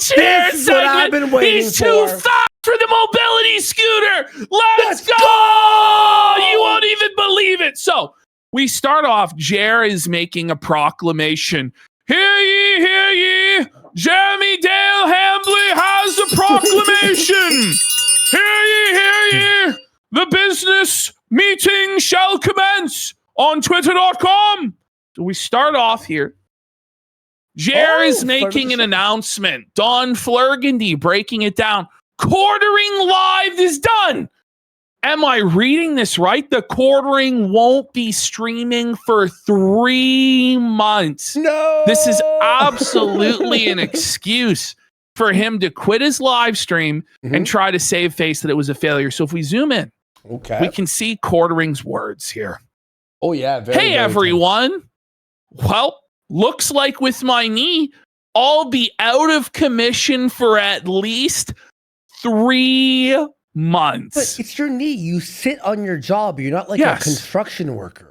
chair This is what I've segment. been waiting He's too for. fat for the mobility scooter. Let's go! You won't even believe it. So we start off. Jer is making a proclamation. Hear ye, Jeremy Dale Hambly has a proclamation. Hear ye, the business meeting shall commence on twitter.com. So we start off here. Jer is making an announcement. Don Flurgandy breaking it down. Quartering Live is done. Am I reading this right? The quartering won't be streaming for 3 months. No. This is absolutely an excuse for him to quit his live stream and try to save face that it was a failure. So if we zoom in, we can see Quartering's words here. Oh, yeah. Hey, everyone. Well, looks like with my knee, I'll be out of commission for at least 3 months. But it's your knee. You sit on your job. You're not like a construction worker.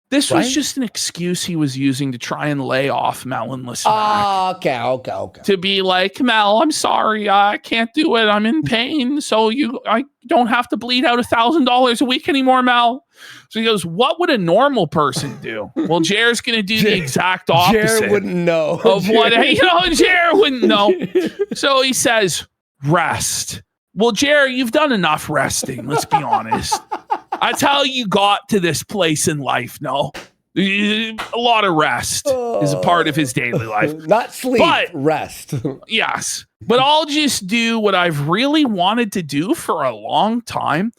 This was just an excuse he was using to try and lay off Mel and Listen. Okay. To be like, Mel, I'm sorry, I can't do it. I'm in pain, so I don't have to bleed out $1,000 a week anymore, Mel. So he goes, what would a normal person do? Well, Jer's going to do the exact opposite. Jer wouldn't know. Of what, Jer wouldn't know. So he says, rest. Well, Jer, you've done enough resting. Let's be honest. That's how you got to this place in life. No, a lot of rest is a part of his daily life. Not sleep, but rest. Yes. But I'll just do what I've really wanted to do for a long time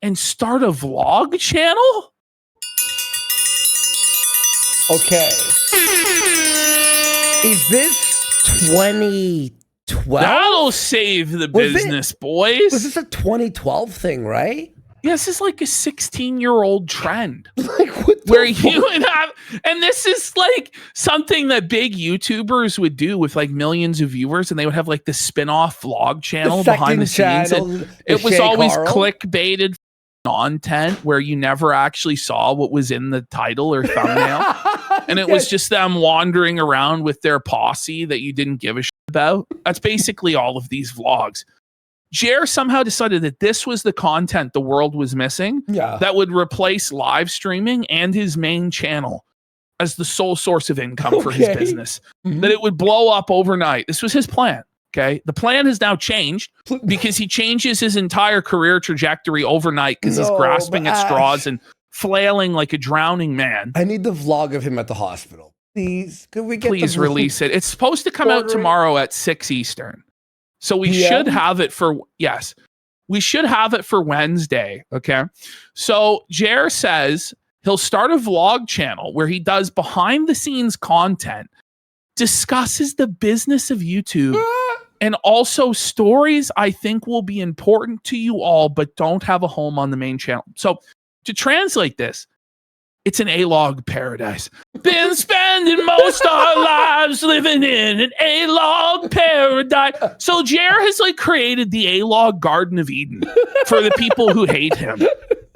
and start a vlog channel. Okay. Is this 2012? That'll save the business, boys. Was this a 2012 thing, right? Yeah, this is like a 16-year-old trend. Like, what the where you would have, and this is like something that big YouTubers would do with like millions of viewers, and they would have like the spin-off vlog channel behind the scenes. And it was always clickbaited content where you never actually saw what was in the title or thumbnail. And it was just them wandering around with their posse that you didn't give a shit about. That's basically all of these vlogs. Jer somehow decided that this was the content the world was missing that would replace live streaming and his main channel as the sole source of income for his business. That it would blow up overnight. This was his plan. Okay. The plan has now changed because he changes his entire career trajectory overnight because he's grasping at straws and flailing like a drowning man. I need the vlog of him at the hospital. Please, could we get Please release it. It's supposed to come out tomorrow at 6 Eastern. So we should have it for, we should have it for Wednesday. Okay. So Jer says he'll start a vlog channel where he does behind the scenes content, discusses the business of YouTube, and also stories I think will be important to you all, but don't have a home on the main channel. So to translate this, it's an A-log paradise. Been spending most of our lives living in an A-log paradise. So Jer has like created the A-log Garden of Eden for the people who hate him,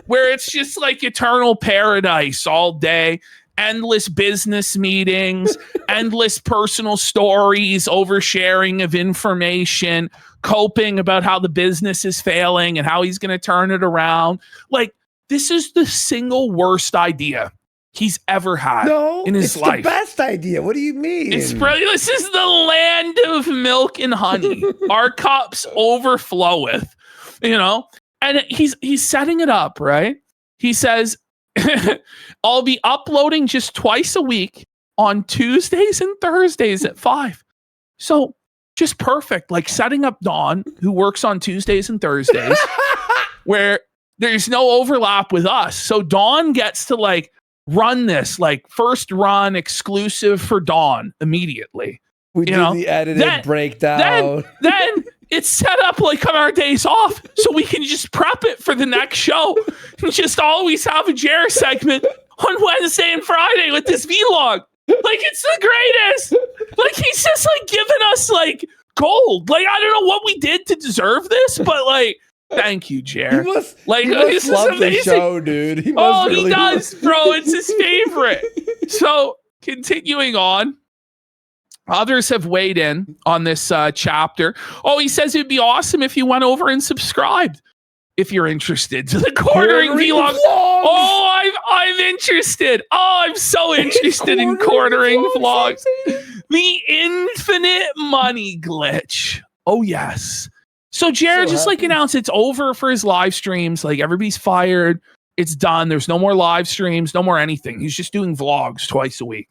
where it's just like eternal paradise all day, endless business meetings, endless personal stories, oversharing of information, coping about how the business is failing and how he's going to turn it around. Like, this is the single worst idea he's ever had in his life. It's the best idea. What do you mean? It's really, this is the land of milk and honey. Our cups overfloweth, and he's setting it up, right? He says, I'll be uploading just twice a week on Tuesdays and Thursdays at 5. So just perfect. Like setting up Dawn, who works on Tuesdays and Thursdays, where there's no overlap with us. So Dawn gets to like run this, like first run exclusive for Dawn immediately. We do the edited breakdown. Then it's set up like on our days off so we can just prep it for the next show and just always have a Jer segment on Wednesday and Friday with this vlog. Like, it's the greatest. Like, he's just like giving us like gold. Like, I don't know what we did to deserve this, but like, thank you, Jer. He must love the show, dude. He does, bro. It's his favorite. So, continuing on, Others have weighed in on this chapter. Oh, he says it'd be awesome if you went over and subscribed if you're interested to the quartering vlog. Oh, I'm interested. Oh, I'm so interested in quartering vlogs. The infinite money glitch. Oh, yes. So Jared just like announced it's over for his live streams. Like everybody's fired. It's done. There's no more live streams, no more anything. He's just doing vlogs twice a week.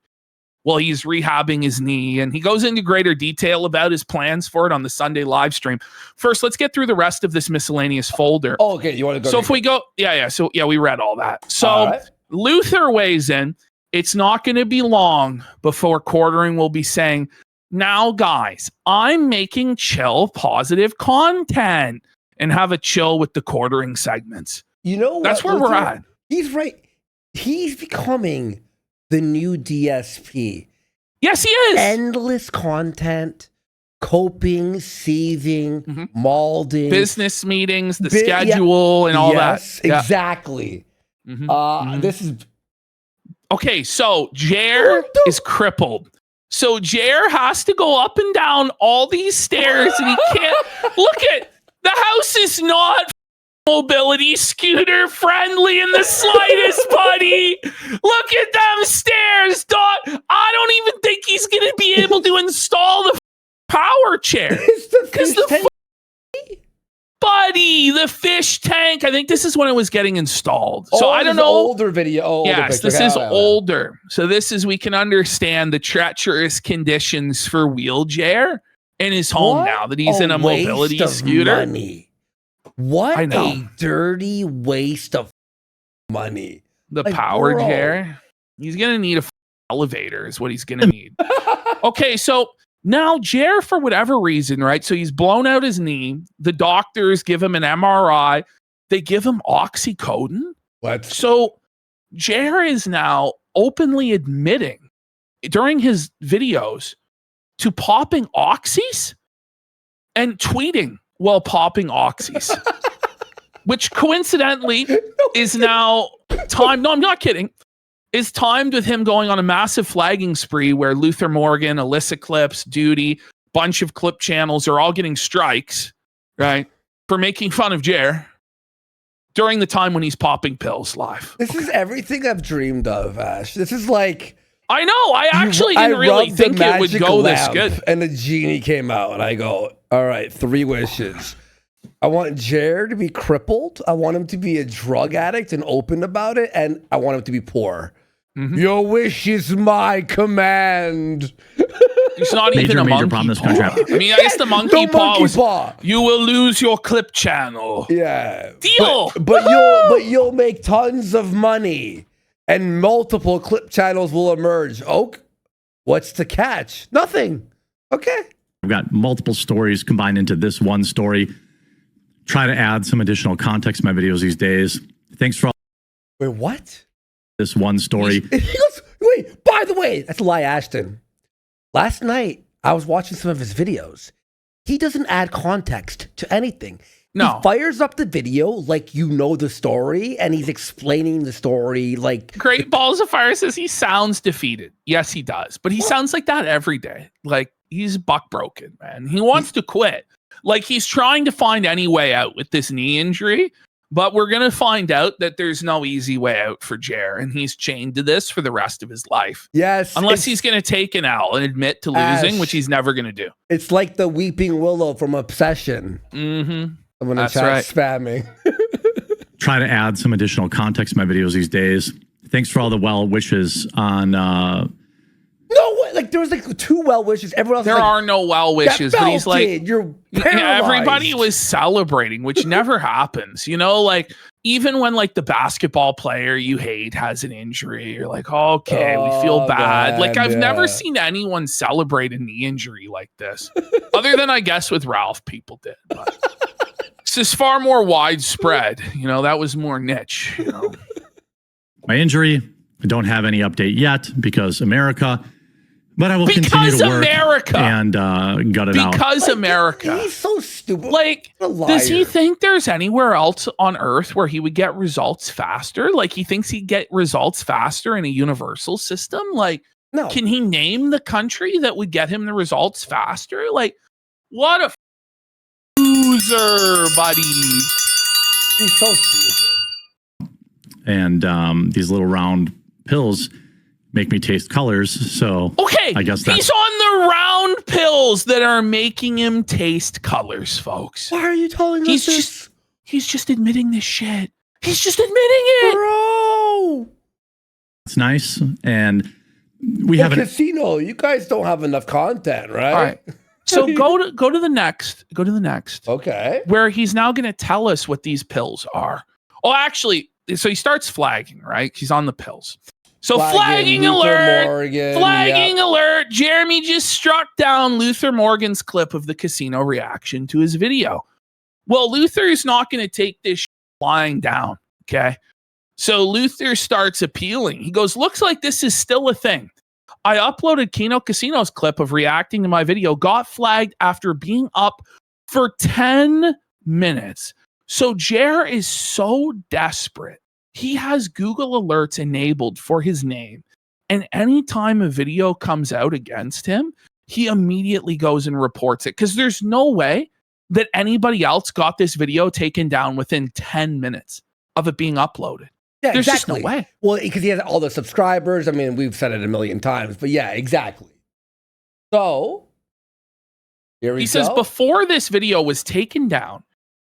Well, he's rehabbing his knee, and he goes into greater detail about his plans for it on the Sunday live stream. First, let's get through the rest of this miscellaneous folder. Oh, okay. You want to go? So if we go, So we read all that. So Luther weighs in. It's not going to be long before quartering will be saying, now, guys, I'm making chill, positive content, and have a chill with the quartering segments. You know what? That's where we're at. He's right. He's becoming the new DSP. Yes, he is. Endless content, coping, seething, molding. Business meetings, the schedule, and all that. Yes, exactly. This is... Okay, so Jer is crippled. So Jer has to go up and down all these stairs, and he can't... Look at... The house is not mobility scooter friendly in the slightest, buddy. Look at them stairs, dog. I don't even think he's gonna be able to install the power chair. Because buddy, the fish tank. I think this is when it was getting installed. So I don't know. Older video. Yes, this is older. So this is, we can understand the treacherous conditions for wheelchair in his home now that he's in a mobility scooter. Money. What a dirty waste of money. The power chair. He's going to need a elevator is what he's going to need. Okay, so now Jer, for whatever reason, right? So he's blown out his knee. The doctors give him an MRI. They give him oxycodone. What? So Jer is now openly admitting during his videos to popping oxys and tweeting while popping oxys, which coincidentally is now timed. No, I'm not kidding. Is timed with him going on a massive flagging spree where Luther Morgan, Alyssa Clips, Duty, bunch of clip channels are all getting strikes, right, for making fun of Jer during the time when he's popping pills live. This is everything I've dreamed of, Ash. This is like... I know. I actually didn't really think it would go this good. And the genie came out, and I go, all right, 3 wishes. I want Jared to be crippled. I want him to be a drug addict and open about it. And I want him to be poor. Your wish is my command. It's not even a monkey paw. I mean, I guess the monkey paw was, you will lose your clip channel. Yeah. Deal. But you'll make tons of money. And multiple clip channels will emerge. Oak, what's the catch? Nothing. Okay. I've got multiple stories combined into this one story. Try to add some additional context to my videos these days. Thanks for all. Wait, what? This one story. He goes, wait, by the way, that's Lie Ashton. Last night, I was watching some of his videos. He doesn't add context to anything. No. He fires up the video like you know the story, and he's explaining the story like... Great Balls of Fire says he sounds defeated. Yes, he does. But he sounds like that every day. Like, he's buck broken, man. He wants to quit. Like, he's trying to find any way out with this knee injury, but we're going to find out that there's no easy way out for Jer, and he's chained to this for the rest of his life. Yes. Unless he's going to take an L and admit to losing, which he's never going to do. It's like the Weeping Willow from Obsession. Mm-hmm. I'm going to chat spamming. Try to add some additional context to my videos these days. Thanks for all the well wishes on... No way. Like, there was like 2 well wishes. Everyone else there are no well wishes, but he's like... You're paralyzed. Everybody was celebrating, which never happens. You know, like, even when like the basketball player you hate has an injury, you're like, okay, we feel bad. Man, like, I've never seen anyone celebrate a knee injury like this. Other than, I guess, with Ralph, people did. But this is far more widespread. You know, that was more niche. You know? My injury, I don't have any update yet because America... But I will continue to work and gut it out. Because America. He's so stupid. Like, does he think there's anywhere else on Earth where he would get results faster? Like, he thinks he'd get results faster in a universal system? Like, No. Can he name the country that would get him the results faster? Like, what a loser, buddy. He's so stupid. And these little round pills make me taste colors. So okay, I guess that's... he's on the round pills that are making him taste colors, folks. Why are you telling us this? He's just admitting this shit. He's just admitting it, bro. It's nice, and we have a casino. You guys don't have enough content, right? All right. So go to the next. Go to the next. Okay. Where he's now going to tell us what these pills are. Oh, actually, so he starts flagging, right? He's on the pills. So flagging alert. Morgan, flagging alert. Jeremy just struck down Luther Morgan's clip of the casino reaction to his video. Well, Luther is not going to take this lying down. Okay. So Luther starts appealing. He goes, looks like this is still a thing. I uploaded Keno Casino's clip of reacting to my video, got flagged after being up for 10 minutes. So Jer is so desperate. He has Google Alerts enabled for his name. And anytime a video comes out against him, he immediately goes and reports it. Because there's no way that anybody else got this video taken down within 10 minutes of it being uploaded. Yeah, there's exactly. just no way. Well, because he has all the subscribers. I mean, we've said it a million times, but yeah, exactly. So, here he says before this video was taken down,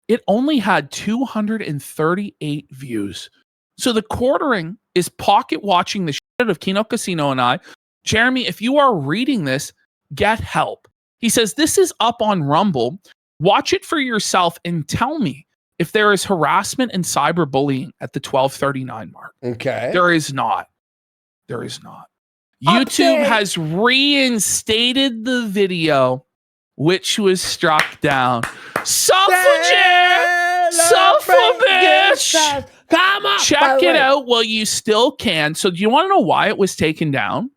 it only had 238 views. So the quartering is pocket watching the shit of Keno Casino and I. Jeremy, if you are reading this, get help. He says, this is up on Rumble. Watch it for yourself and tell me if there is harassment and cyberbullying at the 12:39 mark. Okay. There is not. There is not. YouTube has reinstated the video, which was struck down. Suffer, bitch. Come on. Check it out while you still can. So do you want to know why it was taken down?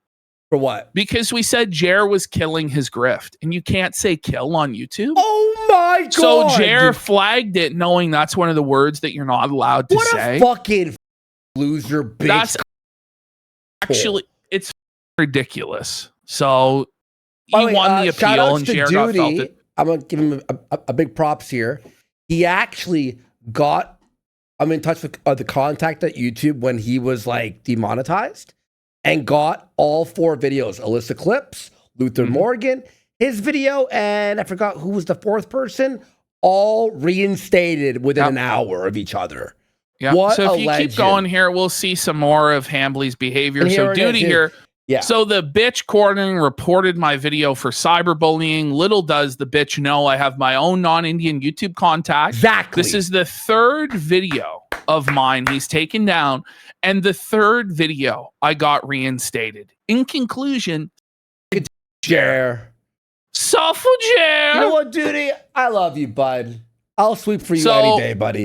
For what? Because we said Jer was killing his grift, and you can't say kill on YouTube. Oh my God. So Jer flagged it knowing that's one of the words that you're not allowed to say. What a fucking loser bitch. That's actually, it's ridiculous. So he won the appeal and Jer got felt it. I'm going to give him a big props here. He actually got, I'm in touch with the contact at YouTube when he was like demonetized and got all 4 videos. Alyssa Clips, Luther Morgan, his video, and I forgot who was the 4th person, all reinstated within an hour of each other. Yeah. What so a if you legend. keep going here, we'll see some more of Hambly's behavior. So Duty here. Yeah. So the bitch quartering reported my video for cyberbullying. Little does the bitch know I have my own non-Indian YouTube contact. Exactly. This is the 3rd video of mine he's taken down, and the 3rd video I got reinstated. In conclusion, Jer. Suffer Jer. You know what, Duty? I love you, bud. I'll sweep for you any day, buddy.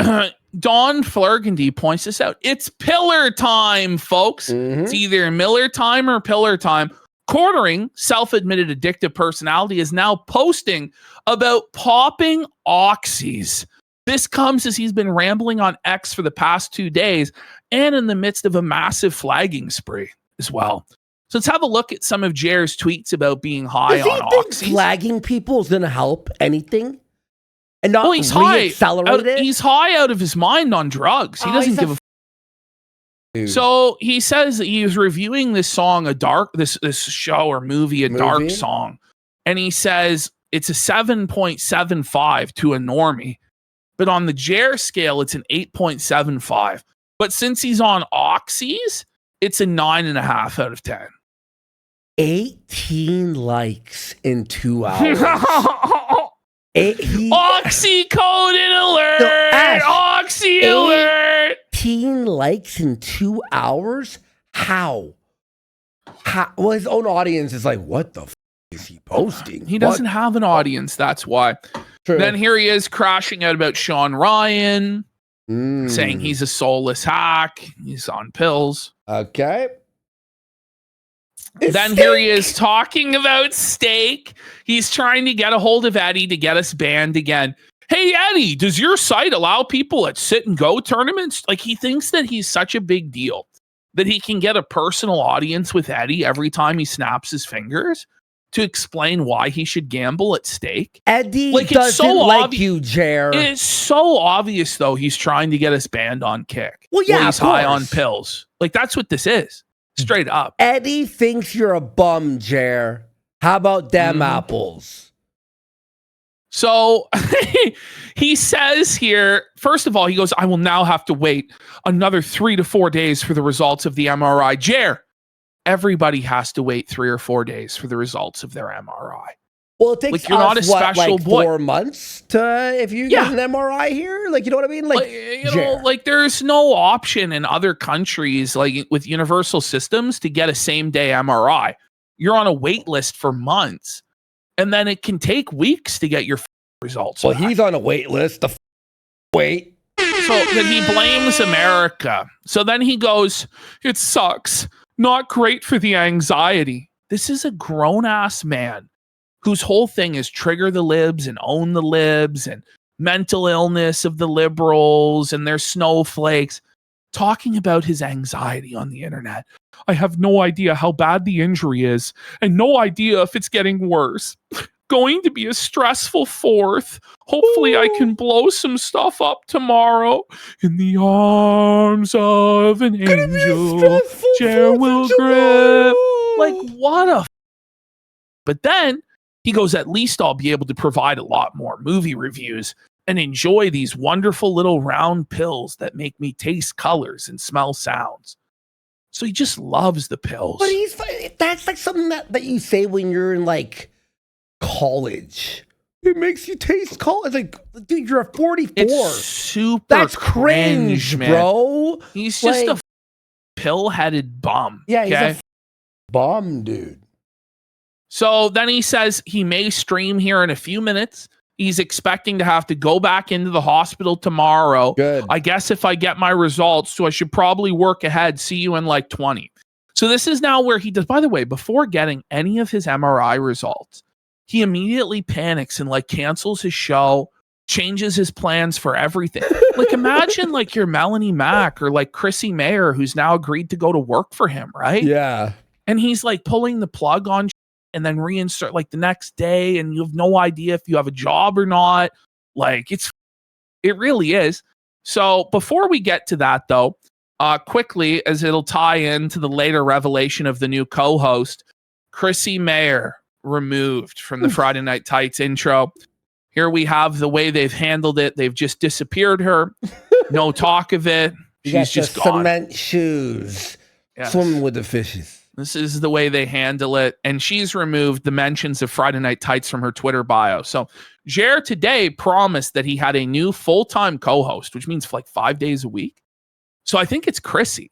Don Flurgandy points this out. It's pillar time, folks. It's either Miller time or pillar time. Quartering, self-admitted addictive personality, is now posting about popping oxys. This comes as he's been rambling on X for the past 2 days and in the midst of a massive flagging spree as well. So let's have a look at some of Jer's tweets about being high on oxys. Flagging people is going to help anything? And not he's high. He's high out of his mind on drugs. He doesn't give a So he says that he was reviewing this song, this show or movie, Dark Song. And he says it's a 7.75 to a normie. But on the Jer scale, it's an 8.75. But since he's on oxys, it's a 9.5 out of 10. 18 likes in 2 hours. Oxycodone alert! Oxy alert! 18 likes in 2 hours? How? Well, his own audience is like, what the is he posting? He doesn't have an audience, that's why. True. Then here he is crashing out about Sean Ryan, saying he's a soulless hack. He's on pills. Okay. Then here he is talking about steak. He's trying to get a hold of Eddie to get us banned again. Hey, Eddie, does your site allow people at sit and go tournaments? Like, he thinks that he's such a big deal. that he can get a personal audience with Eddie every time he snaps his fingers to explain why he should gamble at stake. Eddie doesn't like you, Jer. It's so obvious, though, he's trying to get us banned on Kick. Well, yeah, he's high on pills. Like, that's what this is. Straight up. Eddie thinks you're a bum, Jer. How about them apples? So he says here, first of all, he goes, I will now have to wait another 3 to 4 days for the results of the MRI. Jer, everybody has to wait 3 or 4 days for the results of their MRI. Well, it takes like, you're not a special boy. 4 months to if you get an MRI here. Like, you know what I mean? Like there's no option in other countries, like with universal systems, to get a same day MRI. You're on a wait list for months, and then it can take weeks to get your results. Well, he's on a wait list. Wait. So then he blames America. So then he goes, it sucks. Not great for the anxiety. This is a grown-ass man whose whole thing is trigger the libs and own the libs and mental illness of the liberals and their snowflakes, talking about his anxiety on the internet. I have no idea how bad the injury is and no idea if it's getting worse. Going to be a stressful 4th. Hopefully I can blow some stuff up tomorrow. In the arms of an angel, Jer will grip. Like, what a... But then he goes, at least I'll be able to provide a lot more movie reviews and enjoy these wonderful little round pills that make me taste colors and smell sounds. So he just loves the pills. But that's like something that you say when you're in like college. It makes you taste college. Like, dude, you're a 44. It's super That's cringe, man. bro. He's just a pill-headed bum. Yeah, he's a bum, dude. So then he says he may stream here in a few minutes. He's expecting to have to go back into the hospital tomorrow. Good. I guess if I get my results, so I should probably work ahead. See you in like 20. So this is now where he does, by the way, before getting any of his MRI results, he immediately panics and like cancels his show, changes his plans for everything. Like, imagine like you're Melanie Mack or like Chrissy Mayer, who's now agreed to go to work for him, right? Yeah. And he's like pulling the plug on and then reinsert like the next day, and you have no idea if you have a job or not. Like, it really is. So before we get to that though, quickly, as it'll tie into the later revelation of the new co-host, Chrissy Mayer removed from the Friday Night Tights intro. Here we have the way they've handled it. They've just disappeared her. No talk of it. She's just gone. Cement shoes. Yes. Swimming with the fishes. This is the way they handle it. And she's removed the mentions of Friday Night Tights from her Twitter bio. So Jer today promised that he had a new full-time co-host, which means like 5 days a week. So I think it's Chrissy.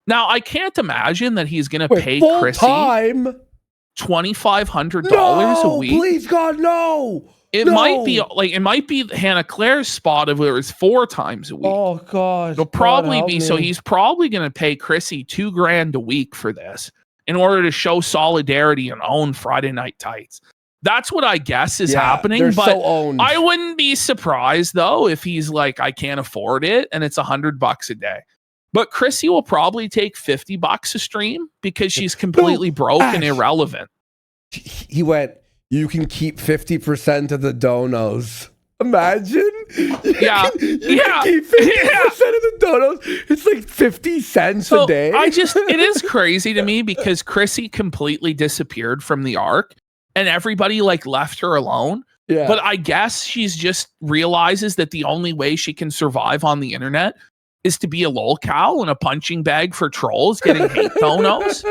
Now, I can't imagine that he's going to pay Chrissy $2,500 a week. Please, God, no. It might be Hannah Claire's spot of where it's 4 times a week. Oh God. It'll probably be. So he's probably going to pay Chrissy $2,000 a week for this in order to show solidarity and own Friday Night Tights. That's what I guess is happening. But so I wouldn't be surprised though if he's like, I can't afford it and it's $100 a day. But Chrissy will probably take $50 a stream because she's completely broke and irrelevant. He went, you can keep 50% of the donos. Imagine. You can keep 50% of the donos. It's like 50 cents a day. It is crazy to me because Chrissy completely disappeared from the arc and everybody like left her alone. Yeah. But I guess she's just realizes that the only way she can survive on the internet is to be a lolcow and a punching bag for trolls getting hate donos.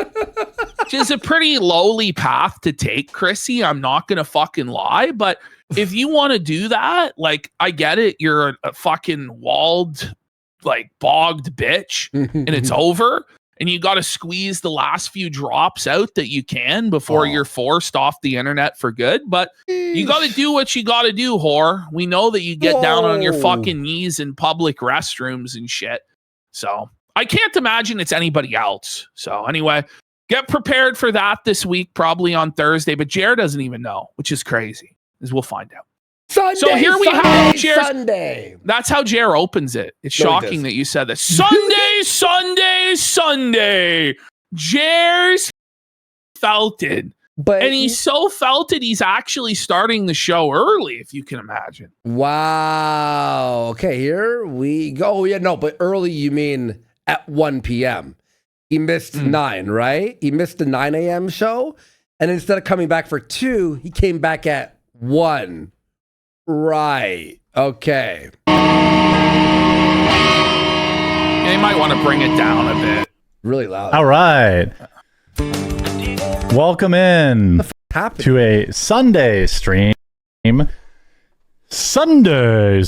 Which is a pretty lowly path to take, Chrissy. I'm not going to fucking lie. But if you want to do that, like, I get it. You're a fucking walled, like, bogged bitch and it's over. And you got to squeeze the last few drops out that you can before you're forced off the internet for good. But you got to do what you got to do, whore. We know that you get down on your fucking knees in public restrooms and shit. So I can't imagine it's anybody else. So anyway, get prepared for that this week, probably on Thursday. But Jer doesn't even know, which is crazy, as we'll find out. Sunday, So here we Sunday, have Jer's. Sunday. That's how Jer opens it. It's No, he shocking doesn't. that you said that. Sunday, Sunday, Sunday. Jer's felted. But And he's so felted, he's actually starting the show early, if you can imagine. wow. Okay, here we go. Oh, yeah, no, but early you mean at 1 p.m. He missed 9, right? He missed the 9 a.m. show. And instead of coming back for 2, he came back at 1. Right. Okay. Yeah, you might want to bring it down a bit. Really loud. All right. Welcome in to a Sunday stream. Sunday.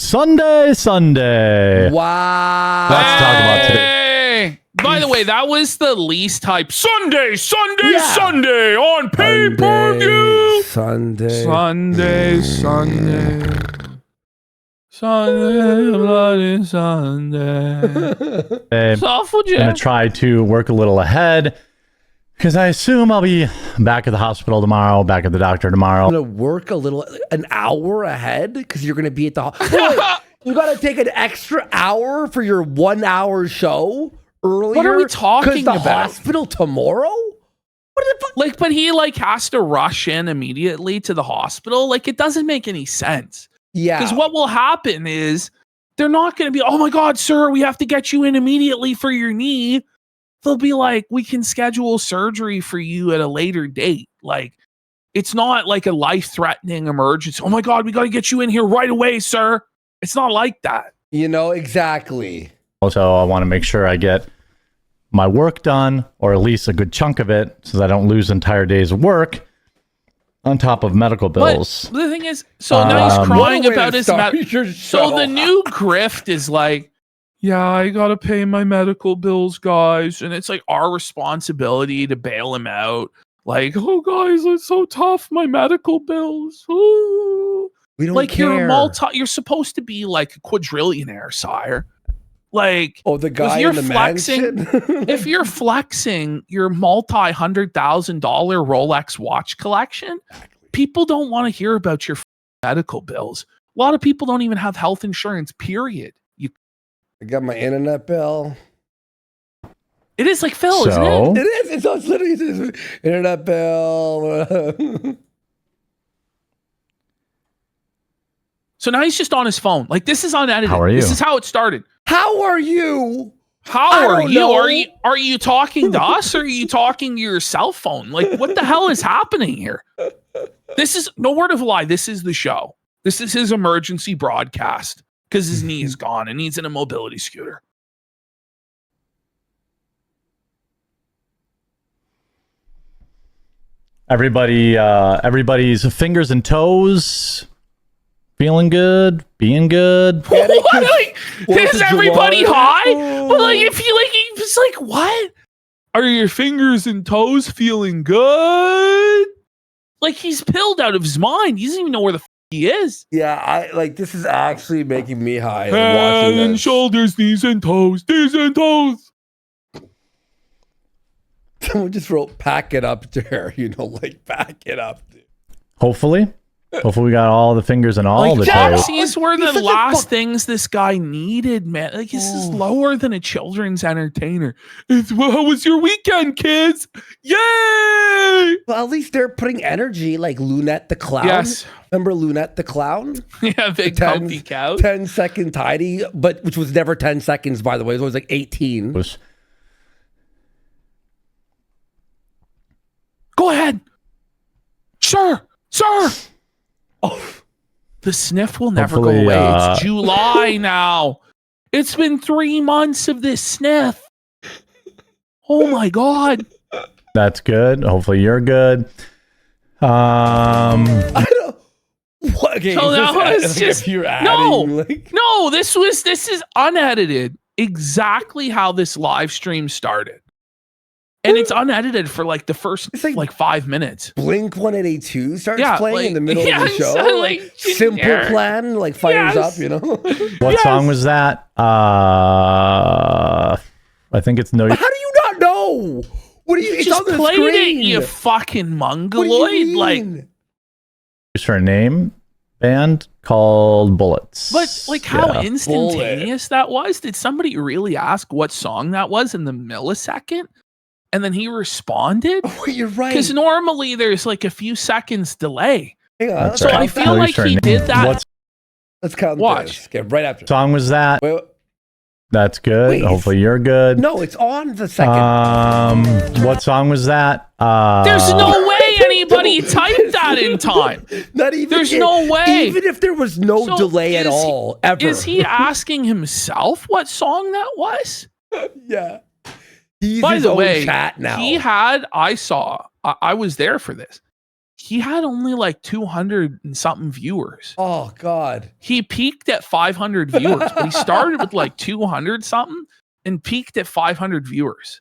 Wow. Let's talk about today. By the way, that was the least hype. Sunday Yeah. on pay-per-view. Sunday. Bloody Sunday. I'm going to try to work a little ahead because I assume I'll be back at the hospital tomorrow, back at the doctor tomorrow. I'm going to work an hour ahead because you're going to be at the hospital. You got to take an extra hour for your 1 hour show earlier. What are we talking the about? hospital tomorrow? What the fuck? Like, but he has to rush in immediately to the hospital. Like, it doesn't make any sense. Yeah. Because what will happen is they're not going to be, oh my God, sir, we have to get you in immediately for your knee. They'll be like, we can schedule surgery for you at a later date. Like, it's not like a life-threatening emergency. Oh my God, we got to get you in here right away, sir. It's not like that. Exactly. Also, I want to make sure I get my work done, or at least a good chunk of it, so that I don't lose entire days of work on top of medical bills. But the thing is, so now he's crying about his medical. So the new grift is like, yeah, I got to pay my medical bills, guys. And it's like our responsibility to bail him out. Like, oh, guys, it's so tough. My medical bills. Ooh. We don't like care. you're supposed to be like a quadrillionaire, sire. Like, the guy you're in the flexing, mansion? if you're flexing your multi-$100,000 Rolex watch collection, people don't want to hear about your medical bills. A lot of people don't even have health insurance, period. I got my internet bill. It is like Phil, isn't it? It is. It's literally just internet bill. So now he's just on his phone. Like, this is unedited. How are you? This is how it started. How are you? How are you? Are you talking to us or are you talking to your cell phone? Like, what the hell is happening here? This is no word of a lie. This is the show. This is his emergency broadcast because his knee is gone and he's in a mobility scooter. Everybody's fingers and toes. Feeling good, being good. Is everybody high? But like, if you it's like, what? Are your fingers and toes feeling good? Like, he's pilled out of his mind. He doesn't even know where the he is. Yeah, this is actually making me high. Head and shoulders, knees and toes. Someone just wrote, pack it up there. Pack it up. Hopefully we got all the fingers and all the toes. These were the last things this guy needed, man. Like, this is lower than a children's entertainer. How was your weekend, kids? Yay! Well, at least they're putting energy, like Lunette the Clown. Yes. Remember Lunette the Clown? Yeah, big comfy couch. 10-second tidy, but which was never 10 seconds, by the way. It was always like 18. Go ahead. Sir. Oh, the sniff will never go away. It's July now. It's been 3 months of this sniff. Oh my God. That's good. Hopefully you're good. I don't. What? Okay, so now it's just no. This is unedited. Exactly how this live stream started. And it's unedited for like the first 5 minutes. Blink 182 starts playing in the middle of the show. So Simple Plan fires up, What song was that? I think it's No. How do you not know? What do you? It's just on the played screen. it, you fucking mongoloid. What do you mean? Use her name. band called Bullets. But like how instantaneous that was. Did somebody really ask what song that was in the millisecond? And then he responded? Oh, you're right. Because normally there's like a few seconds delay. Hang on. So I feel like he did that. Let's count this. Okay, right after. What song was that? Wait. That's good. Wait. Hopefully you're good. No, it's on the second. What song was that? There's no way anybody typed that in time. Not even. There's no way. Even if there was no delay at all, ever. Is he asking himself what song that was? Yeah. He's By his the own way, chat now. I was there for this. He had only like 200 and something viewers. Oh God. He peaked at 500 viewers, but he started with like 200 something and peaked at 500 viewers.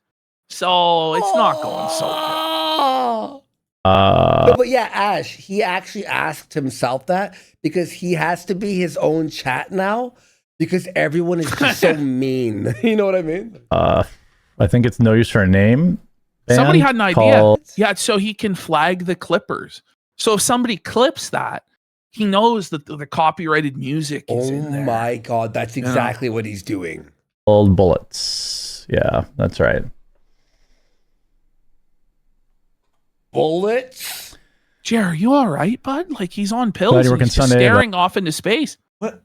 So it's not going so good. No, but yeah, Ash, he actually asked himself that because he has to be his own chat now because everyone is just so mean. You know what I mean? I think it's No Use for a Name. Somebody had an idea. Yeah, so he can flag the clippers. So if somebody clips that, he knows that the copyrighted music is in there. Oh my God, that's exactly what he's doing. Old Bullets. Yeah, that's right. Bullets? Jer, are you all right, bud? Like he's on pills. Glad you're And working he's just Sunday, staring off into space. What?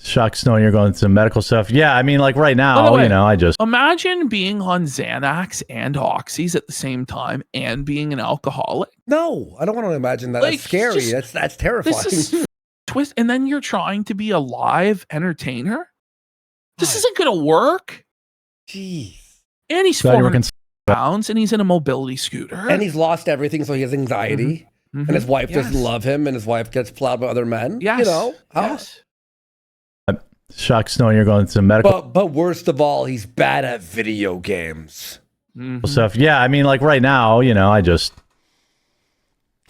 Shucks, knowing you're going through medical stuff. Yeah, I mean, like right By now, the way, you know, I just imagine being on Xanax and Oxys at the same time and being an alcoholic. No, I don't want to imagine that. Like, That's scary. That's terrifying. This is twist, and then you're trying to be a live entertainer. This isn't going to work. Jeez. And he's glad you're 400 working. pounds, and he's in a mobility scooter. And he's lost everything, so he has anxiety. Mhm. And his wife Yes. doesn't love him, and his wife gets plowed by other men. Yes. You know? Yes. Shucks, knowing you're going through medical But worst of all, he's bad at video games. Mhm. stuff. Yeah, I mean, like right now, you know, I just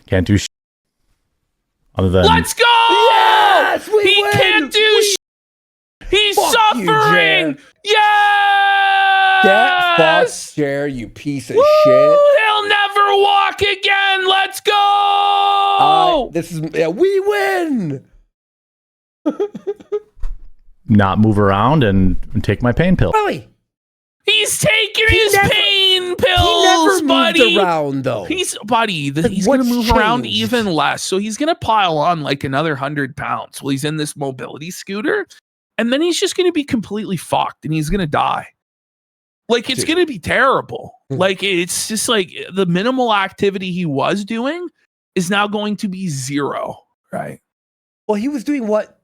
can't do shit other than Let's go! Yes, we he win! can't do He's Fuck you, suffering! Jer. Yes! Get fucked, Jer, you piece of Woo! shit. He'll never walk again! Let's go! We win! not move around and take my pain pill. Really? He's taking his pain pills, He never buddy. moved around, though. He's he's Like, gonna what's move around changed? even less. So he's gonna pile on like another 100 pounds while he's in this mobility scooter, and then he's just gonna be completely fucked and he's gonna die. Like it's gonna be terrible. Like it's just like the minimal activity he was doing is now going to be zero, right? Well, he was doing what?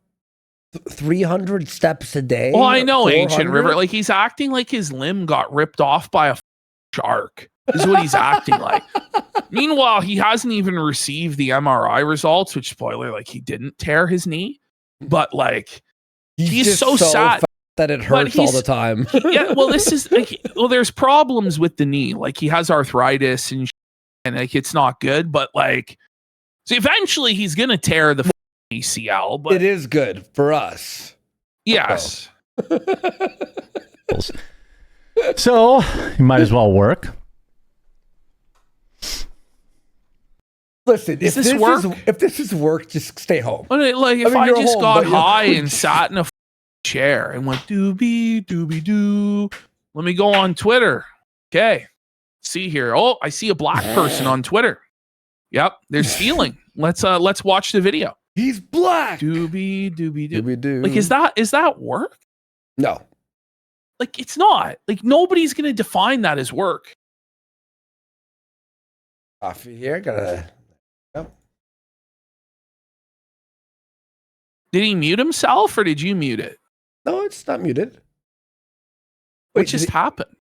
300 steps a day? Well, I know, 400? Ancient River. Like he's acting like his limb got ripped off by a shark. Is what he's acting like. Meanwhile, he hasn't even received the MRI results, which spoiler, like he didn't tear his knee, but like he's just so sad fat that it hurts all the time. Yeah, well, this is like, well, there's problems with the knee. Like he has arthritis and like it's not good. But like, so eventually he's gonna tear the ACL. But it is good for us. Yes. So you might as well work. Listen, Is this work? If this is work, just stay home. Like if I mean, I you're just home, got but you're- high and sat in a chair and went doobie doobie doo. Let me go on Twitter. Okay. See here. Oh, I see a black person on Twitter. Yep, they're stealing. Let's watch the video. He's black. Doobie doobie doo. Doobie-doo. Like is that work? No. Like it's not. Like nobody's gonna define that as work. Coffee here. Gotta. Yep. Did he mute himself or did you mute it? No, it's not muted. What just happened?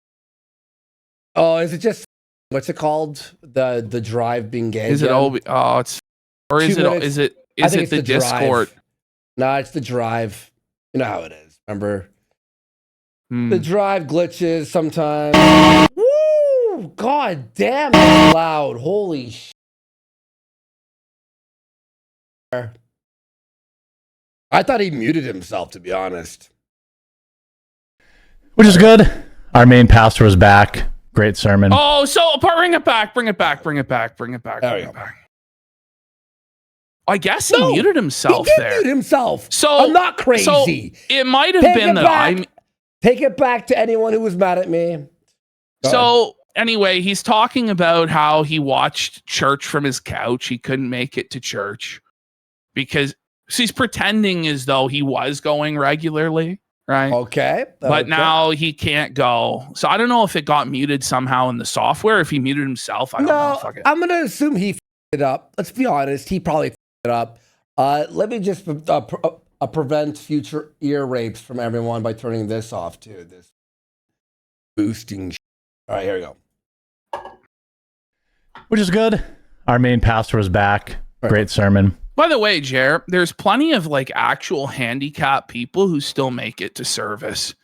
Oh, is it just what's it called? The drive being gay. Is it again? it's or is 2 it minutes. is it I is think it it's the Discord? drive. No, it's the drive. You know how it is. Remember Hmm. the drive glitches sometimes. Woo! God damn, that's loud. Holy shit. I thought he muted himself, to be honest. Which is good. Our main pastor was back. Great sermon. Oh, so bring it back. There we go. I guess he muted himself he did there. mute himself. So I'm not crazy. So it might have been that Take it back to anyone who was mad at me. So anyway, he's talking about how he watched church from his couch. He couldn't make it to church because he's pretending as though he was going regularly, right? Okay. But now he can't go. So I don't know if it got muted somehow in the software. If he muted himself, I don't know. Fuck it. I'm going to assume he f***ed it up. Let's be honest. He probably f***ed it up. Let me just prevent future ear rapes from everyone by turning this off too. This boosting. All right, here we go. Which is good. Our main pastor was back. Great sermon. By the way, Jer, there's plenty of like actual handicapped people who still make it to service.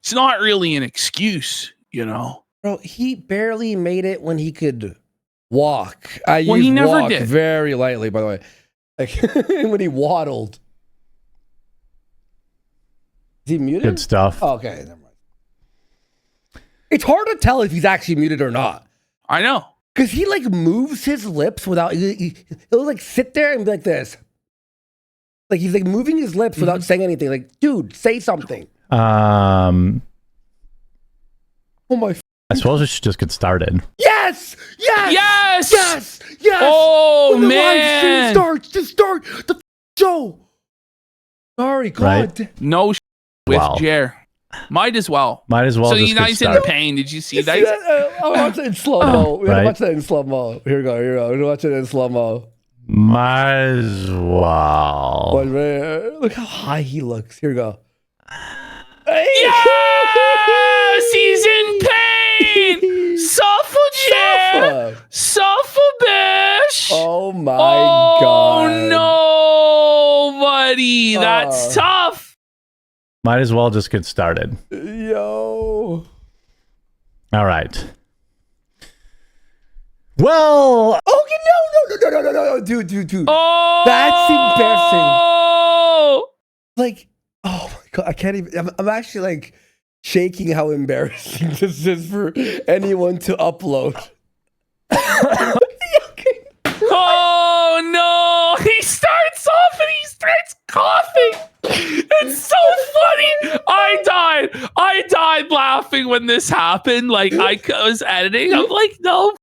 It's not really an excuse, you know. Bro, he barely made it when he could walk. He never did. Very lightly, by the way. Like when he waddled. Is he muted? Good stuff. Oh, okay, never mind. It's hard to tell if he's actually muted or not. I know. Because he like moves his lips without, he'll like sit there and be like this. Like he's like moving his lips without saying anything. Like, dude, say something. Oh my. I suppose we should just get started. Yes! Yes! Yes! Yes! Yes! Oh, when the man! live stream starts, just start the show. Sorry, God. Right? No with Jer. Might as well. So you guys in pain. Did you see that? I'll watch it in slow-mo. We're Right. going to watch that in slow-mo. Here we go. We're going to watch it in slow-mo. Might as well. Look how high he looks. Here we go. Yes! He's in pain! Suffer, Jer! Suffer, bish! Oh my God. Oh, no, buddy. That's tough. Might as well just get started. Yo. All right. Well. Okay, no, dude. Oh, that's embarrassing. Like, oh my God, I can't even. I'm actually like shaking how embarrassing this is for anyone to upload. Oh no! He starts off and he starts coughing. It's so funny. I died laughing when this happened. Like I was editing. I'm like, no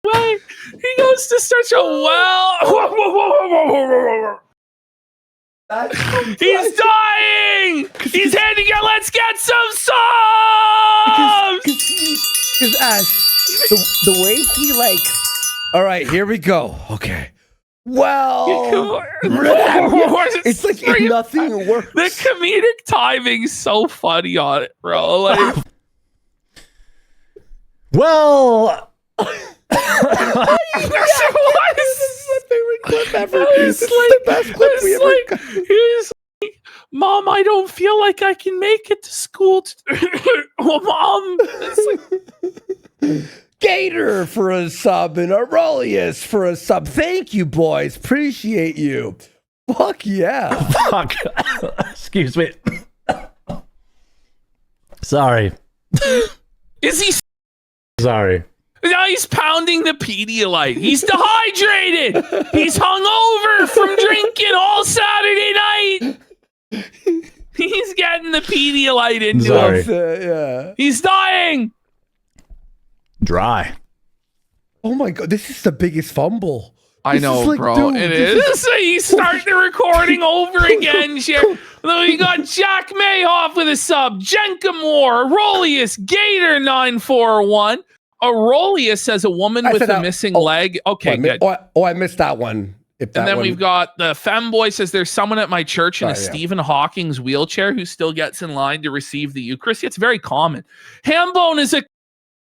way. He goes to such a well. He's dying. He's handing out. Let's get some subs. Because Ash, the way he like. All right, here we go. Okay. Well, it's like if nothing works. The comedic timing's so funny on it, bro. Like, well, What is this? My favorite clip ever. This is the best clip we ever. He's like, Mom, I don't feel like I can make it to school. Oh, Mom. It's like, Gator for a sub and Aurelius for a sub. Thank you, boys. Appreciate you. Fuck yeah. Fuck. Excuse me. Sorry. Is he? Sorry. Now he's pounding the Pedialyte. He's dehydrated. He's hungover from drinking all Saturday night. He's getting the Pedialyte into him. Yeah. He's dying. Dry. Oh my God, this is the biggest fumble. I know, bro. It is. He's starting the recording over again. Then we got Jack Mayhoff with a sub. Jenka Moore, Aurelius, Gator 941. Aurelius says a woman with a missing leg. Okay, good. I missed that one. And then we've got the femboy says there's someone at my church in a Stephen Hawking's wheelchair who still gets in line to receive the Eucharist. It's very common. Hambone is a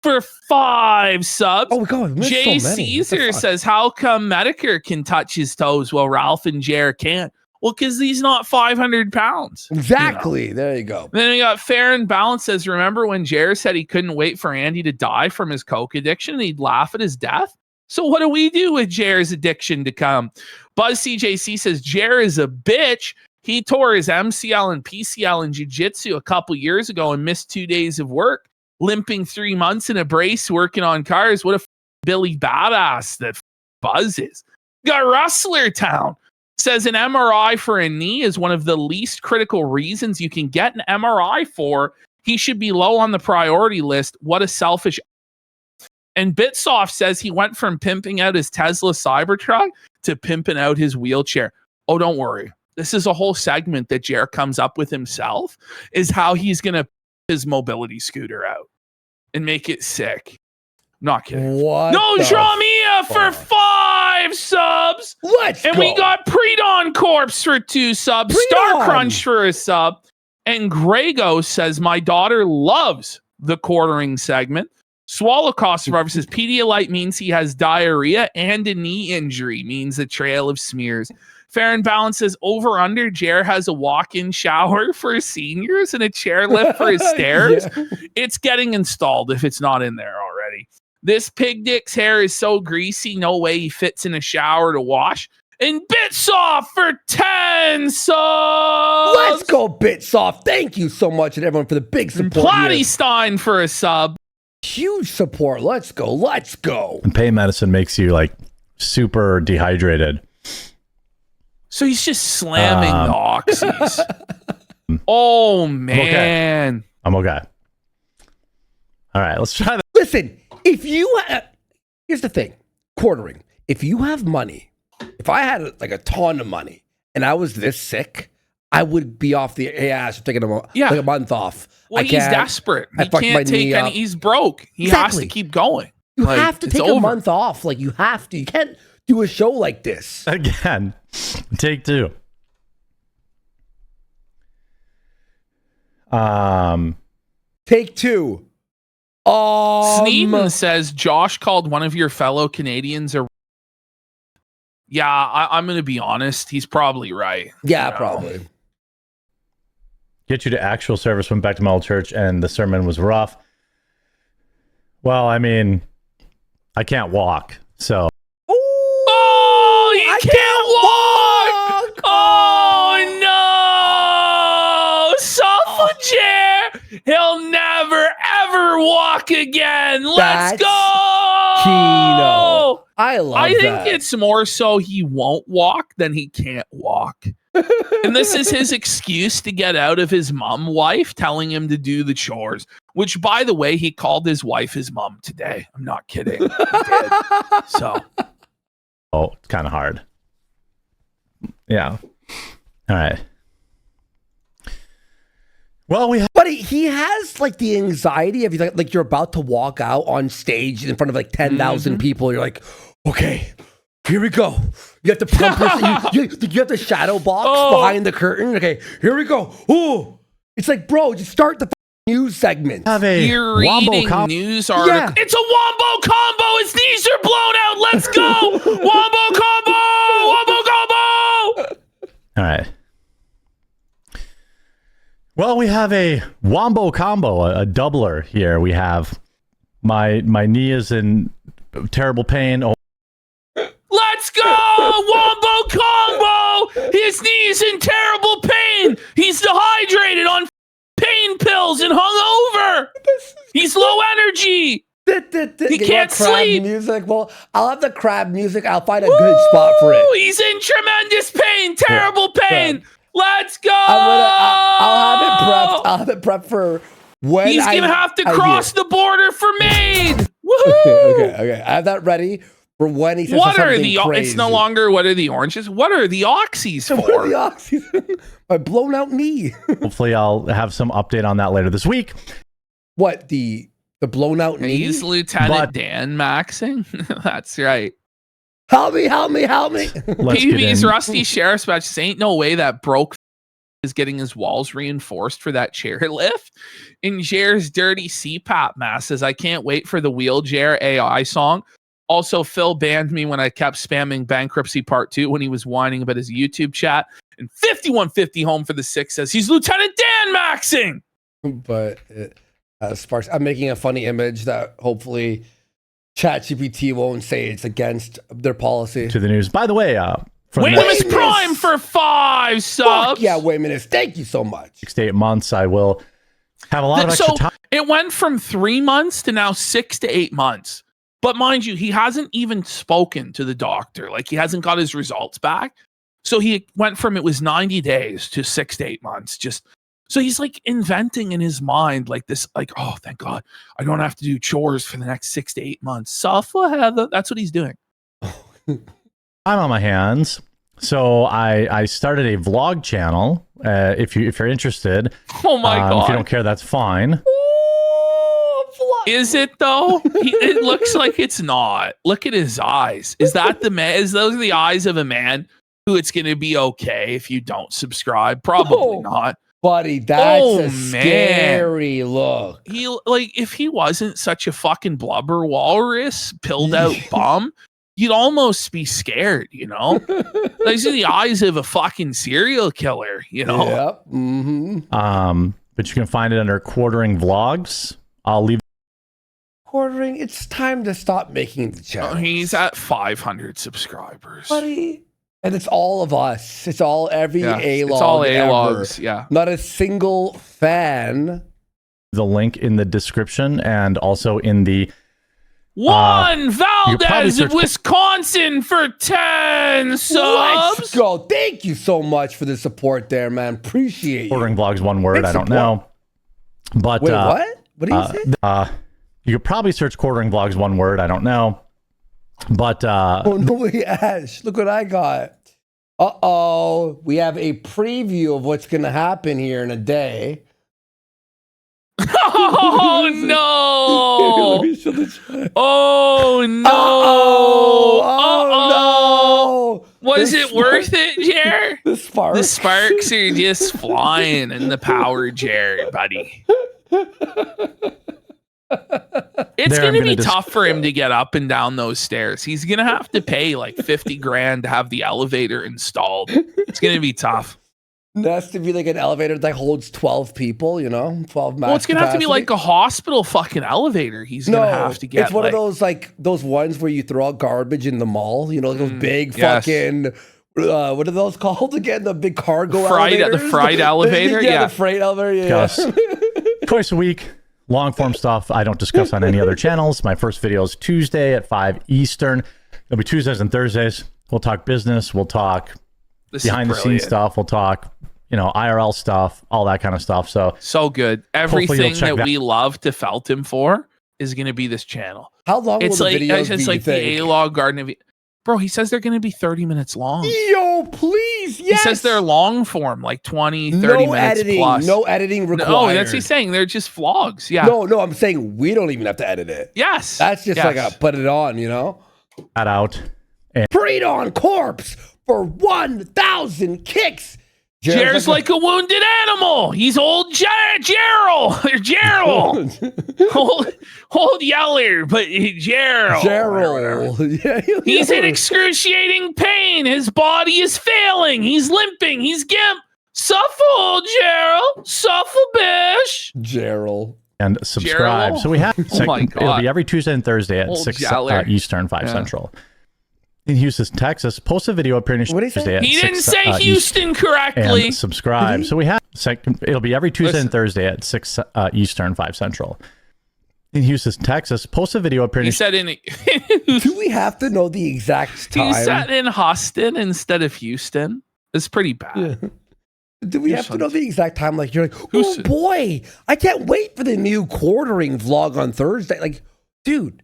for 5 subs. Oh God, Jay Caesar says, how come Medicare can touch his toes while Ralph and Jer can't? Well, because he's not 500 pounds. Exactly. You know? There you go. Then we got Fair and Balance says, remember when Jer said he couldn't wait for Andy to die from his coke addiction and he'd laugh at his death? So what do we do with Jer's addiction to come? Buzz CJC says, Jer is a bitch. He tore his MCL and PCL in jiu-jitsu a couple years ago and missed 2 days of work, limping 3 months in a brace, working on cars. What a Billy badass that Buzz is. Got Rustler Town. Says an MRI for a knee is one of the least critical reasons you can get an MRI for. He should be low on the priority list. What a selfish. And Bitsoft says he went from pimping out his Tesla Cybertruck to pimping out his wheelchair. Oh, don't worry. This is a whole segment that Jer comes up with himself, is how he's going to his mobility scooter out and make it sick. Not kidding. What? No, Jamia for 5 subs. Let's and go. we got Predon Corpse for 2 subs. Star Crunch for a sub. And Grego says, my daughter loves the quartering segment. Swallow Cost Survivor says Pedialyte means he has diarrhea and a knee injury, means a trail of smears. Fair and Balance says over under Jer has a walk-in shower for seniors and a chairlift for his stairs. Yeah. It's getting installed if it's not in there already. This pig dick's hair is so greasy, no way he fits in a shower to wash. And Bitsoft for 10 subs. Let's go, Bitsoft. Thank you so much, and everyone, for the big And support. Platty Stein for a sub. Huge support. Let's go. Let's go. And pain medicine makes you like super dehydrated. So he's just slamming the oxys. Oh, man. I'm okay. All right, let's try that. Listen, if you here's the thing, quartering. If you have money, if I had like a ton of money and I was this sick, I would be off the ass for taking like a month off. Well, he's desperate. He can't take any. He's broke. He has to keep going. You have to take a month off. Like you have to. You can't do a show like this again. Take 2. Take 2. Sneeden says Josh called one of your fellow Canadians a. Yeah, I'm going to be honest. He's probably right. Yeah, probably. Get you to actual service. Went back to my old church, and the sermon was rough. Well, I mean, I can't walk, so. Oh, you can't walk! Oh, no! Suffolk. He'll never, ever walk again. Let's go! Kino. I think that. it's more so he won't walk than he can't walk. And this is his excuse to get out of his mom wife telling him to do the chores, which, by the way, he called his wife his mom today. I'm not kidding. He did. So. Oh, it's kind of hard. Yeah. All right. Well, but he has like the anxiety of like you're about to walk out on stage in front of like 10,000 people. You're like, okay, here we go. You have to pump you have the shadow box behind the curtain. Okay, here we go. Oh, it's like, bro, just start the news segment. You're reading news article. Yeah. It's a wombo combo. His knees are blown out. Let's go. Wombo combo. Wombo combo. All right. Well, we have a wombo combo, a doubler here. We have my knee is in terrible pain. Oh. Let's go! Wombo combo! His knee is in terrible pain. He's dehydrated on pain pills and hungover. He's low energy. He can't sleep. Music. Well, I'll have the crab music. I'll find a good spot for it. He's in tremendous pain, terrible pain. Yeah. Let's go! I'll have it prepped for when he's gonna have to cross the border for Maine. Woohoo! Okay. I have that ready for when he says what are the crazy. It's no longer what are the oranges? What are the oxys for? What are the oxys? My blown out knee. Hopefully, I'll have some update on that later this week. What the blown out knee? He's Lieutenant Dan Maxing. That's right. Help me. PB's Rusty Sheriff's Badge says, ain't no way that broke is getting his walls reinforced for that chairlift. And Jer's dirty CPAP mask says, I can't wait for the Wheelchair AI song. Also, Phil banned me when I kept spamming Bankruptcy Part 2 when he was whining about his YouTube chat. And 5150 home for the 6 says, he's Lieutenant Dan Maxing. But Sparks, I'm making a funny image that hopefully ChatGPT won't say it's against their policy. To the news. By the way, Wayminus Prime for 5 subs. Fuck yeah, Wayminus. Thank you so much. 6 to 8 months, I will have a lot of extra time. It went from 3 months to now 6 to 8 months. But mind you, he hasn't even spoken to the doctor. Like he hasn't got his results back. So he went from it was 90 days to 6 to 8 months. Just so he's like inventing in his mind like this, like, oh, thank God, I don't have to do chores for the next 6 to 8 months. Suffer Heather. That's what he's doing. I'm on my hands. So I started a vlog channel. If you're interested. Oh my God. If you don't care, that's fine. Is it though? It looks like it's not. Look at his eyes. Is that the man? Is those the eyes of a man who it's going to be okay if you don't subscribe? Probably not. Buddy, that's scary look. He like if he wasn't such a fucking blubber walrus, pilled out bum, you'd almost be scared, you know? These are the eyes of a fucking serial killer, you know? Yep. Mm-hmm. But you can find it under Quartering Vlogs. I'll leave. Quartering, it's time to stop making the channel. He's at 500 subscribers. Buddy. And it's all of us. It's all every A-log. It's all A-logs, ever. yeah. Not a single fan. The link in the description and also in the Juan Valdez of Wisconsin for 10 subs. Let's go. Thank you so much for the support there, man. Appreciate you. Quartering Vlogs, one word. I don't know. But wait, what? What do you say? You could probably search Quartering Vlogs, one word. I don't know. But oh no way, Ash, look what I got. We have a preview of what's gonna happen here in a day. Oh no. Let me show the chat. Oh no. Oh no. Was it worth it, Jared? The sparks. The sparks are just flying in the power, Jared, buddy. It's going to be tough for him to get up and down those stairs. He's going to have to pay like 50 grand to have the elevator installed. It's going to be tough. It has to be like an elevator that holds 12 people, you know, 12 max. Well, it's going to have to be like a hospital fucking elevator. He's going to have to get. It's one of those like those ones where you throw out garbage in the mall, you know, those big fucking. What are those called again? The big cargo elevators? The freight elevator? Yeah, the freight elevator. Yeah. Twice a week. Long form stuff I don't discuss on any other channels. My first video is Tuesday at 5 Eastern. It'll be Tuesdays and Thursdays. We'll talk business. We'll talk behind the scenes stuff. We'll talk, you know, IRL stuff, all that kind of stuff. So good. Everything that we love to felt him for is going to be this channel. How long will the videos be? It's like the A-log Garden of... Bro, he says they're going to be 30 minutes long. Yo, please, yes. He says they're long form, like 20, 30 minutes editing, plus. No editing required. No, that's what he's saying. They're just vlogs, yeah. No, I'm saying we don't even have to edit it. Yes. That's just like a put it on, you know? That out. Breed on corpse for 1,000 kicks. Jared's like a wounded animal. He's old Gerald. Old Yeller, but Gerald. Yeah, he's in excruciating pain. His body is failing. He's limping. He's gimp. Suffer, old Gerald. Suffer, bish. Gerald. And subscribe. Gerald? So we have. Oh my God. It'll be every Tuesday and Thursday at old 6 Yeller. Eastern, 5 Central. In Houston, Texas, post a video appearing Tuesday at 6 He didn't say Houston correctly. And subscribe. So we have it'll be every Tuesday and Thursday at 6 Eastern, 5 Central. In Houston, Texas, post a video appearing. He said in. Do we have to know the exact time? He said in Houston instead of Houston. It's pretty bad. Yeah. Do we have to know the exact time? Like you're like, oh boy, I can't wait for the new Quartering vlog on Thursday. Like, dude,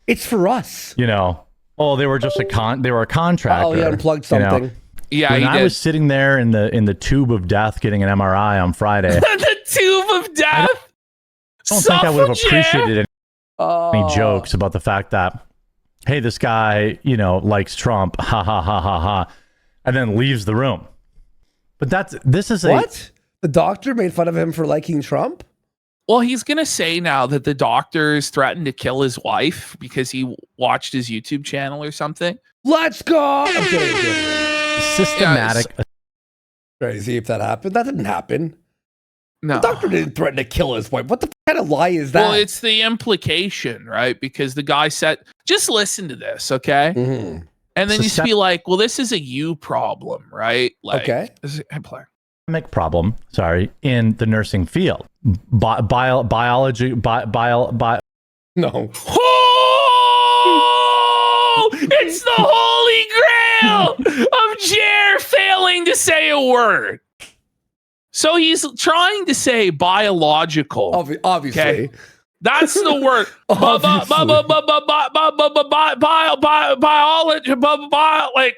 it's for us. You know. Oh, they were just they were a contractor. Oh, he unplugged something. You know? Yeah, when I was sitting there in the tube of death getting an MRI on Friday. The tube of death. I don't think I would have appreciated any jokes about the fact that, hey, this guy, you know, likes Trump, ha ha ha ha ha, and then leaves the room. But this is what? The doctor made fun of him for liking Trump? Well, he's going to say now that the doctors threatened to kill his wife because he watched his YouTube channel or something. Let's go. I'm kidding. Systematic. Crazy if that happened. That didn't happen. No. The doctor didn't threaten to kill his wife. What the kind of lie is that? Well, it's the implication, right? Because the guy said, just listen to this, okay? Mm-hmm. And then you just be like, well, this is a you problem, right? Like, okay. Problem, in the nursing field. Biology. No. It's the holy grail of Jer failing to say a word. So he's trying to say biological. Obviously. Okay? That's the word. Biology. Like.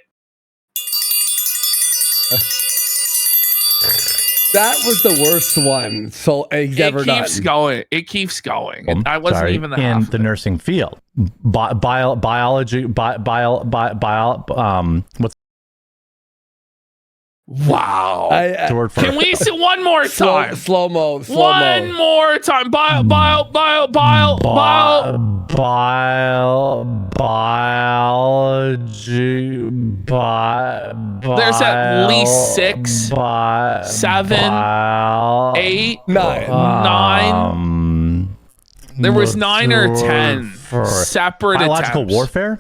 That was the worst one. So he's ever done. It keeps going. I wasn't even in the nursing field. Biology. What's wow. the word for Can we say one more time? Slow mo. One more time. Biology. There's at least 6, 7, 8, 9. There was 9 or 10 separate biological attempts. warfare.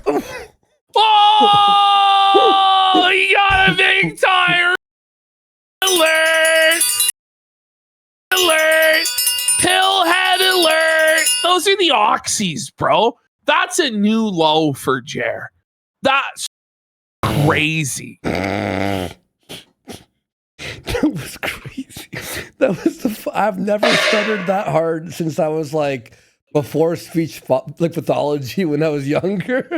Oh, he got a big tire alert! Alert! Pillhead alert! Those are the oxys, bro. That's a new low for Jer. That's crazy. That was crazy. That was I've never stuttered that hard since I was like before speech pathology when I was younger.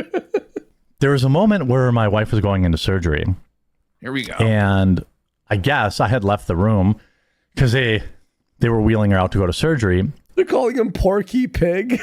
There was a moment where my wife was going into surgery. Here we go. And I guess I had left the room because they were wheeling her out to go to surgery. They're calling him Porky Pig.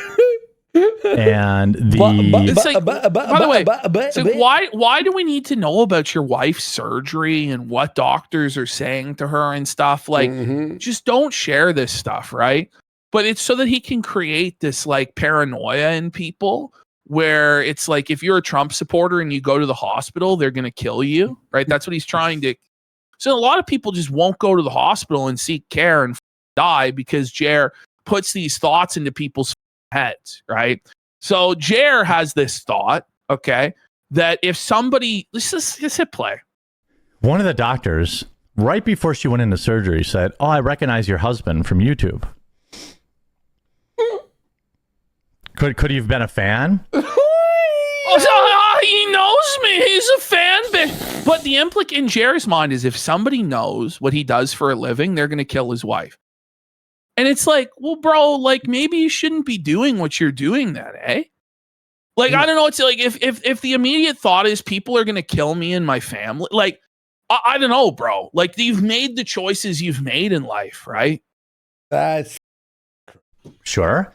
And it's like, by the way, it's like, why do we need to know about your wife's surgery and what doctors are saying to her and stuff? Like, just don't share this stuff, right? But it's so that he can create this like paranoia in people where it's like, if you're a Trump supporter and you go to the hospital, they're going to kill you, right? That's what he's trying to. So a lot of people just won't go to the hospital and seek care and die because Jer puts these thoughts into people's heads, right? So Jer has this thought, okay, that if somebody, let's hit play. One of the doctors, right before she went into surgery, said, "Oh, I recognize your husband from YouTube." Could he have been a fan? Oh, he knows me. He's a fan. But the in Jer's mind is if somebody knows what he does for a living, they're going to kill his wife. And it's like, well, bro, like maybe you shouldn't be doing what you're doing then, eh? Like, I don't know. It's like if the immediate thought is people are going to kill me and my family, like, I don't know, bro. Like you've made the choices you've made in life, right? That's sure.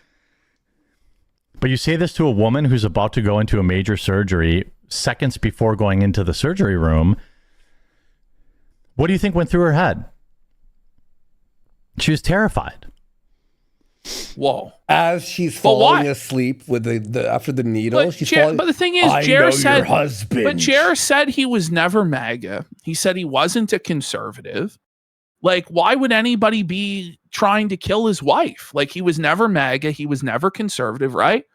But you say this to a woman who's about to go into a major surgery seconds before going into the surgery room. What do you think went through her head? She was terrified. Whoa. As she's falling asleep with the after the needle. But, she's falling, but the thing is, Jer said, but Jer said he was never MAGA. He said he wasn't a conservative. Like, why would anybody be trying to kill his wife? Like, he was never MAGA. He was never conservative, right?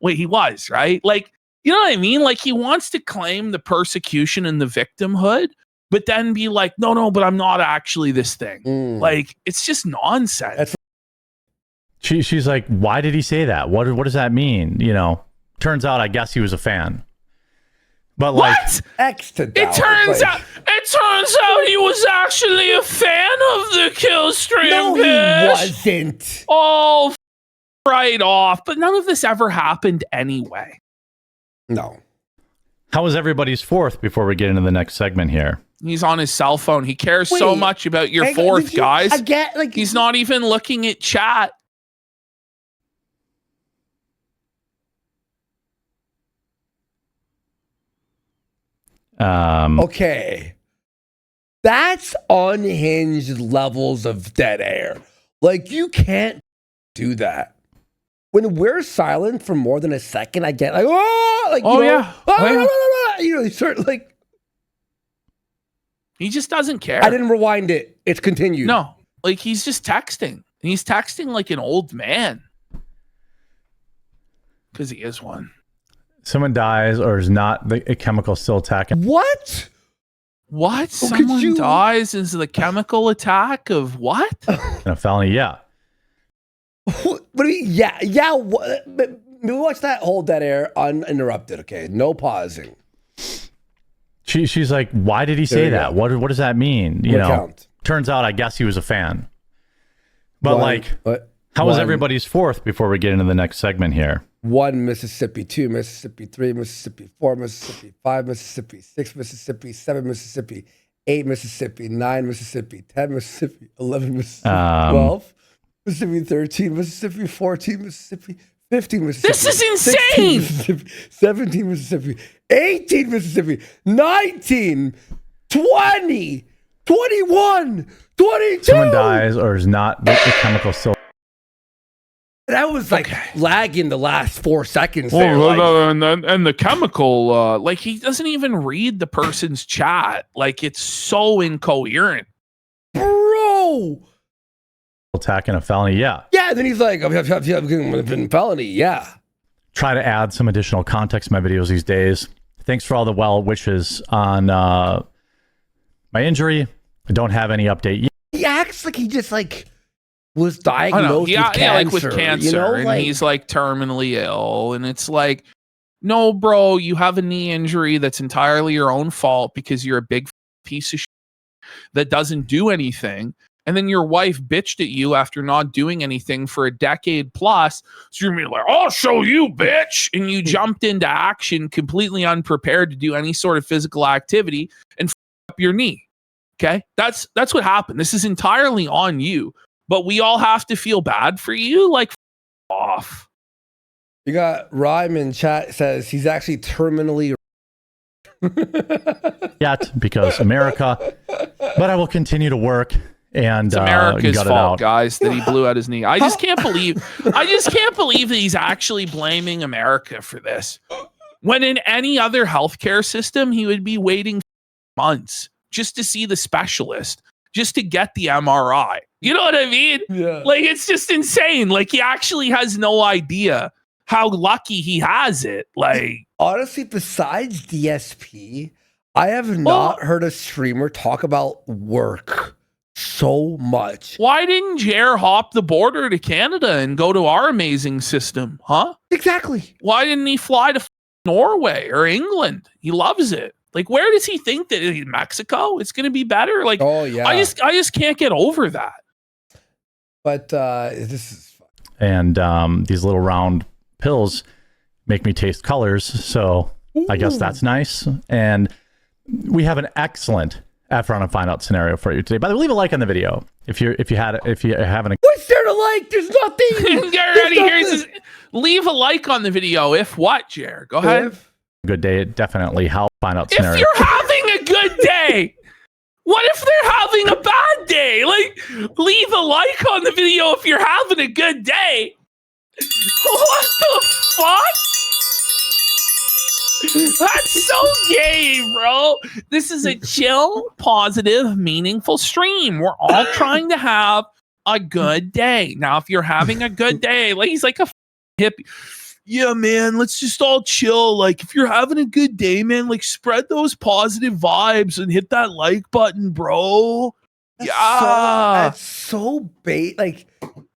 Wait, he was, right? Like, you know what I mean? Like, he wants to claim the persecution and the victimhood, but then be like, no, but I'm not actually this thing. Like, it's just nonsense. She's like, why did he say that? What does that mean? You know, turns out, I guess he was a fan. But like, it turns out he was actually a fan of the Killstream. No, he wasn't. Oh, right off. But none of this ever happened anyway. No. How was everybody's fourth before we get into the next segment here? He's on his cell phone. He cares so much about your fourth, guys. He's not even looking at chat. Okay. That's unhinged levels of dead air. Like, you can't do that. When we're silent for more than a second, I get like, you start like. He just doesn't care. I didn't rewind it. It's continued. No, like he's just texting. He's texting like an old man. Because he is one. Someone dies or is not the chemical still attacking? What? Someone dies is the chemical attack of what? A felony, yeah. What do you mean? Yeah. We'll watch that whole dead air uninterrupted. Okay, no pausing. She's like, why did he say that? What does that mean? You know, count. Turns out, I guess he was a fan. But how was everybody's fourth before we get into the next segment here? 1 Mississippi, 2 Mississippi, 3 Mississippi, 4 Mississippi, 5 Mississippi, 6 Mississippi, 7 Mississippi, 8 Mississippi, 9 Mississippi, 10 Mississippi, 11 Mississippi, 12 Mississippi, 13 Mississippi, 14 Mississippi, 15 Mississippi. This is insane. Mississippi, 17 Mississippi, 18 Mississippi, 19, 20, 21, 22. Someone dies or is not the chemical still. That was like lagging the last 4 seconds. And the chemical, like he doesn't even read the person's chat. Like it's so incoherent. Bro. Attacking a felony, yeah. Yeah, then he's like, I've been felony, yeah. Try to add some additional context to my videos these days. Thanks for all the well wishes on my injury. I don't have any update yet. He acts like he just like was diagnosed with cancer. Yeah, like with cancer, you know? And he's like terminally ill. And it's like, no, bro, you have a knee injury that's entirely your own fault because you're a big piece of shit that doesn't do anything. And then your wife bitched at you after not doing anything for a decade plus. So you're like, I'll show you, bitch. And you jumped into action completely unprepared to do any sort of physical activity and up your knee. Okay? That's what happened. This is entirely on you. But we all have to feel bad for you. Like, off. You got Rhyme in chat says he's actually terminally yet because America. But I will continue to work. And it's America's fault, guys, that he blew out his knee. I just can't believe that he's actually blaming America for this. When in any other healthcare system, he would be waiting months just to see the specialist, just to get the MRI. You know what I mean? Yeah. Like, it's just insane. Like, he actually has no idea how lucky he has it. Like, honestly, besides DSP, I have not heard a streamer talk about work so much. Why didn't Jer hop the border to Canada and go to our amazing system, huh? Exactly. Why didn't he fly to Norway or England? He loves it. Like, where does he think that in Mexico it's going to be better? Like, oh yeah, I just can't get over that. But this is fun. And these little round pills make me taste colors, so I guess that's nice. And we have an excellent Efron and Find Out scenario for you today. By the way, leave a like on the video if you haven't. What's there to like? There's nothing. Get ready. Here's leave a like on the video. If what, Jer? Go ahead. Good day. It definitely helps find out scenario. If you're having a good day, what if they're having a bad day? Like, leave a like on the video if you're having a good day. What the fuck? That's so gay, bro. This is a chill, positive, meaningful stream. We're all trying to have a good day. Now, if you're having a good day, like he's like a hippie. Yeah, man, let's just all chill. Like, if you're having a good day, man, like spread those positive vibes and hit that like button, bro. That's so bait. Like,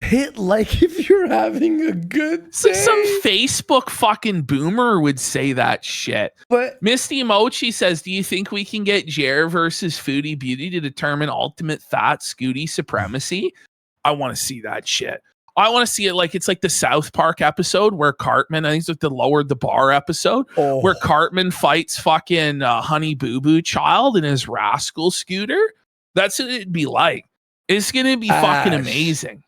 hit like if you're having a good day. Like some Facebook fucking boomer would say that shit. But Misty Mochi says, do you think we can get Jer versus Foodie Beauty to determine ultimate fat Scooty supremacy? I want to see that shit. I want to see it like it's like the South Park episode where Cartman, I think it's like the Lowered the Bar episode, where Cartman fights fucking Honey Boo Boo Child in his Rascal scooter. That's what it'd be like. It's going to be fucking amazing.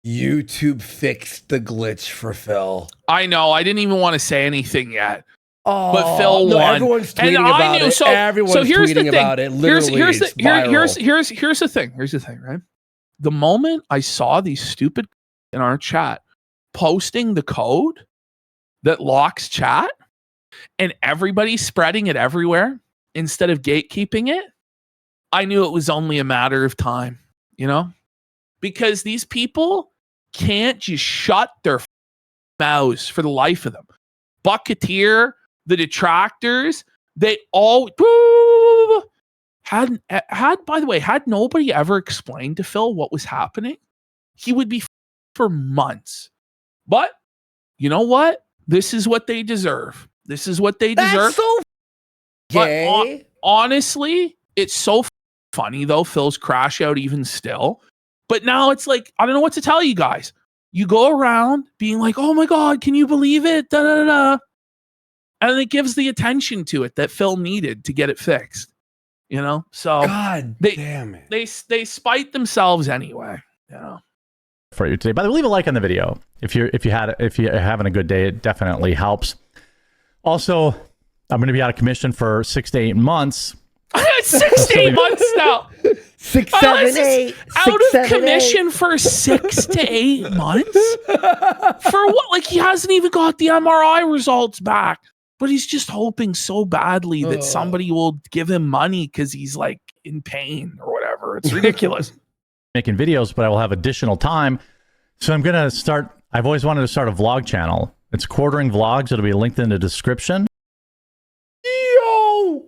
YouTube fixed the glitch for Phil. I know. I didn't even want to say anything yet. Oh, but Phil won. Everyone's tweeting about it. Everyone's tweeting about it. Literally, here's the thing. Here's the thing, right? The moment I saw these stupid in our chat posting the code that locks chat and everybody spreading it everywhere instead of gatekeeping it, I knew it was only a matter of time, you know? Because these people can't just shut their mouths for the life of them. Bucketeer, the detractors, they all had by the way, had nobody ever explained to Phil what was happening, he would be for months. But you know what? This is what they deserve. This is what they deserve. That's so gay. Honestly, it's so funny though, Phil's crash out even still. But now it's like, I don't know what to tell you guys. You go around being like, oh my God, can you believe it? Da, da, da, da. And it gives the attention to it that Phil needed to get it fixed. You know? So God damn it. They spite themselves anyway. You know? For you today. By the way, leave a like on the video. If you're having a good day, it definitely helps. Also, I'm going to be out of commission for 6 to 8 months. 6 to 8 months now. 6, 7, 8. Out of commission for 6 to 8 months? For what? Like, he hasn't even got the MRI results back. But he's just hoping so badly that somebody will give him money because he's like in pain or whatever. It's ridiculous. Making videos, but I will have additional time. So I'm going to start. I've always wanted to start a vlog channel. It's Quartering Vlogs. It'll be linked in the description. Yo,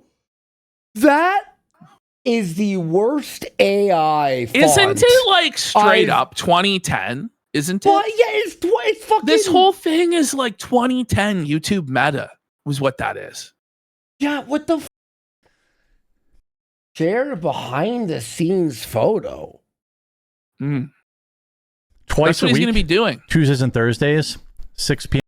that is the worst AI font. Isn't it like straight up 2010? Isn't it? Well, yeah, it's fucking. This whole thing is like 2010 YouTube meta was what that is. Yeah, what the share behind the scenes photo. Twice That's what a week. He's going to be doing. Tuesdays and Thursdays, 6 p.m.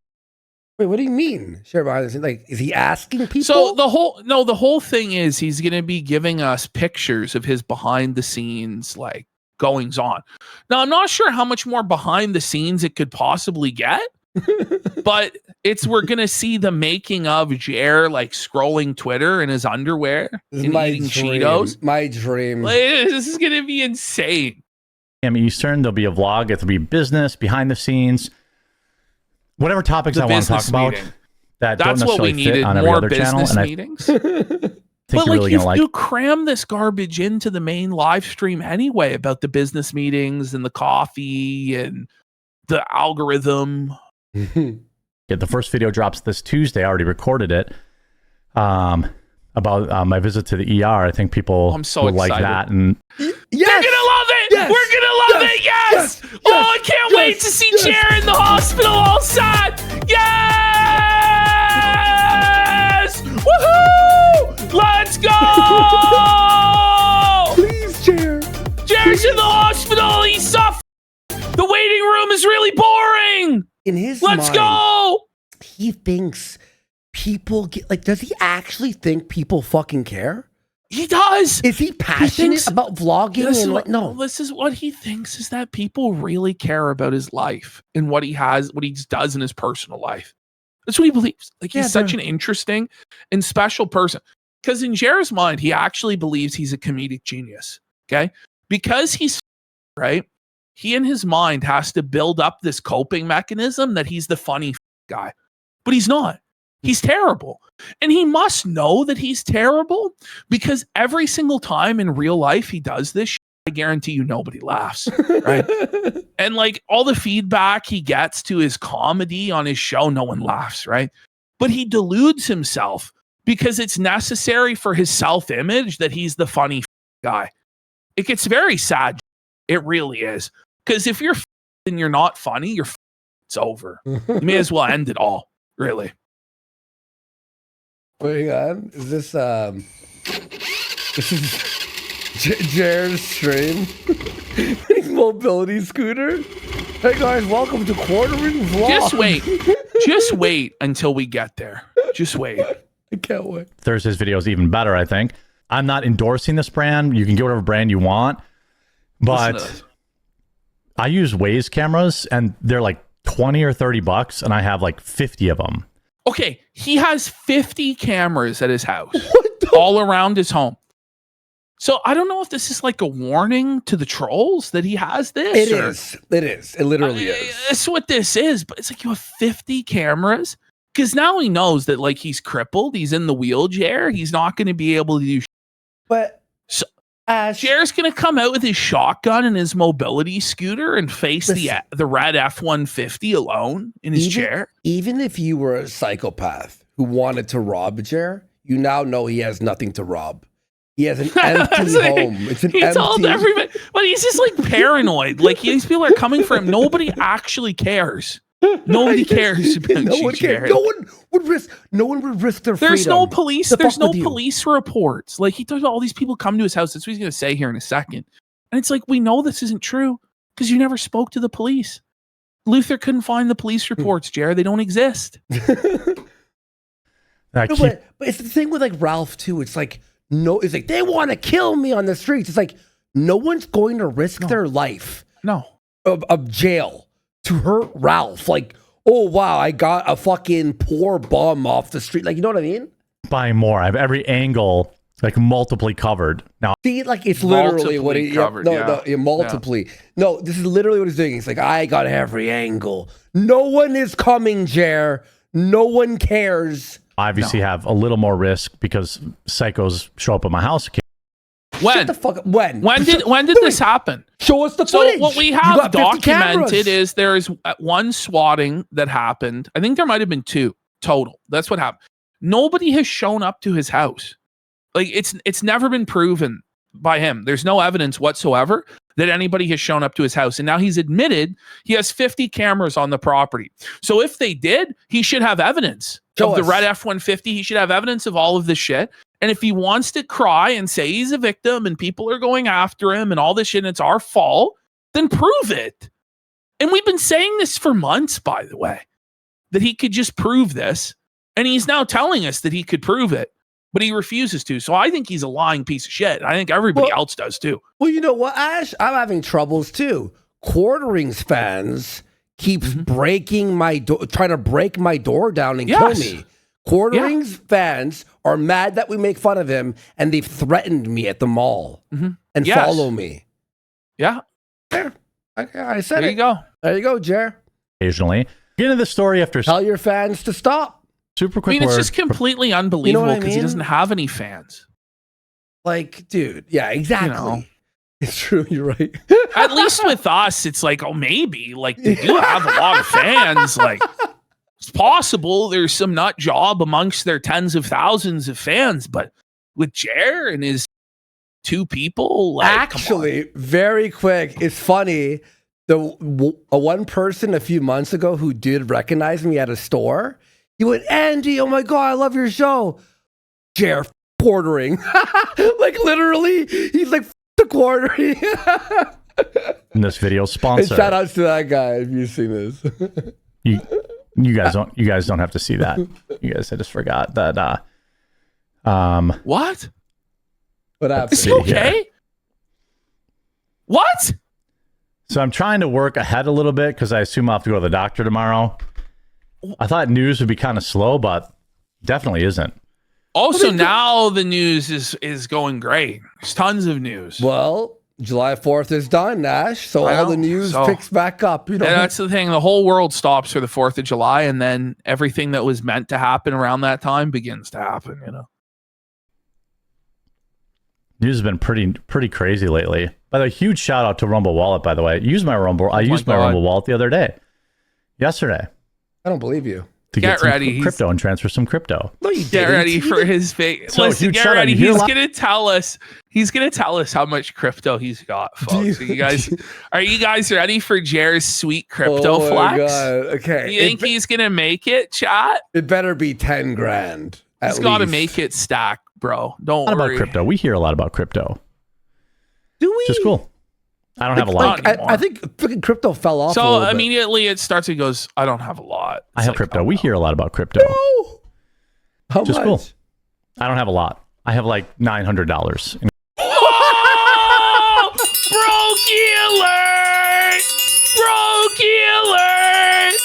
Wait, what do you mean? Share behind the scenes? Like, is he asking people? So the whole thing is he's going to be giving us pictures of his behind the scenes like goings on. Now I'm not sure how much more behind the scenes it could possibly get, but we're going to see the making of Jer like scrolling Twitter in his underwear and eating Cheetos. My dream. Like, this is going to be insane. Eastern, there'll be a vlog. It'll be business, behind the scenes, whatever topics I want to talk about. That's what we needed, more business meetings. But like you cram this garbage into the main live stream anyway about the business meetings and the coffee and the algorithm. Yeah, the first video drops this Tuesday. I already recorded it. About my visit to the ER. I think people will like that. And They're gonna love it. Yes. We're gonna love it. Yes. Oh, I can't wait to see Jer in the hospital all sad. Yes. Woohoo! Let's go. Please, Jer. Jer's in the hospital. He's suffering. The waiting room is really boring. In his Let's mind, go. He thinks people get like. Does he actually think people fucking care? He does. Is he passionate about vlogging? No. This is what he thinks is that people really care about his life and what he does in his personal life. That's what he believes. Like he's such an interesting and special person. Because in Jer's mind, he actually believes he's a comedic genius. Okay, because he's right. He in his mind has to build up this coping mechanism that he's the funny guy, but he's not. He's terrible. And he must know that he's terrible because every single time in real life he does this, I guarantee you nobody laughs, right? And like all the feedback he gets to his comedy on his show, no one laughs, right? But he deludes himself because it's necessary for his self-image that he's the funny guy. It gets very sad. It really is. Because if you're and you're not funny, it's over. You may as well end it all, really. Wait on. Is this Jared's stream? His mobility scooter? Hey guys, welcome to Quartering Vlog. Just wait until we get there. Just wait. I can't wait. Thursday's video is even better, I think. I'm not endorsing this brand. You can get whatever brand you want. But I use Waze cameras and they're like 20 or 30 bucks and I have like 50 of them. Okay, he has 50 cameras at his house, all around his home. So I don't know if this is like a warning to the trolls that he has this. It is. It literally is. That's what this is. But it's like you have 50 cameras because now he knows that like he's crippled. He's in the wheelchair. He's not going to be able to do. But so Jer's going to come out with his shotgun and his mobility scooter and face the red F-150 alone in his chair. Even if you were a psychopath who wanted to rob Jer, you now know he has nothing to rob. He has an empty home. It's an empty. Told everybody, but he's just like paranoid. Like these people are coming for him. Nobody actually cares. Nobody cares about no you, one cares. Jared. No one would risk their There's freedom. no police. There's no police reports. Like, he talks about all these people come to his house. That's what he's going to say here in a second. And it's like, we know this isn't true because you never spoke to the police. Luther couldn't find the police reports, Jared. They don't exist. But it's the thing with like Ralph too. It's like it's like they want to kill me on the streets. It's like no one's going to risk their life of jail to hurt Ralph. Like, oh wow, I got a fucking poor bum off the street. Like, you know what I mean? Buying more. I have every angle like multiply covered. Now, see, like it's literally what he covered. Multiply. Yeah. No, this is literally what he's doing. He's like, I got every angle. No one is coming, Jer. No one cares. Obviously have a little more risk because psychos show up at my house. When? Shut the fuck up. When did this happen? Show us the footage. So what we have documented is there is one swatting that happened. I think there might have been 2 total. That's what happened. Nobody has shown up to his house. Like, it's never been proven by him. There's no evidence whatsoever that anybody has shown up to his house. And now he's admitted he has 50 cameras on the property. So if they did, he should have evidence of the red F-150. He should have evidence of all of this shit. And if he wants to cry and say he's a victim and people are going after him and all this shit and it's our fault, then prove it. And we've been saying this for months, by the way, that he could just prove this. And he's now telling us that he could prove it. But he refuses to. So I think he's a lying piece of shit. I think everybody else does too. Well, you know what, Ash? I'm having troubles too. Quarterings fans keeps breaking my door, trying to break my door down and kill me. Quarterings fans are mad that we make fun of him, and they've threatened me at the mall and follow me. Yeah. There. I said there you go. There you go, Jer. Occasionally. Get into the story after. Tell your fans to stop. Super quick. I mean, it's just completely unbelievable because he doesn't have any fans. Like, dude, yeah, exactly. You know? It's true. You're right. At least with us, it's like, oh, maybe. Like, they do have a lot of fans. Like, it's possible there's some nut job amongst their tens of thousands of fans. But with Jer and his 2 people, like, actually, very quick, it's funny. The one person a few months ago who did recognize me at a store. He went, Andy, oh my God, I love your show. Jer quartering. Like, literally, he's like, the quartering. In this video, sponsor. Shout outs to that guy if you've seen this. you guys don't have to see that. You guys, I just forgot that. What? What happened? Is he okay? What? So I'm trying to work ahead a little bit because I assume I'll have to go to the doctor tomorrow. I thought news would be kind of slow, but definitely isn't. Also, now the news is going great. There's tons of news. Well, July 4th is done, Nash. So all the news picks back up. You know, and that's the thing. The whole world stops for the 4th of July, and then everything that was meant to happen around that time begins to happen, you know. News has been pretty crazy lately. By the way, huge shout out to Rumble Wallet, by the way. I used my Rumble Wallet the other day. Yesterday. I don't believe you. To get ready, crypto and transfer some crypto. No, you get ready for his face. So listen, get ready. He's gonna tell us. He's gonna tell us how much crypto he's got, folks. Are you guys ready for Jer's sweet crypto flex? Oh my God. Okay. You think he's gonna make it, chat? It better be 10 grand. He's got to make it stack, bro. Don't worry. About crypto. We hear a lot about crypto. Do we? Which is cool. I don't have a lot. I think freaking crypto fell off. So immediately it starts and goes, I don't have a lot. I have crypto. We hear a lot about crypto. No. How much? Cool. I don't have a lot. I have like $900. Oh! Brokey alert! Brokey alert!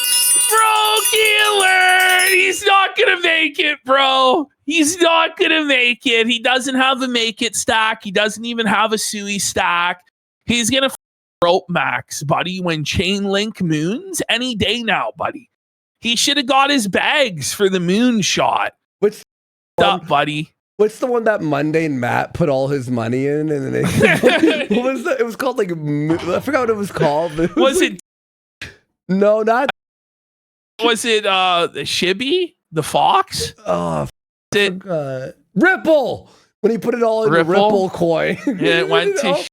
Brokey alert! He's not gonna make it, bro. He's not gonna make it. He doesn't have a make it stack. He doesn't even have a Sui stack. He's going to rope max, buddy, when Chainlink moons any day now, buddy. He should have got his bags for the moon shot. What's up, buddy? What's the one that Mundane Matt put all his money in? And then what was that? It was called like, I forgot what it was called. Was it? No, not. Was it the Shibby? The Fox? Oh, Ripple. When he put it all in the Ripple coin. It went to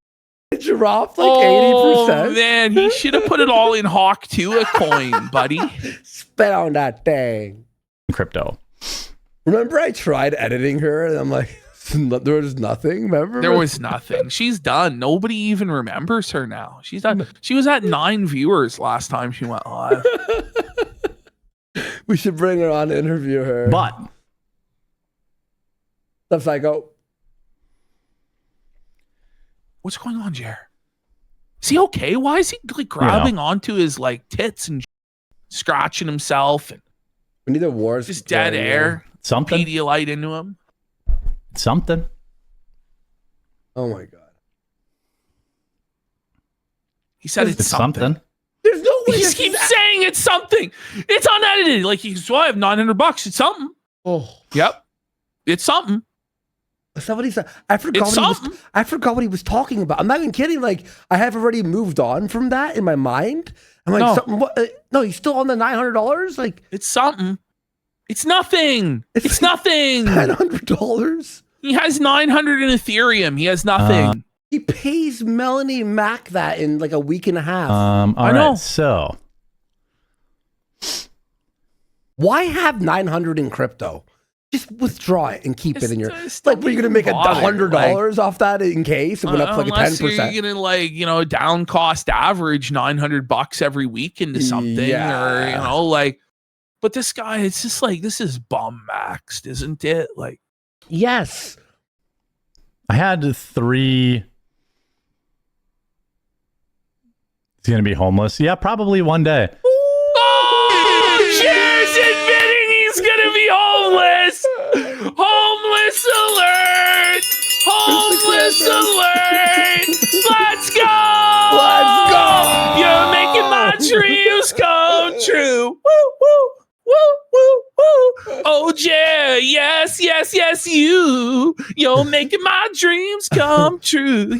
Dropped like 80%. Oh man, he should have put it all in Hawk Tuah coin, buddy. Spit on that thing. Crypto. Remember I tried editing her and I'm like, there was nothing, remember? There was nothing. She's done. Nobody even remembers her now. She's done. She was at 9 viewers last time she went live. We should bring her on to interview her. But the psycho. What's going on, Jer? Is he okay? Why is he like grabbing onto his like tits and scratching himself and we need a war. Just dead air. Something. Pedialyte into him. Something. Oh my god. He said it's something. There's no way. He just keeps saying it's something. It's unedited. Like he's, well, I have $900. It's something. Oh. Yep. It's something. Somebody said, I forgot what he was talking about. I'm not even kidding. Like, I have already moved on from that in my mind. I'm like, No. something, what, no, he's still on the $900? Like, It's something. It's nothing. It's nothing. $900? He has 900 in Ethereum. He has nothing. He pays Melanie Mac that in like a week and a half. All I know. right, so Why have 900 in crypto? Just withdraw it and keep it in your. Just Like, were you gonna make bother, $100 off that in case it went up like a 10%? You're gonna like, you know, down cost average $900 every week into something, or you know, like. But this guy, it's just like, this is bum maxed, isn't it? Like, Yes. I had 3. He's gonna be homeless. Yeah, probably one day. oh, Cheers admitting he's gonna be homeless. Homeless alert! Homeless alert! Let's go! Let's go! You're making my dreams come true. Woo, woo, woo, woo, woo. Oh, yeah, yes, you. You're making my dreams come true.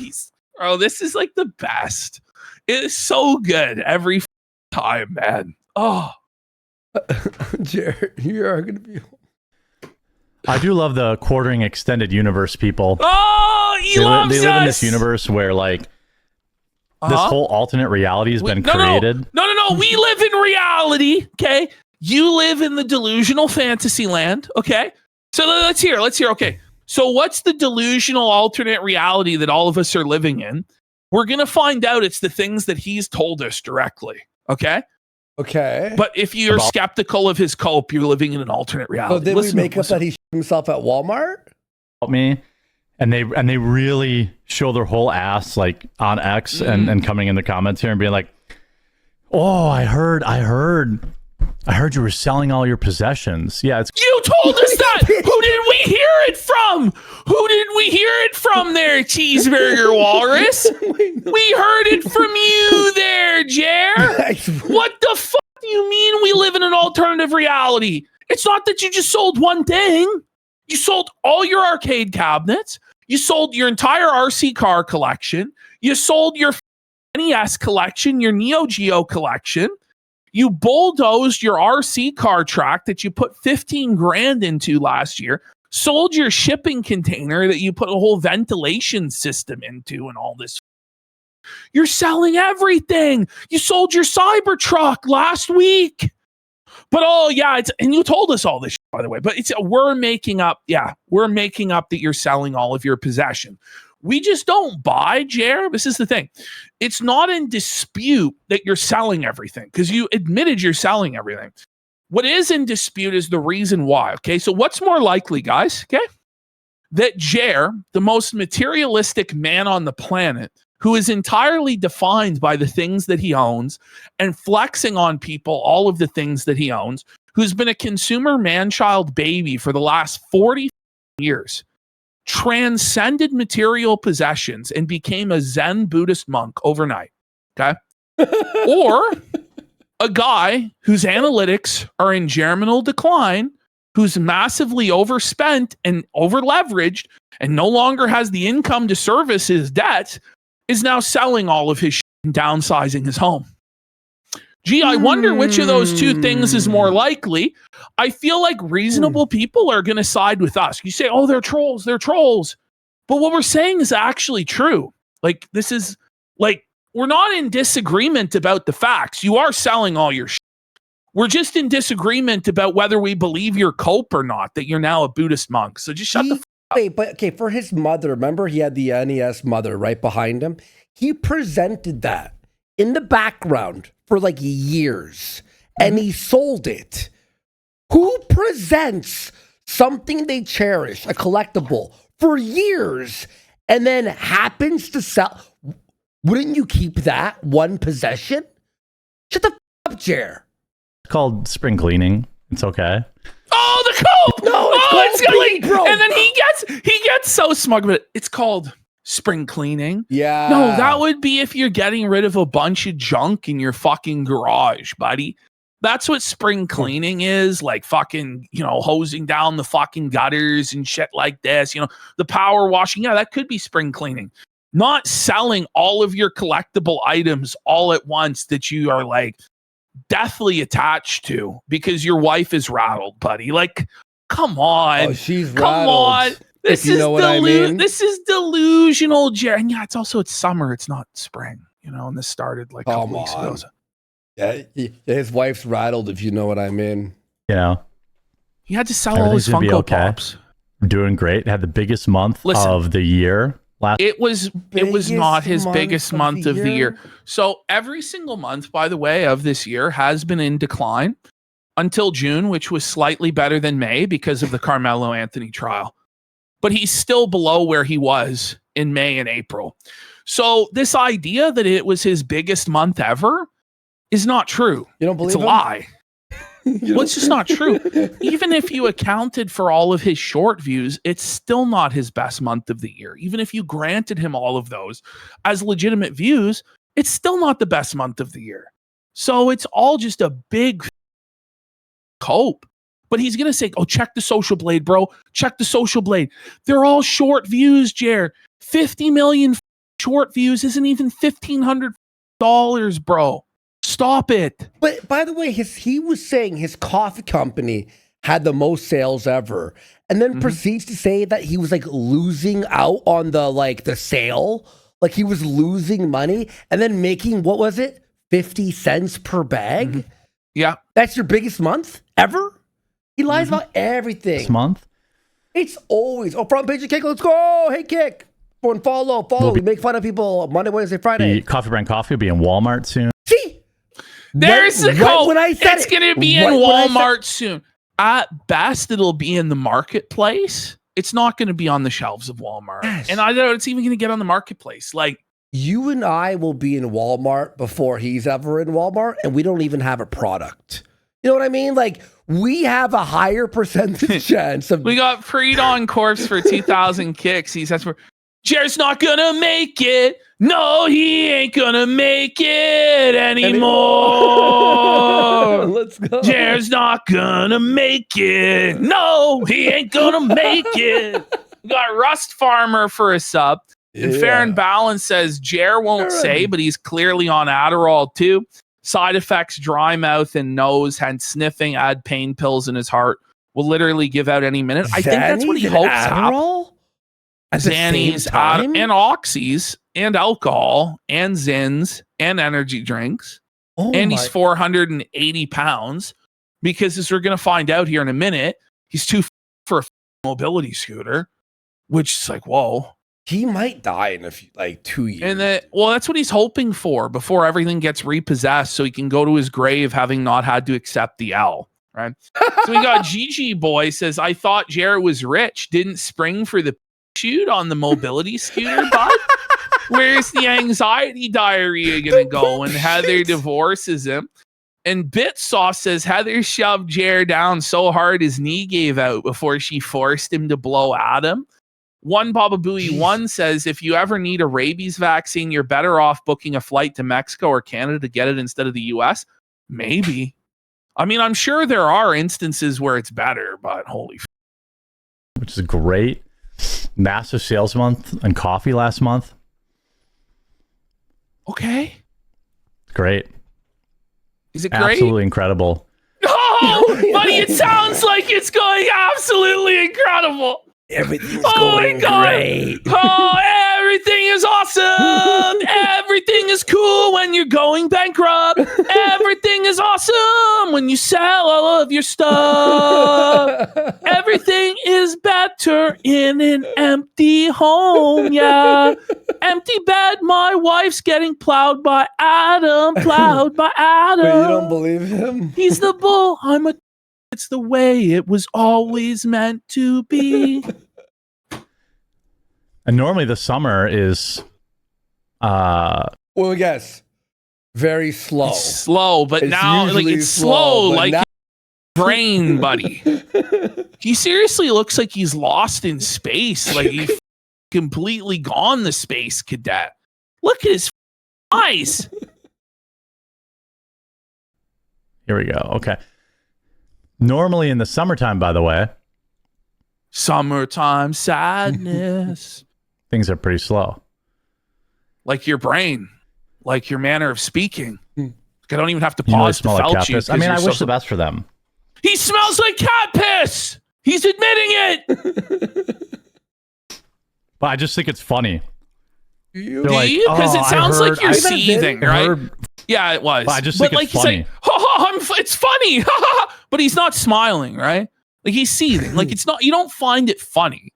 Oh, this is like the best. It is so good every time, man. Oh. Jared, you are gonna be. I do love the quartering extended universe people. Oh, he loves They live in us. this universe where like this whole alternate reality has been created. No. We live in reality, okay? You live in the delusional fantasy land, okay? So let's hear. Okay. So what's the delusional alternate reality that all of us are living in? We're going to find out it's the things that he's told us directly, okay? Okay. But if you're skeptical of his cope, you're living in an alternate reality. So did we make up that he shit himself at Walmart? Help me. And they really show their whole ass like on X and coming in the comments here and being like, "Oh, I heard you were selling all your possessions." Yeah, it's You told us that. Who did we hear it from? Who did we hear it from there, Cheeseburger Walrus? We heard it from you there, Jer. What the fuck do you mean we live in an alternative reality? It's not that you just sold one thing. You sold all your arcade cabinets. You sold your entire RC car collection. You sold your NES collection, your Neo Geo collection. You bulldozed your RC car track that you put 15 grand into last year. Sold your shipping container that you put a whole ventilation system into and all this. You're selling everything. You sold your Cybertruck last week. But and you told us all this shit, by the way, but we're making up that you're selling all of your possession. We just don't buy, Jer. This is the thing. It's not in dispute that you're selling everything because you admitted you're selling everything. What is in dispute is the reason why. Okay, so what's more likely, guys? Okay, that Jer, the most materialistic man on the planet, who is entirely defined by the things that he owns and flexing on people all of the things that he owns, who's been a consumer man-child baby for the last 40 years, transcended material possessions and became a Zen Buddhist monk overnight, okay? Or a guy whose analytics are in germinal decline, who's massively overspent and over-leveraged and no longer has the income to service his debt, is now selling all of his shit and downsizing his home. Gee, I wonder which of those two things is more likely. I feel like reasonable people are going to side with us. You say, oh, they're trolls. But what we're saying is actually true. Like, this is Like, we're not in disagreement about the facts. You are selling all your shit. We're just in disagreement about whether we believe you're cope or not, that you're now a Buddhist monk. So just shut the up. Wait, but okay, for his mother, remember he had the NES mother right behind him? He presented that in the background for like years, and he sold it. Who presents something they cherish, a collectible, for years, and then happens to sell? Wouldn't you keep that one possession? Shut the up, Jer. It's called spring cleaning. It's okay. Oh, the cope! No, it's called bro. And then he gets so smug about it. It's called spring cleaning. Yeah. No, that would be if you're getting rid of a bunch of junk in your fucking garage, buddy. That's what spring cleaning is, like fucking, hosing down the fucking gutters and shit like this, the power washing. Yeah, that could be spring cleaning. Not selling all of your collectible items all at once that you are like deathly attached to because your wife is rattled, buddy. Like, come on. Oh, she's come rattled. on. This is This is delusional, Jerry. And yeah, it's summer. It's not spring, and this started like a couple weeks ago. So. Yeah, his wife's rattled, if you know what I mean. He had to sell all his Funko Pops. Doing great. Had the biggest month of the year. It was not his biggest month of the year. So every single month, by the way, of this year has been in decline until June, which was slightly better than May because of the Carmelo Anthony trial. But he's still below where he was in May and April. So this idea that it was his biggest month ever is not true. You don't believe it's a lie. Well, it's just not true. Even if you accounted for all of his short views, it's still not his best month of the year. Even if you granted him all of those as legitimate views, it's still not the best month of the year. So it's all just a big cope. But he's going to say, oh, check the Social Blade, bro. Check the Social Blade. They're all short views, Jared. 50 million short views isn't even $1,500, bro. Stop it. But by the way, he was saying his coffee company had the most sales ever, and then proceeds to say that he was like losing out on the sale, like he was losing money, and then making, what was it, 50 cents per bag? Yeah, that's your biggest month ever. He lies about everything. This month, it's always front page of Kick. Let's go. Hey, Kick. Follow. We make fun of people Monday, Wednesday, Friday. Coffee Brand Coffee will be in Walmart soon. See. There's the code. When I said it's going to be in Walmart soon. At best, it'll be in the marketplace. It's not going to be on the shelves of Walmart. Yes. And I don't know it's even going to get on the marketplace. Like, you and I will be in Walmart before he's ever in Walmart, and we don't even have a product. You know what I mean? Like, we have a higher percentage chance of. We got Pre-Dawn Corpse for 2,000 kicks. He says, Jared's not gonna make it. No, he ain't gonna make it anymore. Let's go. Jared's not gonna make it. No, he ain't gonna make it. We got Rust Farmer for a sub. And Fair and Balance says, Jared won't say, but he's clearly on Adderall too. Side effects, dry mouth and nose, hence sniffing, add pain pills in his heart. Will literally give out any minute. I think that's what he hopes happens. Xannies, and Oxys, and alcohol, and Zins, and energy drinks. And he's 480 pounds because, as we're going to find out here in a minute, he's too for a mobility scooter, which is like, whoa. He might die in 2 years. And that's what he's hoping for before everything gets repossessed so he can go to his grave having not had to accept the L. Right? So we got Gigi Boy says, I thought Jared was rich, didn't spring for the shoot on the mobility scooter, bud. Where's the anxiety diarrhea gonna go? And Heather divorces him. And Bitsoft says Heather shoved Jared down so hard his knee gave out before she forced him to blow at him. One Baba Booey 1 says if you ever need a rabies vaccine, you're better off booking a flight to Mexico or Canada to get it instead of the US. Maybe. I mean, I'm sure there are instances where it's better, but holy which is great. Massive sales month on coffee last month. Okay. Great. Is it great? Absolutely incredible. Oh, buddy, it sounds like it's going absolutely incredible. Everything's going great. Oh, everything is awesome. Everything when you're going bankrupt. Everything is awesome when you sell all of your stuff. Everything is better in an empty home, yeah. Empty bed, my wife's getting plowed by Adam. Wait, you don't believe him? He's the bull, I'm a... It's the way it was always meant to be. And normally the summer is... well, yes. Very slow. It's slow, but now like it's slow like now- brain, buddy. He seriously looks like he's lost in space. Like he's completely gone, the space cadet. Look at his eyes. Here we go. Okay. Normally in the summertime, by the way. Summertime sadness. Things are pretty slow. Like your brain. Like your manner of speaking. I don't even have to pause to felch you. I mean, I wish the best for them. He smells like cat piss. He's admitting it. But I just think it's funny. Do you? Because it sounds like you're seething, right? Yeah, it was. But I just think it's funny. He's like, it's funny. But he's not smiling, right? Like he's seething. Like it's not, you don't find it funny.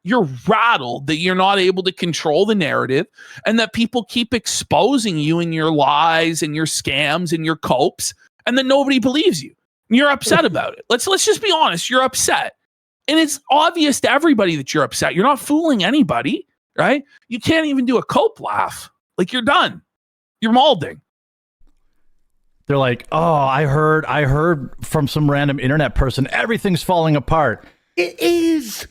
You're rattled that you're not able to control the narrative and that people keep exposing you and your lies and your scams and your copes and then nobody believes you. You're upset about it. Let's just be honest. You're upset. And it's obvious to everybody that you're upset. You're not fooling anybody, right? You can't even do a cope laugh. Like you're done. You're molding. They're like, oh, I heard from some random internet person, everything's falling apart. It is.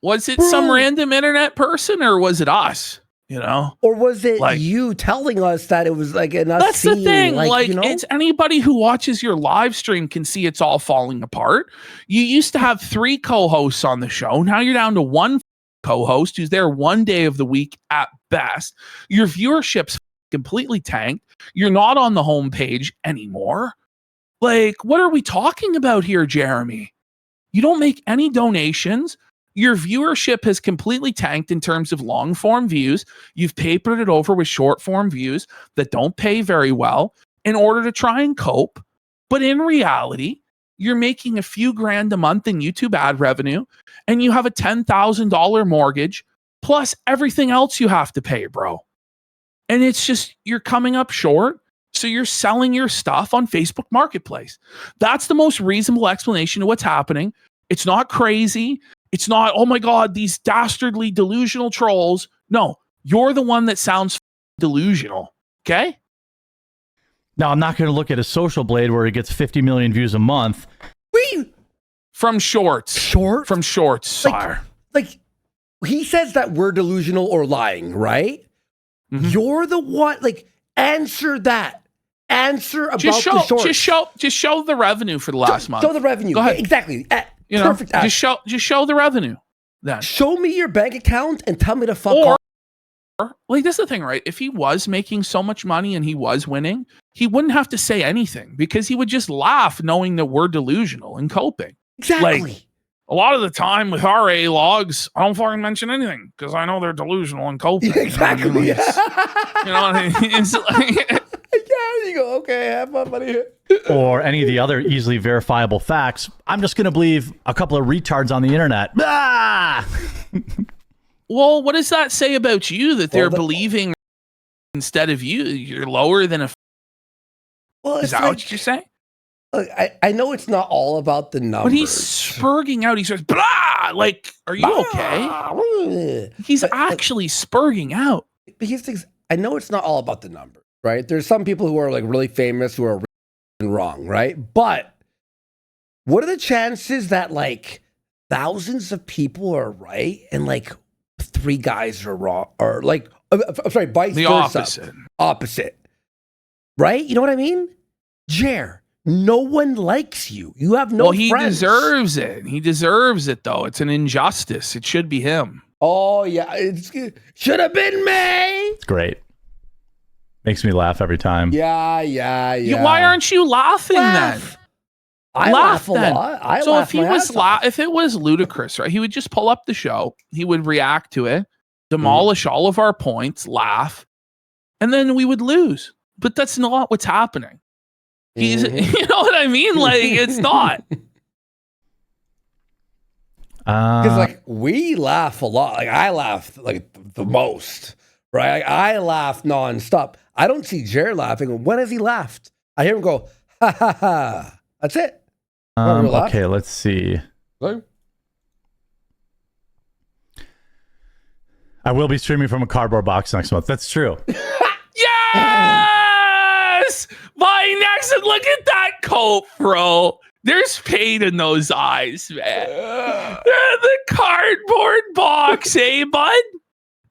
Was it some random internet person or was it us? You know? Or was it like, you telling us that it was like an us? That's the thing. Like you know? It's anybody who watches your live stream can see it's all falling apart. You used to have 3 co-hosts on the show. Now you're down to 1 co-host who's there 1 day of the week at best. Your viewership's completely tanked. You're not on the homepage anymore. Like, what are we talking about here, Jeremy? You don't make any donations. Your viewership has completely tanked in terms of long form views. You've papered it over with short form views that don't pay very well in order to try and cope. But in reality, you're making a few grand a month in YouTube ad revenue and you have a $10,000 mortgage plus everything else you have to pay, bro. And it's just, you're coming up short. So you're selling your stuff on Facebook Marketplace. That's the most reasonable explanation of what's happening. It's not crazy. It's not, oh my God, these dastardly delusional trolls. No, you're the one that sounds delusional. Okay? Now, I'm not going to look at a Social Blade where it gets 50 million views a month. From shorts. From shorts, sire. Like, he says that we're delusional or lying, right? Mm-hmm. You're the one, like, answer that. Answer about the shorts. Just show the revenue for the last month. Show the revenue. Go ahead. Exactly. Perfect. Just show the revenue. Then show me your bank account and tell me to fuck off. Like, this is the thing, right? If he was making so much money and he was winning, he wouldn't have to say anything because he would just laugh knowing that we're delusional and coping. Exactly. Like, a lot of the time with RA logs, I don't fucking mention anything because I know they're delusional and coping. Exactly. You know what I mean? It's like, yeah, you go, okay, have my money here. Or any of the other easily verifiable facts. I'm just going to believe a couple of retards on the internet. Ah! Well, what does that say about you that they're believing instead of you? You're lower than a... Well, is that what you're saying? Look, I know it's not all about the numbers. But he's spurging out. He says, blah! Like, are you okay? He's actually spurging out. But here's the thing. I know it's not all about the numbers, right? There's some people who are like really famous who are wrong, right? But what are the chances that like thousands of people are right and like 3 guys are wrong, or like I'm sorry, vice versa, opposite, right? You know what I mean? Jer, no one likes you. You have no friends. He deserves it. He deserves it, though. It's an injustice. It should be him. Oh yeah, it should have been me. It's great. Makes me laugh every time. Yeah. Why aren't you laughing then? I laugh a lot. So if it was ludicrous, right? He would just pull up the show. He would react to it, demolish all of our points, laugh, and then we would lose. But that's not what's happening. He's, you know what I mean? Like, it's not. Because like we laugh a lot. Like I laugh like the most, right? I laugh nonstop. I don't see Jared laughing. When has he laughed? I hear him go, ha ha ha. That's it. Okay, let's see. Right? I will be streaming from a cardboard box next month. That's true. Yes! My next, look at that coat, bro. There's pain in those eyes, man. The cardboard box, eh, bud?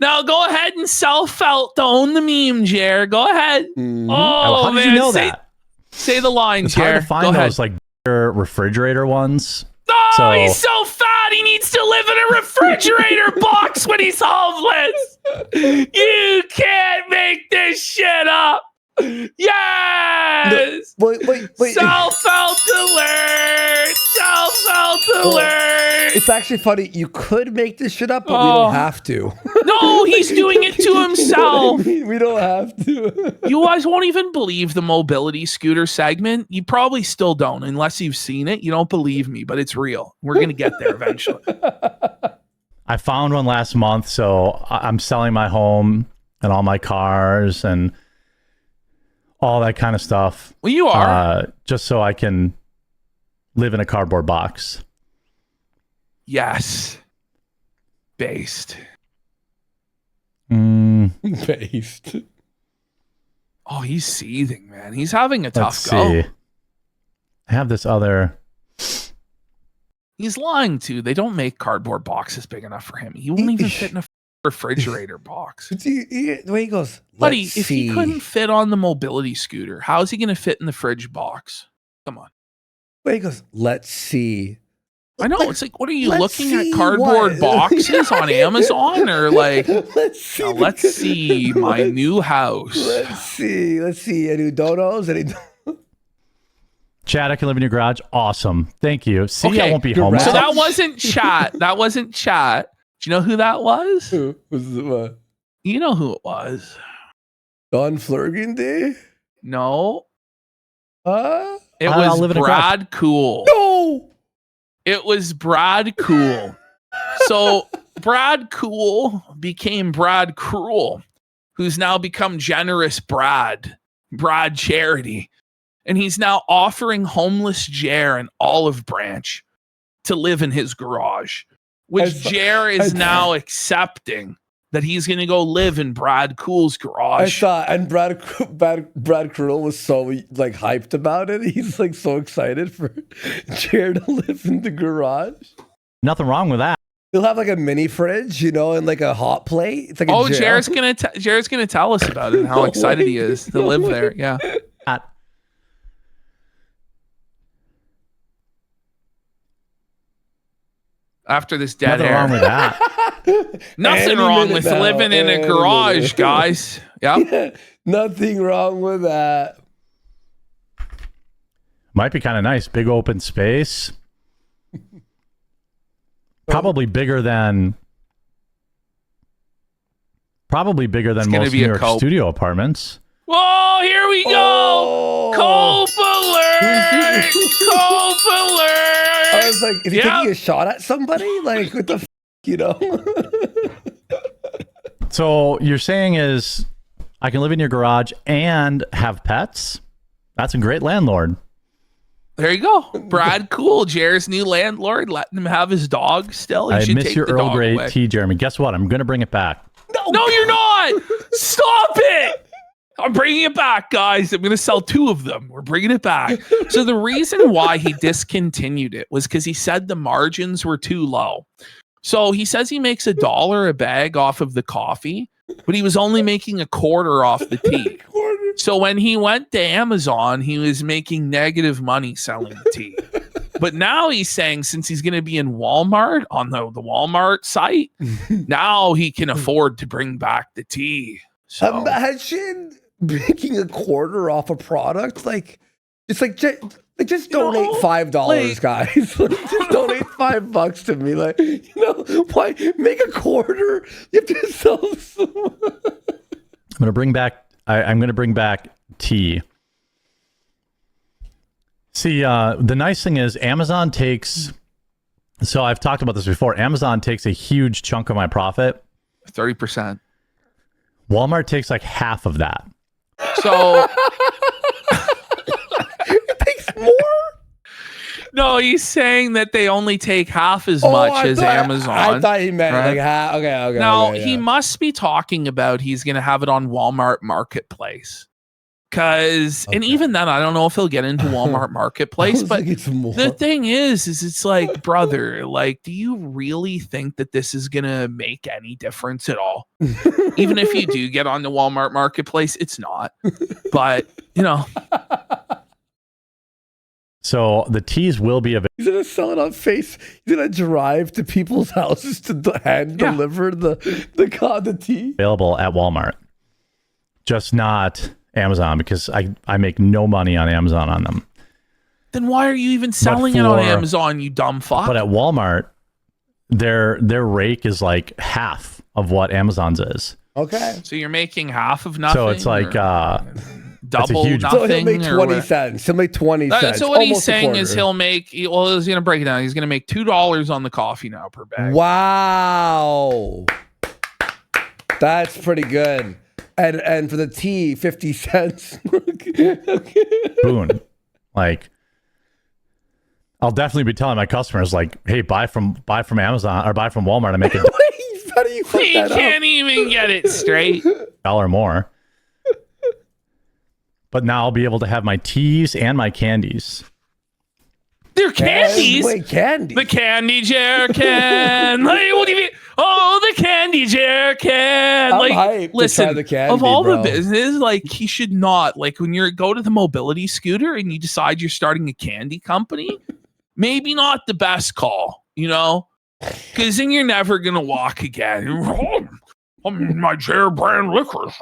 Now go ahead and self-felt to own the meme, Jer. Go ahead. Mm-hmm. Oh, how did man. you know that? Say the line, It's Jer. hard to find those like bigger refrigerator ones. Oh, he's so fat. He needs to live in a refrigerator box when he's homeless. You can't make this shit up. Yes. No, wait. Self-help alert. Self-help alert. It's actually funny. You could make this shit up, but we don't have to. No, he's doing it to himself. We don't have to. You guys won't even believe the mobility scooter segment. You probably still don't, unless you've seen it. You don't believe me, but it's real. We're going to get there eventually. I found one last month, so I'm selling my home and all my cars and all that kind of stuff. Well, you are. Just so I can live in a cardboard box. Yes. Based. Based. Oh, he's seething, man. He's having a tough Let's go. see. I have this other. He's lying too. They don't make cardboard boxes big enough for him. He won't even fit in a refrigerator box. The way he goes, Buddy, if he couldn't fit on the mobility scooter, how is he going to fit in the fridge box? Come on. Where he goes, let's see. I know. It's like, what are you Let's looking at see what? cardboard boxes on Amazon or like, let's see. now, let's see my new house. Let's see. Any donos? Chad, I can live in your garage. Awesome. Thank you. See, Okay, I won't be you're homeless. So that wasn't chat. That wasn't chat. Do you know who that was? Who was it? What? You know who it was. Don Flurgandy? No. It I'll was live in a Brad Cool. No. It was Brad Cool. So Brad Cool became Brad Cruel, who's now become Generous Brad Charity. And he's now offering homeless Jer an olive branch to live in his garage, which Jer is now accepting that he's going to go live in Brad Cool's garage. I saw, and Brad Cruel was so like hyped about it. He's like so excited for Jared to live in the garage. Nothing wrong with that. He'll have like a mini fridge, you know, and like a hot plate. It's like Jared's gonna tell us about it and how excited he is to live there. Yeah. After this dead Nothing air. wrong with that. Nothing wrong with living in a garage, guys. Yep. Yeah, nothing wrong with that. Might be kind of nice. Big open space. Probably bigger than most New York studio apartments. Whoa, here we go. Cope alert. Cope alert. I was like, is he taking a shot at somebody? Like, what the f, you know? So you're saying is I can live in your garage and have pets? That's a great landlord. There you go. Brad Cool, Jer's new landlord, letting him have his dog still. I miss your Earl Grey tea, Jeremy. Guess what? I'm going to bring it back. No, you're not. Stop it. I'm bringing it back, guys. I'm going to sell 2 of them. We're bringing it back. So the reason why he discontinued it was because he said the margins were too low. So he says he makes $1 a bag off of the coffee, but he was only making $0.25 off the tea. So when he went to Amazon, he was making negative money selling the tea. But now he's saying since he's going to be in Walmart on the Walmart site, now he can afford to bring back the tea. So imagine making $0.25 off a product. Like, it's like just donate $5, guys. Just donate $5 to me. Like, you know, why make $0.25? You have to sell some. I'm going to bring back T. See, the nice thing is Amazon takes, so I've talked about this before, Amazon takes a huge chunk of my profit. 30%. Walmart takes like half of that. So It takes more? no, he's saying that they only take half as much as Amazon. I thought he meant right? like okay. Now, okay, he must be talking about he's going to have it on Walmart Marketplace. And even then, I don't know if he'll get into Walmart Marketplace, but the thing is it's like, brother, like, do you really think that this is going to make any difference at all? Even if you do get on the Walmart Marketplace, it's not. But, you know. So the teas will be available. He's going to sell it on Face. He's going to drive to people's houses to hand deliver the tea. Available at Walmart. Just not Amazon, because I make no money on Amazon on them. Then why are you even selling it on Amazon, you dumb fuck? But at Walmart, their rake is like half of what Amazon's is. Okay. So you're making half of nothing? So it's like double huge, nothing? So he'll make 20 cents. He'll make 20 cents. So what he's saying is he'll make, he's going to break it down. He's going to make $2 on the coffee now per bag. Wow. That's pretty good. And for the tea, 50 cents. Boon. Like, I'll definitely be telling my customers, like, hey, buy from Amazon or buy from Walmart and make it How do you fuck he that can't even get it straight. $1 more. But now I'll be able to have my teas and my candies. They're candies. Wait, candy. The candy jerkin. Like, what do you mean? Oh, the candy jerkin. Like, hyped to listen, try the candy, of all bro. the business, like, he should not, like, when you go to the mobility scooter and you decide you're starting a candy company, maybe not the best call, you know? Because then you're never going to walk again. I'm in my Jer brand liquor.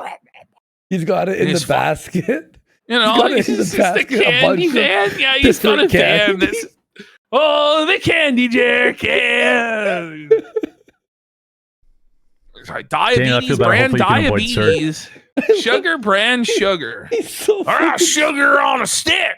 He's got it in the basket. You know, he's just the candy van. Yeah, he's got a van. Oh, the candy jerkin. Diabetes brand diabetes. Sugar brand sugar. He's so sugar on a stick.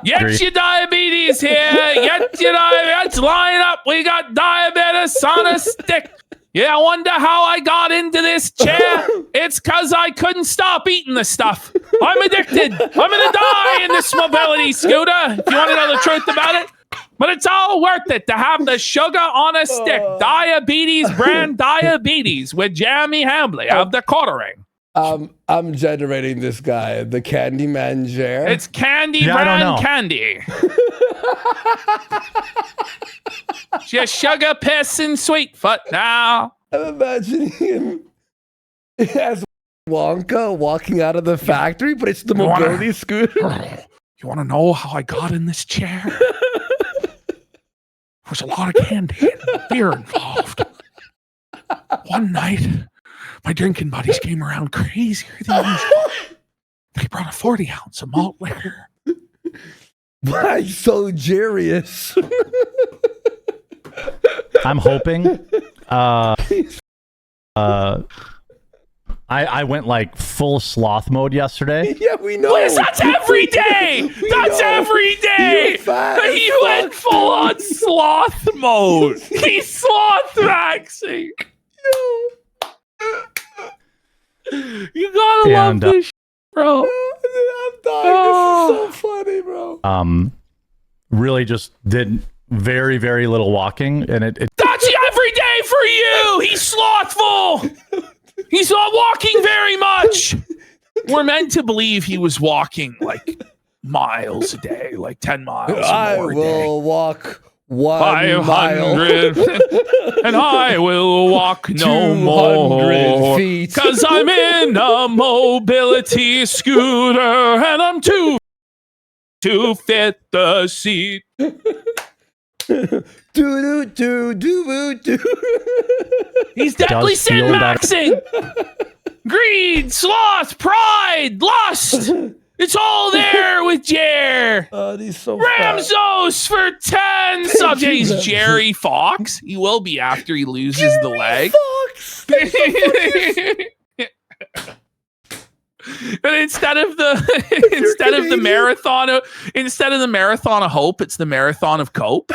Get your diabetes here. Get your diabetes. Line up. We got diabetes on a stick. Yeah, I wonder how I got into this chair. It's because I couldn't stop eating the stuff. I'm addicted. I'm going to die in this mobility scooter, if you want to know the truth about it. But it's all worth it to have the sugar on a stick. Diabetes brand diabetes with Jeremy Hambley of the Quartering. I'm generating this guy, the Candyman Jer. It's candy brand candy. Just sugar, piss, and Sweetfoot now. I'm imagining him as Wonka walking out of the factory, but it's the mobility scooter. You want to know how I got in this chair? There's a lot of candy and beer involved. One night, my drinking buddies came around crazier than usual. They brought a 40 ounce of malt liquor. Why so serious? I'm hoping. I went like full sloth mode yesterday. Yeah, we know. Liz, that's every day. That's every day. He went full on sloth mode. He's sloth maxing. You gotta love this, bro. I'm dying. This is so funny, bro. Really just did very, very little walking, and it that's every day for you. He's slothful. He's not walking very much. We're meant to believe he was walking like miles a day, like 10 miles or more I a day. will walk 1 500 mile. and I will walk no more feet. because I'm in a mobility scooter and I'm too fit the seat. He's deadly sin maxing. Greed, sloth, pride, lust. It's all there with Jer. He's so Ramsos for 10 subjects. He's Jerry Fox. He will be after he loses the leg. Fox. But instead of the marathon of hope, it's the marathon of cope.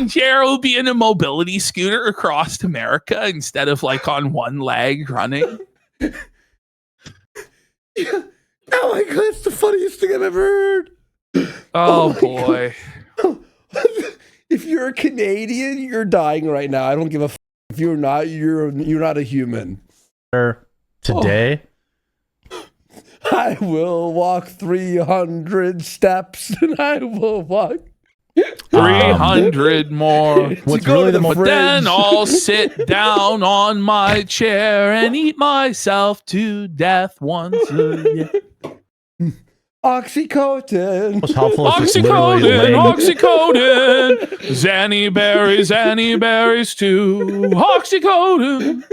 Jer will be in a mobility scooter across America instead of like on one leg running. Yeah. Oh my god, that's the funniest thing I've ever heard. Oh boy. If you're a Canadian, you're dying right now. I don't give a if you're not, you're not a human. Today, I will walk 300 steps and I will walk 300 more. What's really the But then I'll sit down on my chair and eat myself to death once again. Oxycontin. most helpful is just literally Oxycontin, Zanny berries too. Oxycontin.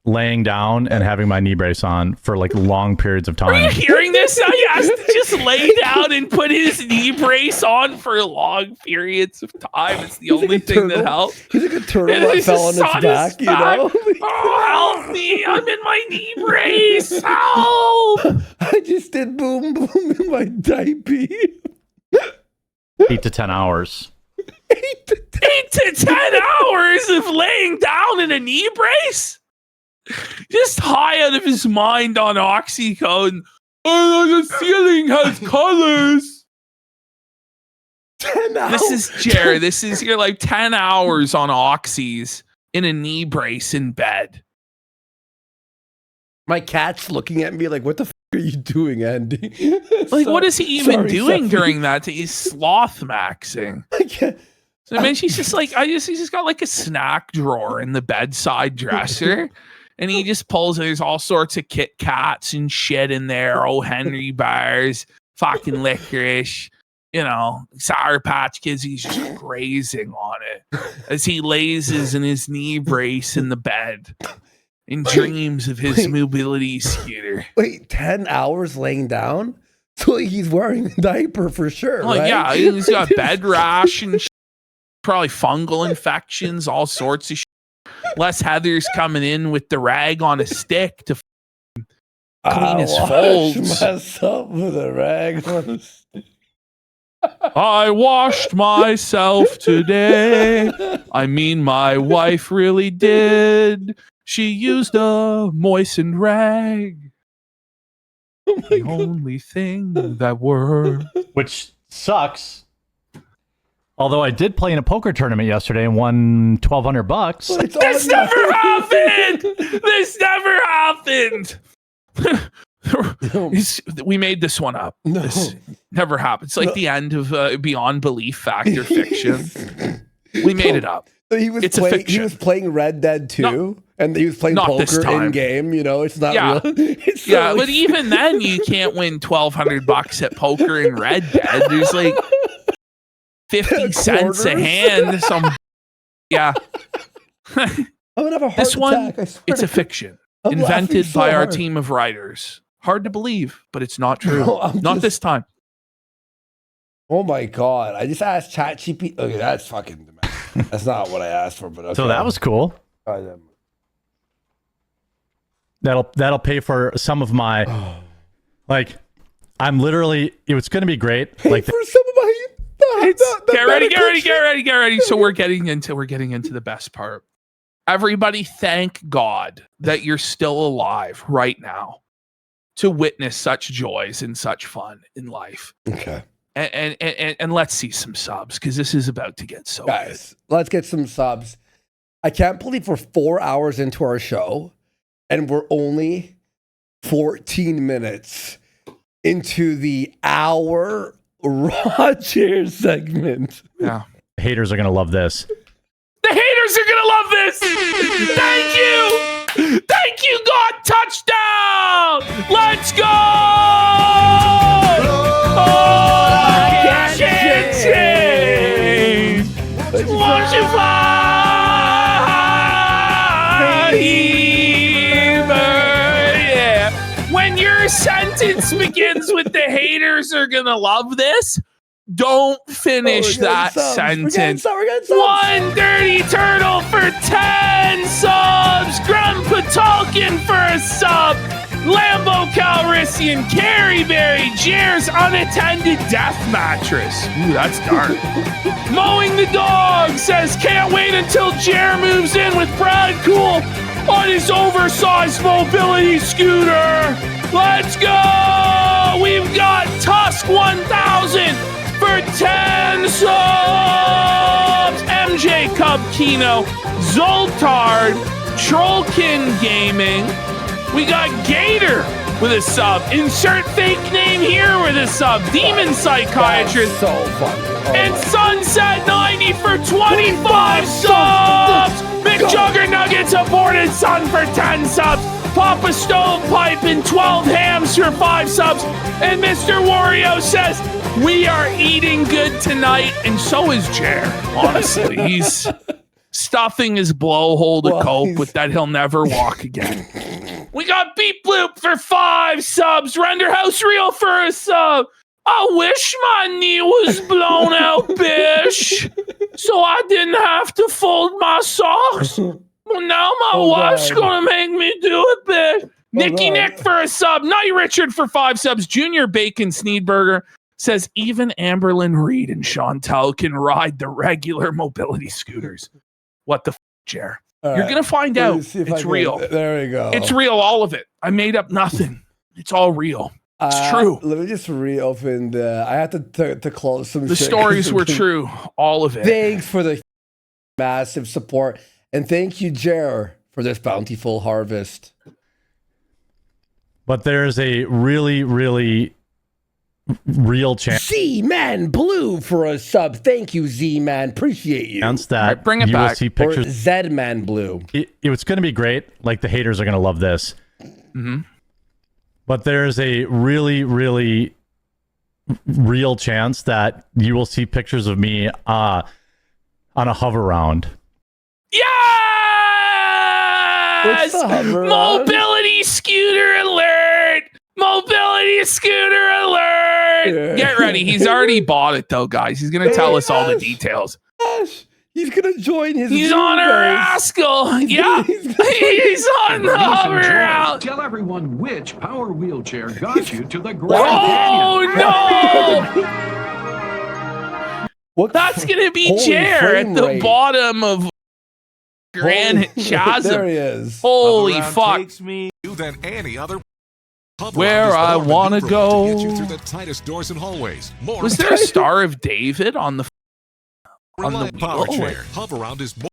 laying down and having my knee brace on for like long periods of Are you time. hearing this? He has to just lay down and put his knee brace on for long periods of time. It's the only thing that helps. He's like a turtle that fell on its back, you know? Oh, help me. I'm in my knee brace. Help. I just did boom boom in my diaper. 8 to 10 hours. 8 to 10 hours of laying down in a knee brace? Just high out of his mind on oxycontin. Oh, the ceiling has colors. 10 hours. This is Jared. This is your like 10 hours on oxys in a knee brace in bed. My cat's looking at me like, what the f are you doing, Andy? Like, what is he even doing Sophie. during that? He's sloth maxing. I can't. So I mean, she's just like, he's just got like a snack drawer in the bedside dresser. And he just pulls, there's all sorts of Kit Kats and shit in there. Oh, Henry bars, fucking licorice, you know, Sour Patch Kids. He's just grazing on it as he lazes in his knee brace in the bed and dreams of his mobility scooter. Wait, 10 hours laying down? So he's wearing a diaper for sure, Like, right? yeah, he's got bed rash and shit, probably fungal infections, all sorts of shit. Les Heather's coming in with the rag on a stick to clean his folds. Myself with a rag on a stick. I washed myself today. I mean, my wife really did. She used a moistened rag. Oh my The God. only thing that worked. Which sucks. Although I did play in a poker tournament yesterday and won $1,200. It's This all never happened. This never happened. We made this one up. No. This never happened. It's like the end of Beyond Belief Factor fiction. We made it up. So he was It's a playing. He fiction. was playing Red Dead 2, No, and he was playing not this poker time. in game. You know, it's not Yeah. real. It's Yeah, not but like- even then, you can't win $1,200 at poker in Red Dead. There's like 50 cents a Quarters. hand. I'm gonna have a heart This one, attack. I swear it's to a fiction I'm laughing invented so by our hard. team of writers. Hard to believe, but it's not true. No, I'm Not just- this time. Oh my god! I just asked ChatGPT. Okay, that's fucking. That's not what I asked for, but okay. So that was cool. That'll pay for some of my like. I'm literally. It's going to be great. Pay Like for some of my. Get ready. So we're getting into the best part. Everybody, thank God that you're still alive right now to witness such joys and such fun in life. Okay, And let's see some subs because this is about to get so good. guys, let's get some subs. I can't believe we're 4 hours into our show, and we're only 14 minutes into the hour Roger segment. Yeah. haters are going to love this. The haters are gonna love this. Thank you, God. Touchdown. Let's go. Oh, I can't change. Watch it fly. Yeah. When your sentence begins with the haters are gonna love this, don't finish that sentence. We're getting subs. One dirty turtle for 10 subs. Talkin for a sub. Lambo Calrissian, Carrie Berry, Jer's unattended death mattress. Ooh, that's dark. Mowing the Dog says, can't wait until Jer moves in with Brad Cool on his oversized mobility scooter. Let's go! We've got Tusk 1000 for 10 subs. MJ Cub Kino, Zoltard, Trollkin Gaming. We got Gator with a sub. Insert fake name here with a sub. Demon Psychiatrist. So funny. And Sunset 90 for 25 subs. McJuggernuggets aborted Sun for 10 subs. Papa Stovepipe and 12 hams for 5 subs. And Mr. Wario says, we are eating good tonight. And so is Jer. Honestly, he's stuffing his blowhole to cope with that he'll never walk again. We got Beep Bloop for 5 subs. Render House Real for a sub. I wish my knee was blown out, bish, so I didn't have to fold my socks. Well, now my wife's gonna make me do it, bish. Nicky Nick for a sub. Night Richard for 5 subs. Junior Bacon Sneedburger says even Amberlyn Reed and Chantel can ride the regular mobility scooters. What the Jer? You're going to find out. It's real. There we go. It's real, all of it. I made up nothing. It's all real. It's true. Let me just reopen the... I have to close some The stories were true. All of it. Thanks for the massive support. And thank you, Jer, for this bountiful harvest. But there's a really, really real chance. Z-Man Blue for a sub. Thank you, Z-Man. Appreciate you. That right, bring it you back. will see pictures. Or Z-Man Blue. It's going to be great. Like, the haters are going to love this. Mm-hmm. But there's a really, really real chance that you will see pictures of me on a hover round. Yes! Mobility scooter alert! Mobility scooter alert! Yeah. Get ready. He's already bought it, though, guys. He's going to tell us all the details. Gosh. He's going to join his... He's on a rascal. Yeah. He's on the hover round. Tell everyone which power wheelchair got you to the Grand Canyon. No! That's going to be Jer at the bottom of Granite Chasm. There he is. Holy fuck. Takes me than any other. Where I want to go. Get you through the tightest doors and hallways. More Was there a Star of David on the power chair. Hover-round is more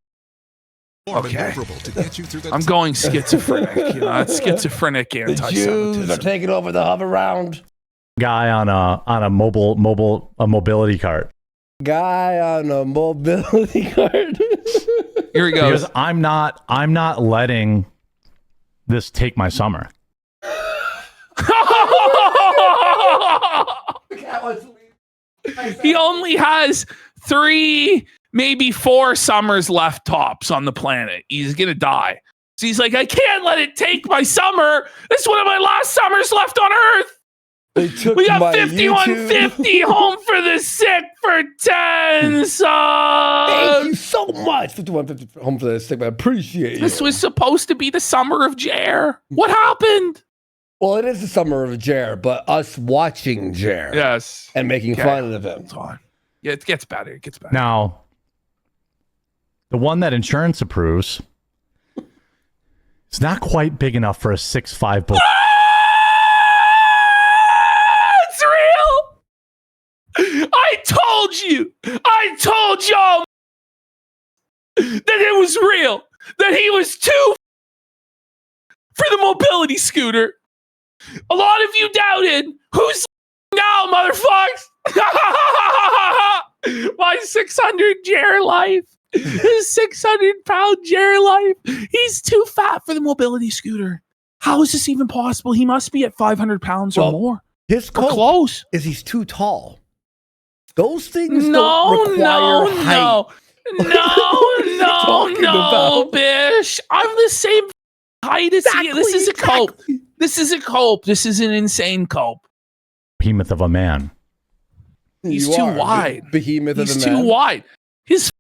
maneuverable to get you through the... I'm going schizophrenic. You know, that's schizophrenic anti-Semitism. The Jews are taking over the hover round. Guy on a mobility cart. Guy on a mobility cart. Here he goes. Because I'm not letting this take my summer. He only has 3, maybe 4 summers left tops on the planet. He's gonna die. So he's like, I can't let it take my summer. This is one of my last summers left on Earth. We got 5150 home for the sick for 10 subs. Thank you so much. 5150 home for the sick. I appreciate you. This was supposed to be the summer of Jer. What happened? Well, it is the summer of Jer, but us watching Jer. Yes. And making fun of him. Yeah, it gets better. It gets better. Now, the one that insurance approves, it's not quite big enough for a 6'5" bull. It's real. I told y'all that it was real. That he was too for the mobility scooter. A lot of you doubted. Who's now, motherfuckers? My 600 Jer life. His 600-pound Jer life. He's too fat for the mobility scooter. How is this even possible? He must be at 500 pounds or more. His cope close is he's too tall. Those things don't require height. No, Bish. I'm the same height as he. This is a cope. This is a cope. This is an insane cope. Behemoth of a man. He's too wide. Behemoth of a man. He's too wide. His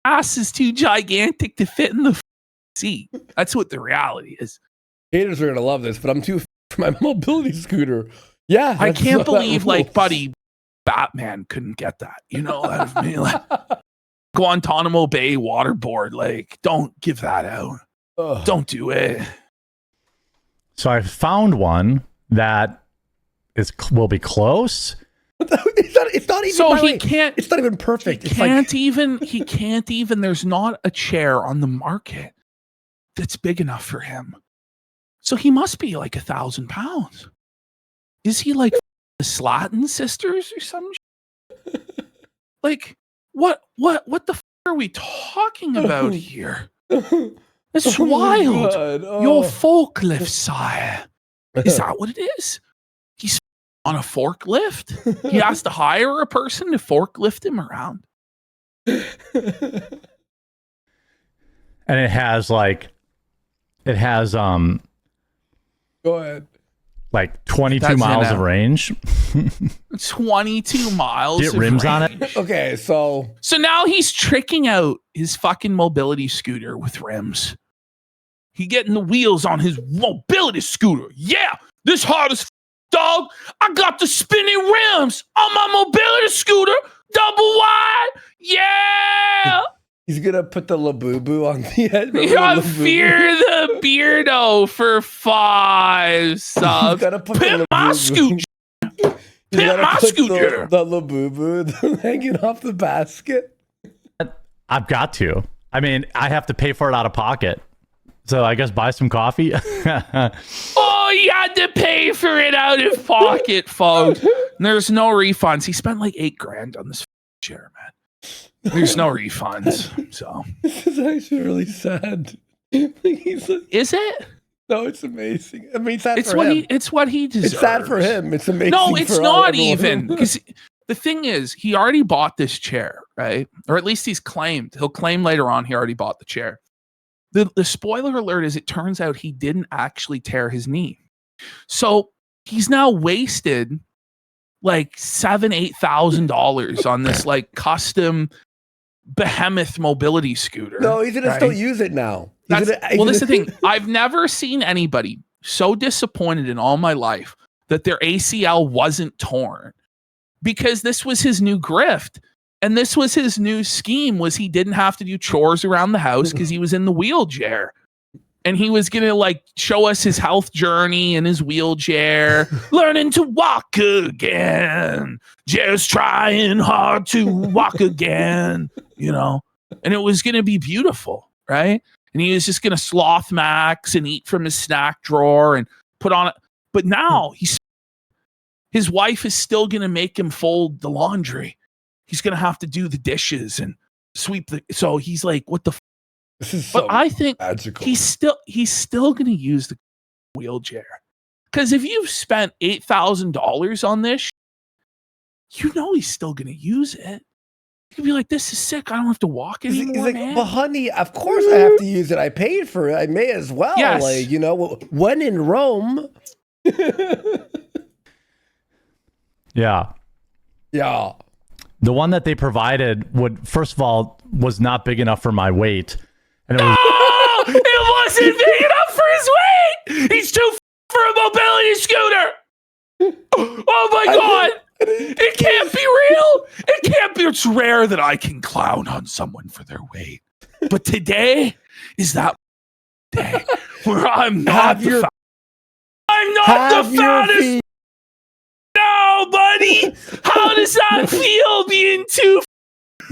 ass is too gigantic to fit in the seat. That's what the reality is. Haters are gonna love this, but I'm too for my mobility scooter. Yeah, I can't believe, like, buddy, Batman couldn't get that. You know, out of me, like Guantanamo Bay waterboard. Like, don't give that out. Ugh. Don't do it. So I found one that will be close. It's not even. So he can't. It's not even perfect. He can't even. There's not a chair on the market that's big enough for him. So he must be like 1,000 pounds. Is he like the Slatton sisters or some shit? Like what the f are we talking about here? It's wild. Your forklift, sire. Is that what it is? He's on a forklift. He has to hire a person to forklift him around. And it has go ahead. Like 22 miles of range. 22 miles. Get rims on it. Okay, so now he's tricking out his fucking mobility scooter with rims. He getting the wheels on his mobility scooter. Yeah, this hard as dog. I got the spinning rims on my mobility scooter. Double wide. Yeah. He's gonna put the Labubu on the head. I fear the Beardo for 5 subs. Pimp my scooter. Pimp my scooter. The Labubu hanging off the basket. I've got to. I mean, I have to pay for it out of pocket. So I guess buy some coffee. Oh, you had to pay for it out of pocket, folks. There's no refunds. He spent like $8,000 on this chair, man. There's no refunds. So this is actually really sad. Is it? No, it's amazing. I mean, it's what he deserves. It's sad for him. It's amazing. No, it's not even, because the thing is, he already bought this chair, right? Or at least he'll claim later on he already bought the chair. The spoiler alert is, it turns out he didn't actually tear his knee. So he's now wasted like $7,000-8,000 on this like custom behemoth mobility scooter. No, he's gonna still use it now. This is the thing. I've never seen anybody so disappointed in all my life that their ACL wasn't torn, because this was his new grift. And this was his new scheme, was he didn't have to do chores around the house because he was in the wheelchair. And he was going to like show us his health journey in his wheelchair, learning to walk again, just trying hard to walk again, you know, and it was going to be beautiful. Right. And he was just going to sloth max and eat from his snack drawer and put on it. But now his wife is still going to make him fold the laundry. He's going to have to do the dishes and sweep so he's like, what the This is so but I think magical. he's still going to use the wheelchair, because if you've spent $8,000 on this, you know he's still going to use it. You could be like, this is sick. I don't have to walk anymore. He's like, man. but honey, of course I have to use it. I paid for it. I may as well. Yes. Like, you know, when in Rome. Yeah. Yeah. The one that they provided first of all, was not big enough for my weight. And it was it wasn't big enough for his weight. He's too for a mobility scooter. Oh my God. It can't be real. It can't be. It's rare that I can clown on someone for their weight. But today is that day where I'm not the fattest. No, buddy. How does that feel being too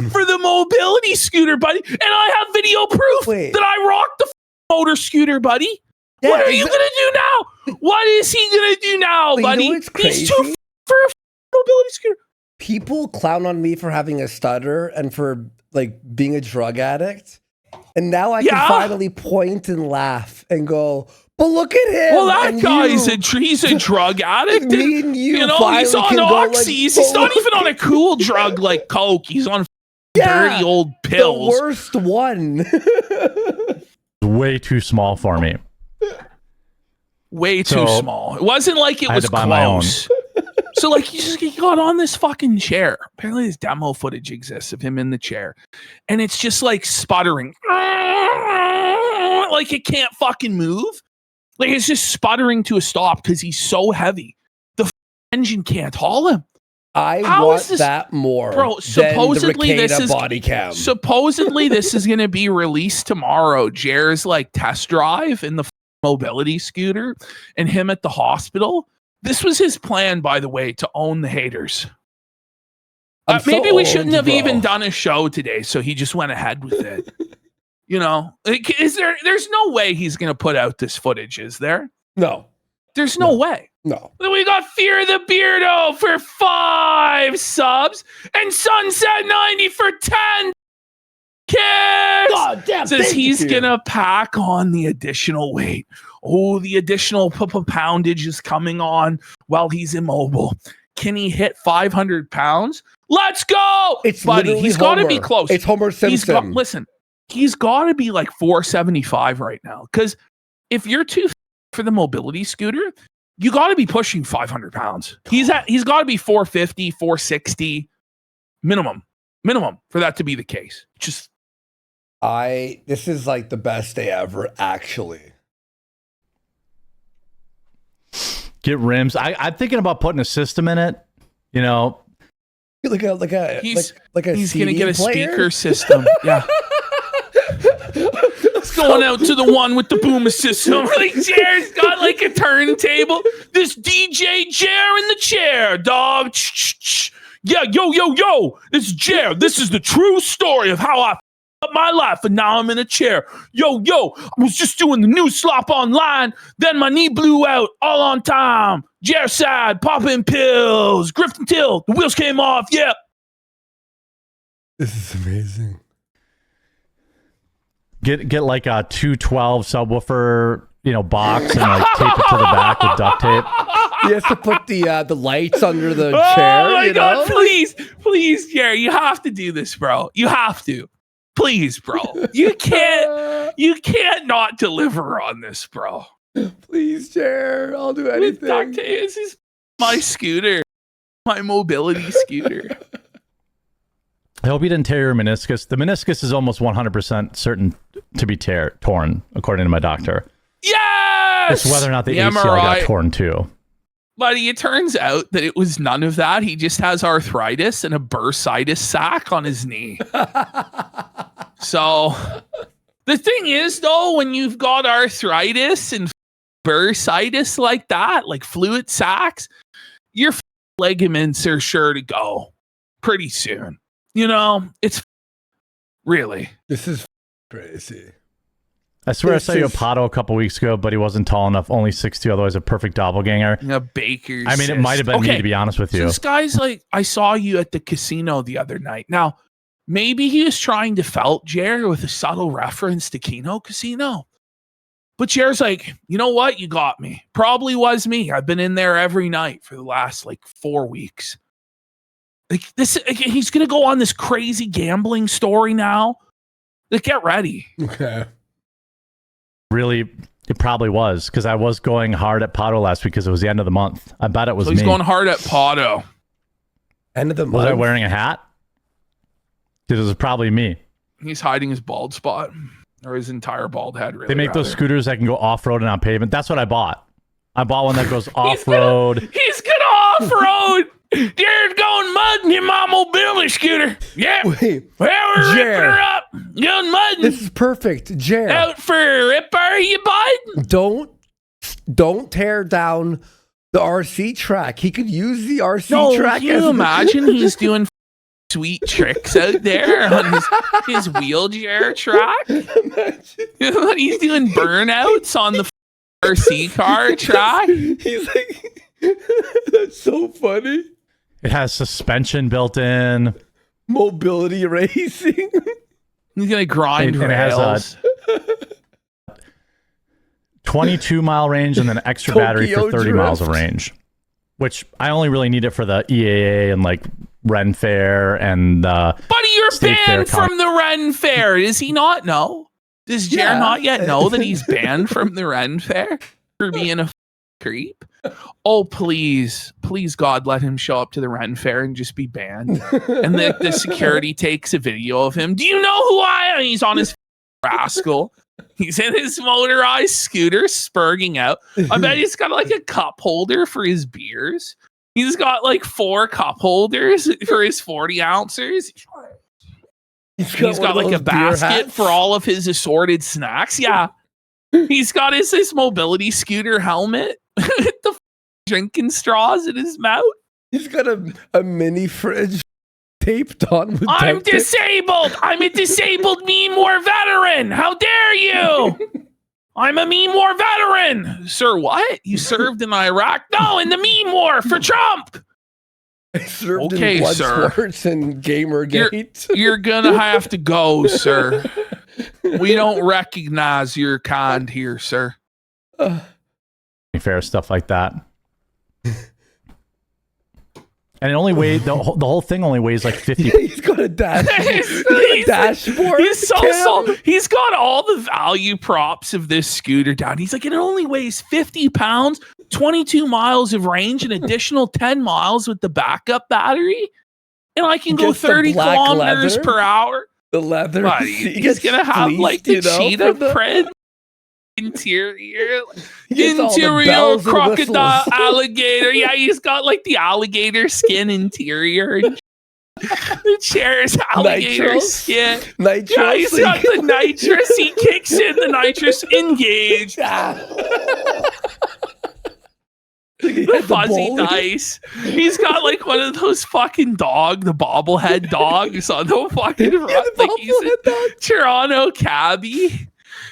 for the mobility scooter, buddy? And I have video proof that I rock the motor scooter, buddy. Yeah, what are you gonna do now? What is he gonna do now, buddy? You know what's crazy? He's too for a mobility scooter. People clown on me for having a stutter and for like being a drug addict, and now I can finally point and laugh and go, but look at him. Well, that guy's he's a drug addict. Me and you know, he's on oxys. Like, he's not even on a cool drug like coke. He's on dirty old pills. The worst one. Way too small for me. Way too small. It wasn't like it was close. So like he got on this fucking chair. Apparently this demo footage exists of him in the chair. And it's just like sputtering. Like it can't fucking move. Like, it's just sputtering to a stop because he's so heavy. The engine can't haul him. I want that more, bro. Supposedly this is body cam. Supposedly this is going to be released tomorrow. Jer's like test drive in the mobility scooter, and him at the hospital. This was his plan, by the way, to own the haters. Maybe we shouldn't have even done a show today, so he just went ahead with it. You know, like, there's no way he's going to put out this footage, is there? No. There's no way. No. We got Fear the Beardo for 5 subs and Sunset 90 for 10 kids. God damn, says he's going to pack on the additional weight. Oh, the additional poundage is coming on while he's immobile. Can he hit 500 pounds? Let's go. It's buddy. He's got to be close. It's Homer Simpson. Listen, he's got to be like 475 right now. Because if you're too for the mobility scooter, you got to be pushing 500 pounds. He's got to be 450, 460 minimum for that to be the case. This is like the best day ever, actually. Get rims. I'm thinking about putting a system in it. You know, he's gonna get a player? speaker system. Yeah. It's going out to the one with the boomer system. Like, Jer's got like a turntable. This DJ Jer in the chair, dog. Yeah, yo. This is Jer. This is the true story of how I up my life, and now I'm in a chair. Yo, I was just doing the new slop online. Then my knee blew out all on time. Jer side, popping pills. Griffin Till, the wheels came off. Yeah. This is amazing. Get like a 212 subwoofer, box and like tape it to the back with duct tape. He has to put the lights under the chair. Oh my God, please, Jer, you have to do this, bro. You have to. Please, bro. You can't not deliver on this, bro. Please, Jer. I'll do anything. This is my scooter. My mobility scooter. I hope you didn't tear your meniscus. The meniscus is almost 100% certain to be torn, according to my doctor. Yes! It's whether or not the ACL got torn too. Buddy, it turns out that it was none of that. He just has arthritis and a bursitis sac on his knee. So, the thing is, though, when you've got arthritis and bursitis like that, like fluid sacs, your ligaments are sure to go pretty soon. It's really. This is crazy. I swear I saw you a Pato a couple weeks ago, but he wasn't tall enough. Only 6'2", otherwise a perfect doppelganger. A baker's. I mean, it might have been me, to be honest with you. So this guy's like, I saw you at the casino the other night. Now, maybe he was trying to felt Jer with a subtle reference to Keno Casino. But Jer's like, you know what? You got me. Probably was me. I've been in there every night for the last 4 weeks. Like this, he's gonna go on this crazy gambling story now. Like, get ready. Okay. Really, it probably was, because I was going hard at Pato last week because it was the end of the month. I bet it was me. He's going hard at Pato. End of the month. Was I wearing a hat? It was probably me. He's hiding his bald spot, or his entire bald head. Really, they make those scooters that can go off-road and on pavement. That's what I bought. I bought one that goes off-road. He's gonna off-road. Jared's going mudding in my mobility scooter. Yeah. Wait. Well, we're ripping her up. Going mudding. This is perfect. Jared. Out for a ripper, you bud? Don't tear down the RC track. He could use the RC track. Can you imagine he's doing sweet tricks out there on his wheelchair track? He's doing burnouts on the RC car track. He's like, that's so funny. It has suspension built in. Mobility racing. He's gonna grind rails. It has a 22-mile range and then an extra battery for 30 miles of range, which I only really need it for the EAA and Ren Fair and Buddy, you're banned from the Ren Fair. Does he not know? Does Jer not yet know that he's banned from the Ren Fair for being a creep? Oh, please God, let him show up to the Ren Fair and just be banned. And the security takes a video of him. Do you know who I am? He's on his rascal. He's in his motorized scooter, spurging out. I bet he's got like a cup holder for his beers. He's got like 4 cup holders for his 40 ounces. He's got like a basket for all of his assorted snacks. Yeah. He's got his mobility scooter helmet, the drinking straws in his mouth. He's got a mini fridge taped on with I'm disabled. I'm a disabled Meme War veteran. How dare you? I'm a Meme War veteran. Sir, what? You served in Iraq? No, in the Meme War for Trump. I served in Bloodsports and Gamergate. You're gonna have to go, sir. We don't recognize your kind here, sir. Fair stuff like that. And it only weighed the whole thing only weighs like 50. He's got a dashboard. He's got all the value props of this scooter down. He's like, it only weighs 50 pounds, 22 miles of range, an additional 10 miles with the backup battery, and I can go 30 kilometers per hour. The leather. Buddy, he's gonna have like the cheetah print. Interior crocodile alligator. Yeah, he's got like the alligator skin interior. The chair's alligator skin. Nitrous. Yeah, he's got the nitrous. He kicks in the nitrous. Engaged. The fuzzy dice. He's got like one of those fucking the bobblehead dogs on the fucking front. Like he's a Toronto cabbie.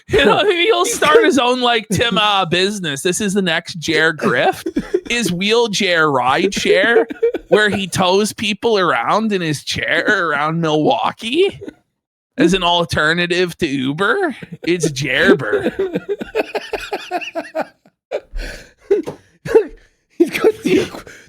You know, he'll start his own like Tim business. This is the next Jer Grift. His wheelchair ride share, where he tows people around in his chair around Milwaukee as an alternative to Uber. It's Jerber. He's got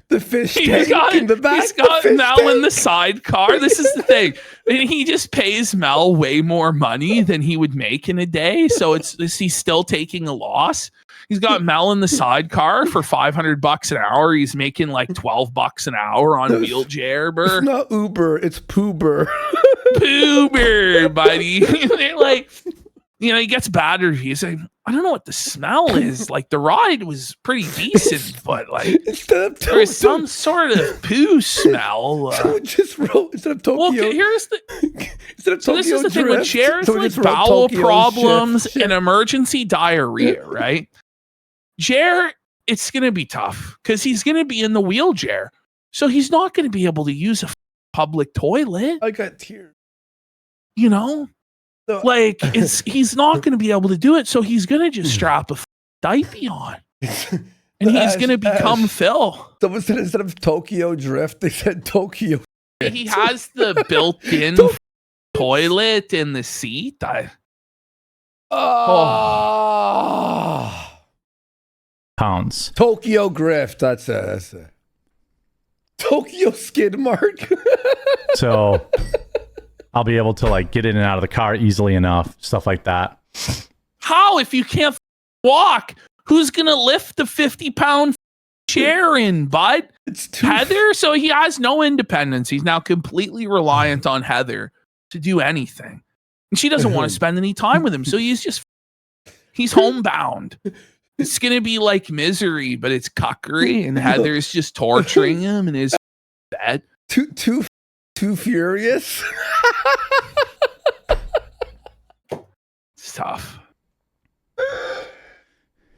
the fish tank in the back. He's got Mel in the sidecar. This is the thing. And he just pays Mel way more money than he would make in a day. So he's still taking a loss. He's got Mel in the sidecar for $500 an hour. He's making like $12 an hour on Wheeljair. It's not Uber, it's Poober. Poober, buddy. They're like, you know, he gets bad reviews. Like, I don't know what the smell is. Like, the ride was pretty decent, but like, there's some sort of poo smell. Just wrote instead of Tokyo. Well, here's the. So this is the thing with Jared's like bowel problems and emergency diarrhea, right? Jared, it's gonna be tough because he's gonna be in the wheelchair, so he's not gonna be able to use a public toilet. I got tears. You know. Like he's not going to be able to do it, so he's going to just strap a diaper on, and he's going to become Phil. Someone said instead of Tokyo Drift, they said Tokyo. He has the built-in toilet in the seat. Pounds. Tokyo Grift. That's it. Tokyo skid mark. So. I'll be able to like get in and out of the car easily enough, stuff like that. How if you can't walk? Who's gonna lift the 50-pound chair in, bud? It's Heather. So he has no independence. He's now completely reliant on Heather to do anything, and she doesn't want to spend any time with him. So he's homebound. It's gonna be like Misery, but it's cuckery, and Heather's just torturing him in his bed. Too furious. It's tough.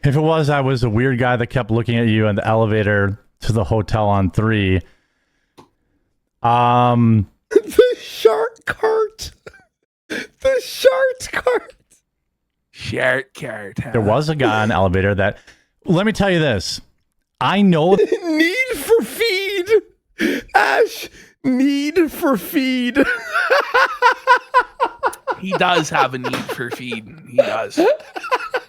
If I was a weird guy that kept looking at you in the elevator to the hotel on 3. The shark cart. The shark cart. Shark cart. Huh? There was a guy on the elevator that. Let me tell you this. I know. Need for feed. Ash. Need for feed. He does have a need for feeding. He does.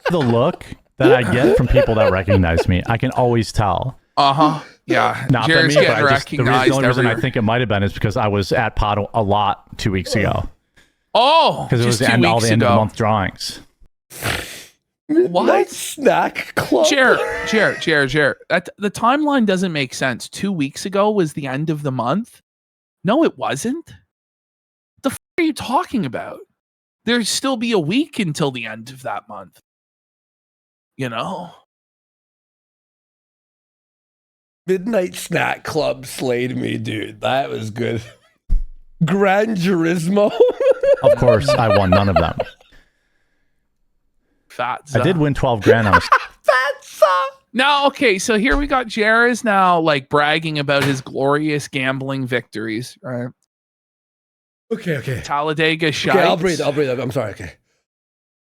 The look that I get from people that recognize me, I can always tell. Yeah. Not Jared's that me, getting but recognized. The only reason I think it might have been is because I was at Pod a lot 2 weeks ago. Oh, because it was all the end of the month drawings. What? Snack club? Jared. The timeline doesn't make sense. 2 weeks ago was the end of the month. No, it wasn't. The f*** are you talking about? there'd still be a week until the end of that month. You know? Midnight Snack Club slayed me, dude. That was good. Gran Turismo. Of course, I won none of them. Fat I did win 12 grand on a Now, okay, so here we got Jared's now like bragging about his glorious gambling victories, right? Okay. Talladega Shites. Okay, I'll breathe. I'm sorry. Okay.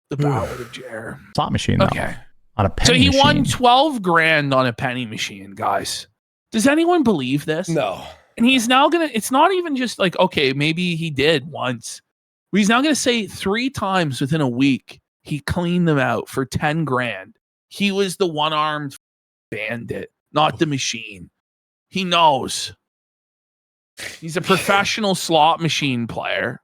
The Ballad of Jared. slot machine, though. Okay. On a penny So he machine. won 12 grand on a penny machine, guys. Does anyone believe this? No. And he's now going to, it's not even just like, okay, maybe he did once. He's now going to say 3 times within a week, he cleaned them out for 10 grand. He was the one-armed bandit, not the machine. He knows. He's a professional slot machine player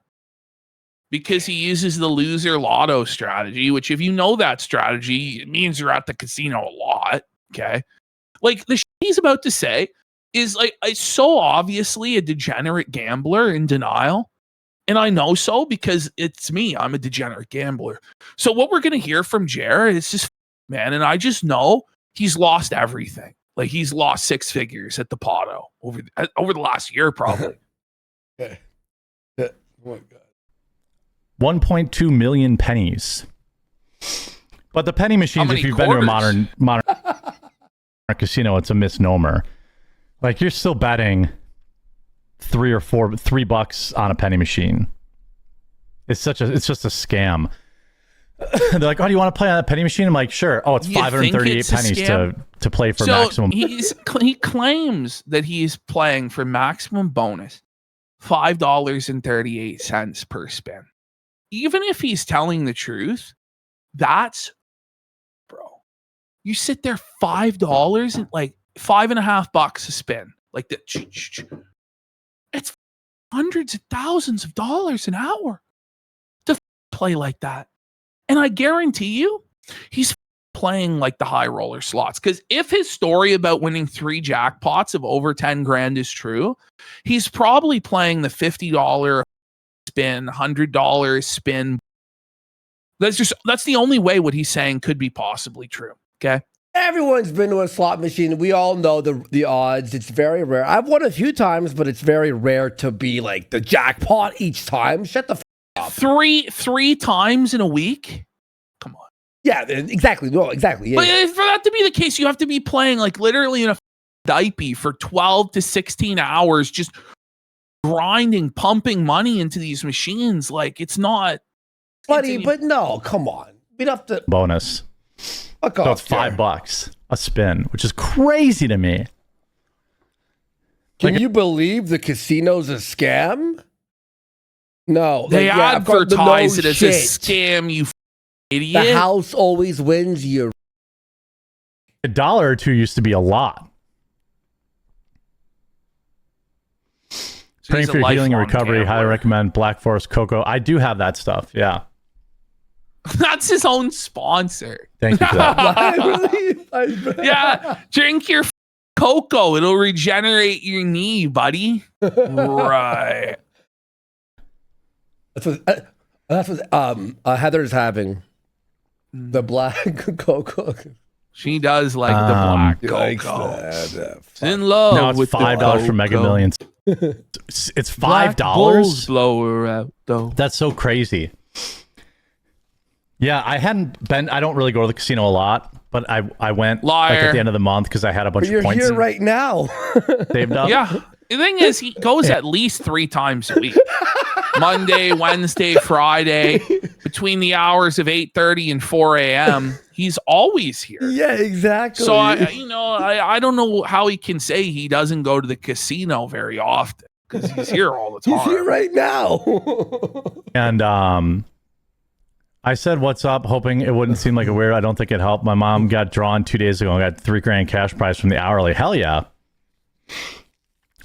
because he uses the loser lotto strategy, which if you know that strategy, it means you're at the casino a lot. Okay. Like the shit he's about to say is like, it's so obviously a degenerate gambler in denial. And I know so because it's me. I'm a degenerate gambler. So what we're going to hear from Jared is just, man, and I just know he's lost everything. Like he's lost 6 figures at the Potto over the last year, probably. Oh my God. 1.2 million pennies. But the penny machines, if you've been to a modern casino, it's a misnomer. Like you're still betting $3 on a penny machine. It's just a scam. They're like, oh, do you want to play on a penny machine? I'm like, sure. Oh, it's 538 pennies to play for maximum. He claims that he's playing for maximum bonus, $5.38 per spin. Even if he's telling the truth, that's, bro, you sit there $5 and like $5.50 a spin. Like that. It's hundreds of thousands of dollars an hour to play like that. And I guarantee you, he's playing like the high roller slots. Because if his story about winning 3 jackpots of over 10 grand is true, he's probably playing the $50 spin, $100 spin. That's the only way what he's saying could be possibly true. Okay. Everyone's been to a slot machine. We all know the odds. It's very rare. I've won a few times, but it's very rare to be like the jackpot each time. Shut the up. Three times in a week? Come on. Yeah, exactly. No, exactly. Yeah, but for that to be the case, you have to be playing like literally in a diaper for 12 to 16 hours, just grinding, pumping money into these machines. Like it's not. Buddy, but no, come on. We'd have to. Bonus. So it's $5 a spin, which is crazy to me. Can you believe the casino's a scam? No. They advertise it as a scam, you idiot. The house always wins, you. $1 or $2 used to be a lot. Praying for your healing and recovery. Gambler. Highly recommend Black Forest Cocoa. I do have that stuff. Yeah. That's his own sponsor. Thank you for that. Yeah, drink your cocoa. It'll regenerate your knee, buddy. Right. That's what Heather's having. The black cocoa. She does like the black cocoa. She's in love. No, it's with $5 for Mega Millions. It's $5. Blower out though. That's so crazy. Yeah, I don't really go to the casino a lot, but I went like at the end of the month because I had a bunch of points. You're here right now. Saved up. Yeah. The thing is, he goes at least 3 times a week. Monday, Wednesday, Friday, between the hours of 8:30 and 4 a.m. He's always here. Yeah, exactly. So I don't know how he can say he doesn't go to the casino very often because he's here all the time. He's here right now. And I said, "What's up?" hoping it wouldn't seem like a weird. I don't think it helped. My mom got drawn 2 days ago and got $3 grand cash prize from the hourly. Hell yeah!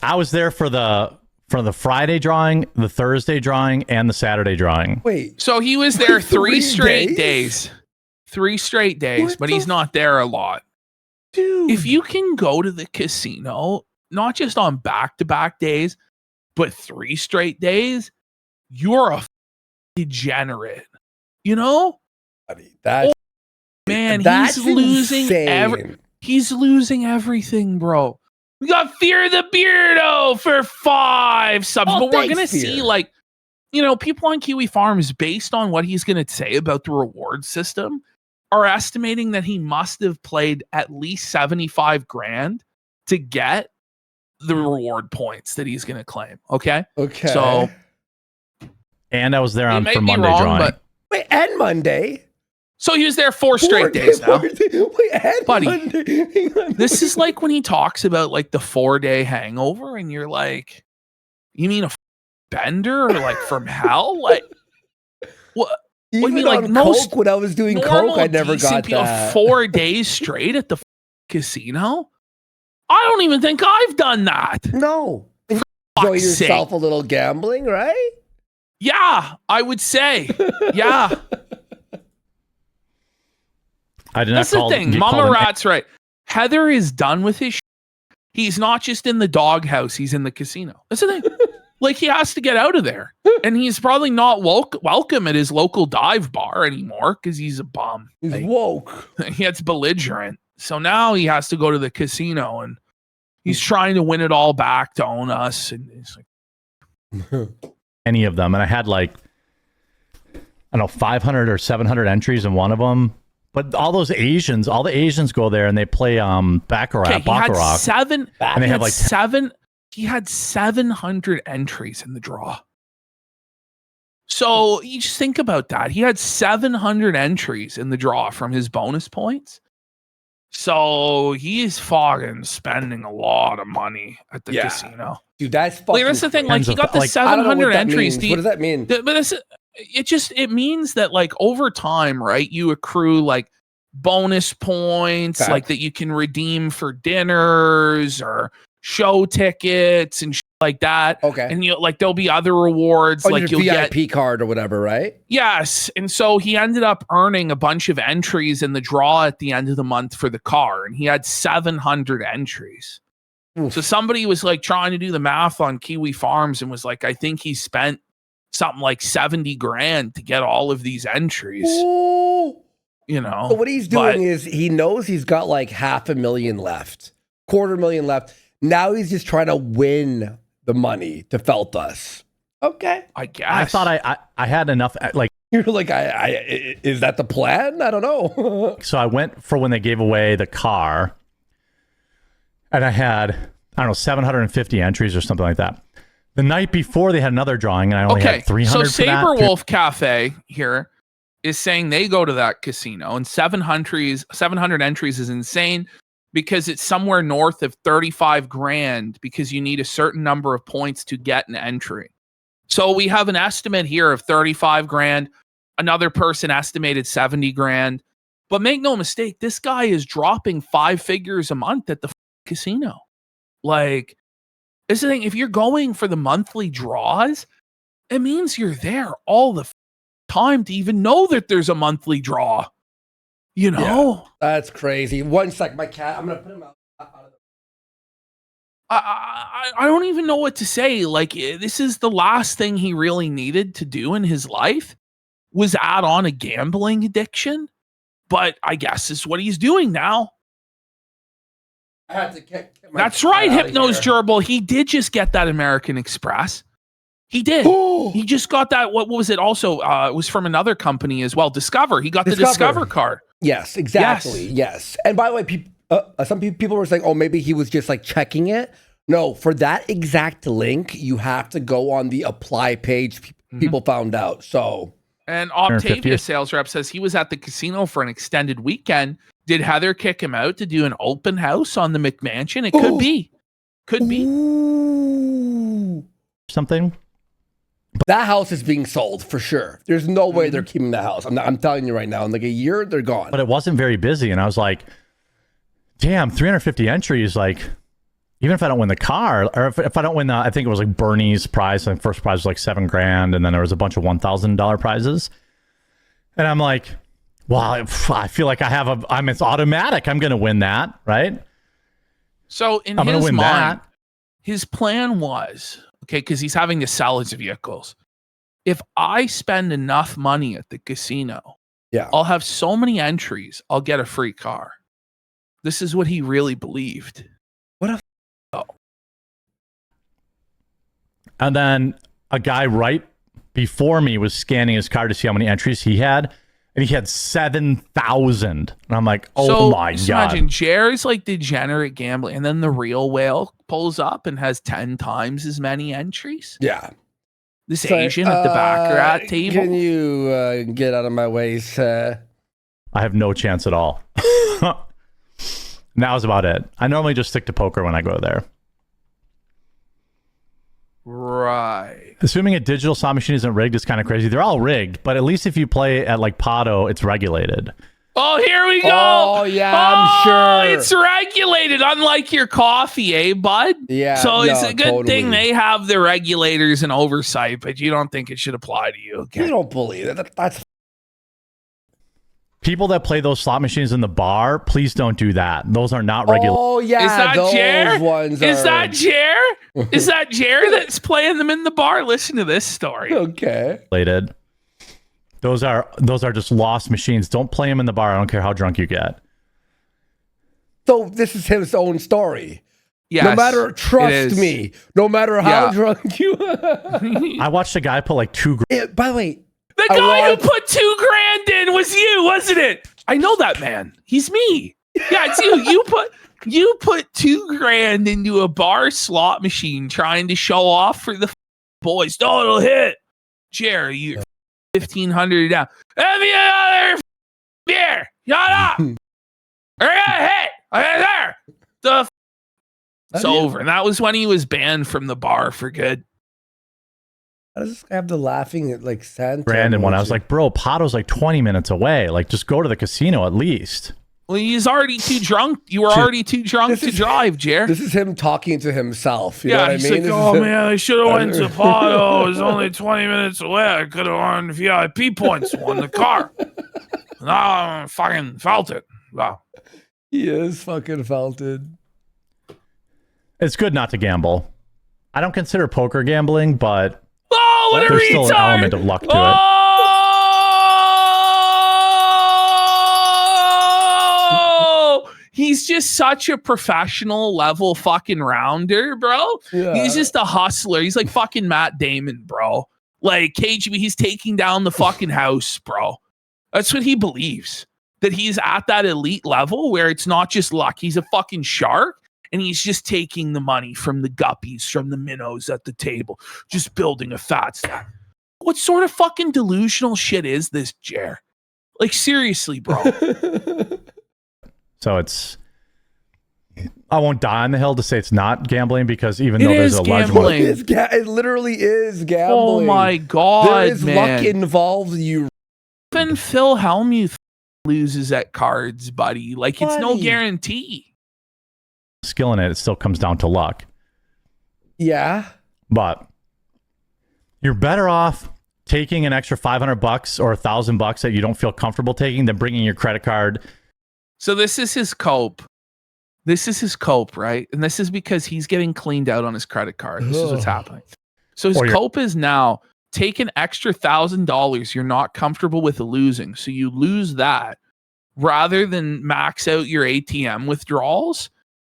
I was there for the Friday drawing, the Thursday drawing, and the Saturday drawing. Wait, so he was there 3 straight days. 3 straight days, but he's not there a lot. Dude, if you can go to the casino, not just on back-to-back days, but 3 straight days, you're a degenerate. You know? That's, man, that's he's losing insane. he's losing everything, bro. We got Fear the Beardo for 5 subs, but we're gonna see, like, you know, people on Kiwi Farms, based on what he's gonna say about the reward system, are estimating that he must have played at least 75 grand to get the reward points that he's gonna claim. Okay. So, and I was there on for Monday wrong, drawing. but wait, and Monday. So he was there 4 straight days now. Wait, buddy, Monday. this is like when he talks about like the 4-day hangover, and you're like, you mean a bender or like from hell? Like, what? Even what do you mean, on like most coke, when I was doing coke, I never got that. 4 days straight at the casino? I don't even think I've done that. No. Enjoy yourself a little gambling, right? Yeah, I would say. Yeah. I did not. That's the thing. Mama Rat's right. Heather is done with his. He's not just in the doghouse. He's in the casino. That's the thing. Like, he has to get out of there, and he's probably not welcome at his local dive bar anymore because he's a bum. He's woke. He gets belligerent. So now he has to go to the casino, and he's trying to win it all back to own us. And it's like any of them, and I had like, I don't know, 500 or 700 entries in one of them. But all the Asians go there and they play Baccarat. Okay, he had 700 entries in the draw. So you just think about that. He had 700 entries in the draw from his bonus points. So he's fucking spending a lot of money at the casino. Dude, that's fucking that's the thing. Like, he got the 700 entries. What does that mean? But it means that, like, over time, right, you accrue like bonus points, like that you can redeem for dinners or show tickets and like that. Okay. And you like, there'll be other rewards, like your VIP card or whatever, right? Yes. And so he ended up earning a bunch of entries in the draw at the end of the month for the car, and he had 700 entries. Oof. So somebody was like trying to do the math on Kiwi Farms and was like, I think he spent something like 70 grand to get all of these entries. Ooh. You know, so what he's doing is he knows he's got like 500,000 left, 250,000 left. Now he's just trying to win the money to Feltus. Okay, I guess. I thought I had enough. Like, you're like, is that the plan? I don't know. So I went for when they gave away the car, and I had, I don't know, 750 entries or something like that. The night before they had another drawing, and I only had 300. So Saber Wolf Cafe here is saying they go to that casino, and 700 entries is insane because it's somewhere north of 35 grand because you need a certain number of points to get an entry. So we have an estimate here of 35 grand. Another person estimated 70 grand. But make no mistake, this guy is dropping 5 figures a month at the casino. Like, this is the thing. If you're going for the monthly draws, it means you're there all the time to even know that there's a monthly draw. You know? Yeah, that's crazy. One sec, my cat, I'm going to put him out. I don't even know what to say. Like, this is the last thing he really needed to do in his life was add on a gambling addiction. But I guess it's what he's doing now. I had to get That's right, Hypnos Gerbil. He did just get that American Express. He did. Ooh. He just got that. What was it? Also, it was from another company as well. Discover. He got the Discover card. Yes, exactly. Yes. And by the way, some people were saying, oh, maybe he was just like checking it. No, for that exact link, you have to go on the apply page. People found out. So, and Octavia sales rep says he was at the casino for an extended weekend. Did Heather kick him out to do an open house on the McMansion? It could be. Could be. Ooh. Something. That house is being sold for sure. There's no way they're keeping the house. I'm telling you right now. In like a year, they're gone. But it wasn't very busy, and I was like, damn, 350 entries. Like, even if I don't win the car, or if I don't win, I think it was like Bernie's prize. And first prize was like $7 grand, and then there was a bunch of $1,000 prizes. And I'm like, wow, I feel like it's automatic. I'm going to win that, right? So in his mind, his plan was, okay, because he's having to sell his vehicles, if I spend enough money at the casino, Yeah. I'll have so many entries, I'll get a free car. This is what he really believed. And then a guy right before me was scanning his card to see how many entries he had, and he had 7,000. And I'm like, oh my God. Imagine Jer's like degenerate gambling, and then the real whale pulls up and has 10 times as many entries. Yeah. This Asian at the baccarat table. Can you get out of my way, sir? I have no chance at all. That was about it. I normally just stick to poker when I go there. Right. Assuming a digital slot machine isn't rigged is kind of crazy. They're all rigged, but at least if you play at like Pato, it's regulated. Oh, here we go. Oh, yeah, I'm sure. It's regulated, unlike your coffee, eh, bud? Yeah. So it's a good totally. thing they have the regulators and oversight, but you don't think it should apply to you. Okay. You don't believe it. That's People that play those slot machines in the bar, please don't do that. Those are not regulated. Oh, yeah. Is that those Jer? ones Is are... that Jer? Is that Jer that's playing them in the bar? Listen to this story. Okay. Those are just lost machines. Don't play them in the bar. I don't care how drunk you get. So this is his own story. Yes, no matter, it trust is. me, no matter how Yeah. drunk you I watched a guy put like $2,000. By the way, The guy who put $2,000 in was you, wasn't it? I know that man. He's me. Yeah, it's you. You put $2,000 into a bar slot machine trying to show off for the boys. No, it'll hit. Jerry, you 1,500 down. Have me another beer. Shut up. I got hit. I got there. It's over. And that was when he was banned from the bar for good. I just have the laughing at like Santa. Brandon one. I was like, bro, Pato's like 20 minutes away. Like, just go to the casino at least. Well, he's already too drunk. You were already too drunk to drive, Jer. This is him talking to himself. You know what I he's mean? like, oh man, I should have went to Pato. It was only 20 minutes away. I could have earned VIP points, won the car. Now I fucking felt it. Wow. He is fucking felted. It's good not to gamble. I don't consider poker gambling, but Oh, what a there's retard! still an element of luck to it. Oh! He's just such a professional level fucking rounder, bro. Yeah. He's just a hustler. He's like fucking Matt Damon, bro. Like KGB, he's taking down the fucking house, bro. That's what he believes. That he's at that elite level where it's not just luck. He's a fucking shark. And he's just taking the money from the guppies, from the minnows at the table, just building a fat stack. What sort of fucking delusional shit is this, Jer? Like, seriously, bro. So I won't die on the hill to say it's not gambling, because even though there's a large amount, It literally is gambling. Oh my God, there is man. luck involved. You Even Phil Hellmuth loses at cards, buddy. Like, it's no Buddy. guarantee. skill in it, it still comes down to luck. Yeah. But you're better off taking an extra $500 or $1,000 that you don't feel comfortable taking than bringing your credit card. So this is his cope. This is his cope, right? And this is because he's getting cleaned out on his credit card. This is what's happening. So his cope is now take an extra $1,000 you're not comfortable with losing. So you lose that rather than max out your ATM withdrawals.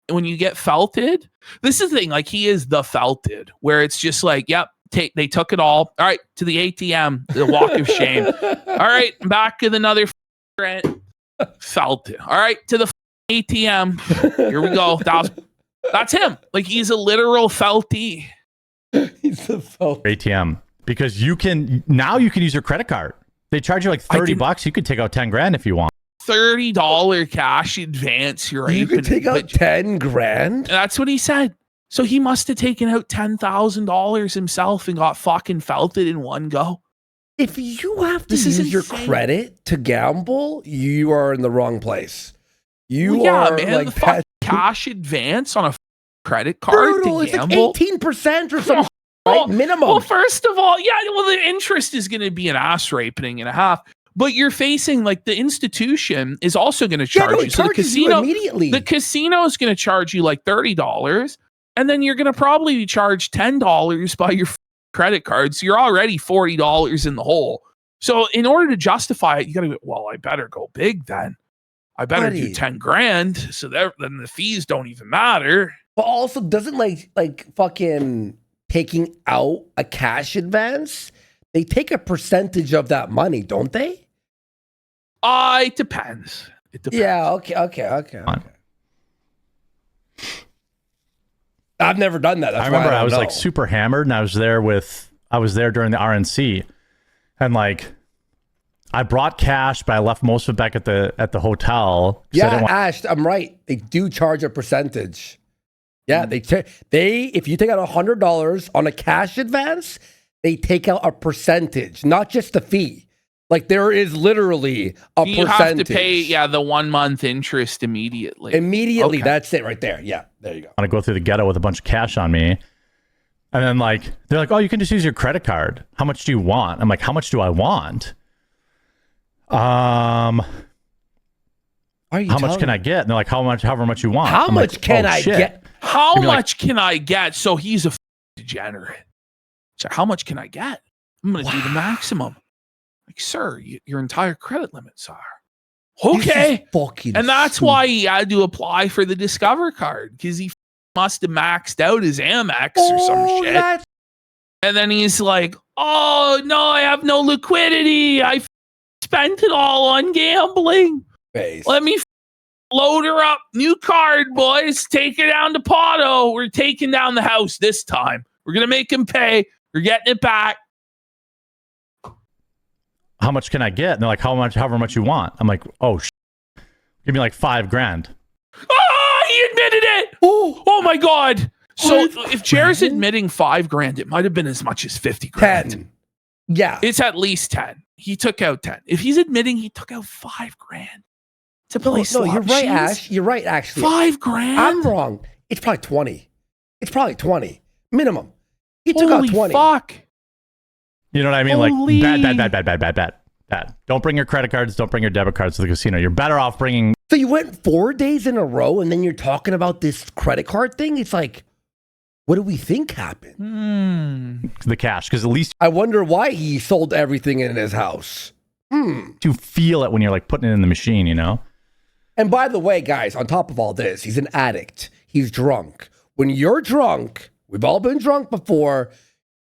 When you get felted, this is the thing, like he is the felted, where it's just like, yep, they took it all. All right, to the ATM, the walk of shame. All right, back with another rent. Felted. All right, to the ATM. Here we go. That's him. Like he's a literal felty. He's a felt ATM, because you can use your credit card. They charge you like $30. You could take out 10 grand if you want. $30 cash advance. You could take out 10 grand. That's what he said. So he must have taken out $10,000 himself and got fucking felted in one go. If you have to use your credit to gamble, you are in the wrong place. You are man, like the fucking cash advance on a credit card brutal. to It's like gamble. 18% or something. Right? Minimum. Well, first of all, the interest is going to be an ass raping and a half. But you're facing like the institution is also going to charge you. So the casino immediately. The casino is going to charge you like $30, and then you're going to probably be charged $10 by your credit cards. So you're already $40 in the hole. So in order to justify it, you got to go, well, I better go big then. I better do 10 grand. So then the fees don't even matter. But also, doesn't like fucking taking out a cash advance, they take a percentage of that money, don't they? It depends. Yeah, okay. I've never done that. That's I remember I was know. like super hammered, and I was there during the RNC, and like I brought cash, but I left most of it back at the hotel. Yeah, Ash, I'm right. They do charge a percentage. Yeah, they if you take out $100 on a cash advance, they take out a percentage, not just the fee. Like there is literally a percentage. You have to pay, the 1 month interest immediately. Immediately, okay. That's it right there. Yeah, there you go. I want to go through the ghetto with a bunch of cash on me. And then like, they're like, oh, you can just use your credit card. How much do you want? I'm like, how much do I want? How much can I get? And they're like, however much you want. How much can I get? How much can I get? So he's a degenerate. So how much can I get? I'm going to do the maximum. Like, sir, your entire credit limits are. Okay. And that's why he had to apply for the Discover card, because he must have maxed out his Amex or some shit. And then he's like, oh, no, I have no liquidity. I spent it all on gambling. Let me load her up. New card, boys. Take her down to Pato. We're taking down the house this time. We're going to make him pay. We're getting it back. How much can I get? And they're like, however much you want. I'm like, oh, give me like $5,000. Oh, he admitted it. Oh my God. So if Jared's admitting $5,000, it might have been as much as 50 grand. 10. Yeah. It's at least 10. He took out 10. If he's admitting he took out $5,000 to play slot you're right, machines, Ash. You're right, actually. $5,000? I'm wrong. It's probably 20. It's probably 20 minimum. He took out 20. Fuck. You know what I mean? Like bad. Don't bring your credit cards. Don't bring your debit cards to the casino. You're better off bringing. So you went 4 days in a row, and then you're talking about this credit card thing. It's like, what do we think happened? The cash, because at least I wonder why he sold everything in his house. You feel it when you're like putting it in the machine, you know. And by the way, guys, on top of all this, he's an addict. He's drunk. When you're drunk, we've all been drunk before.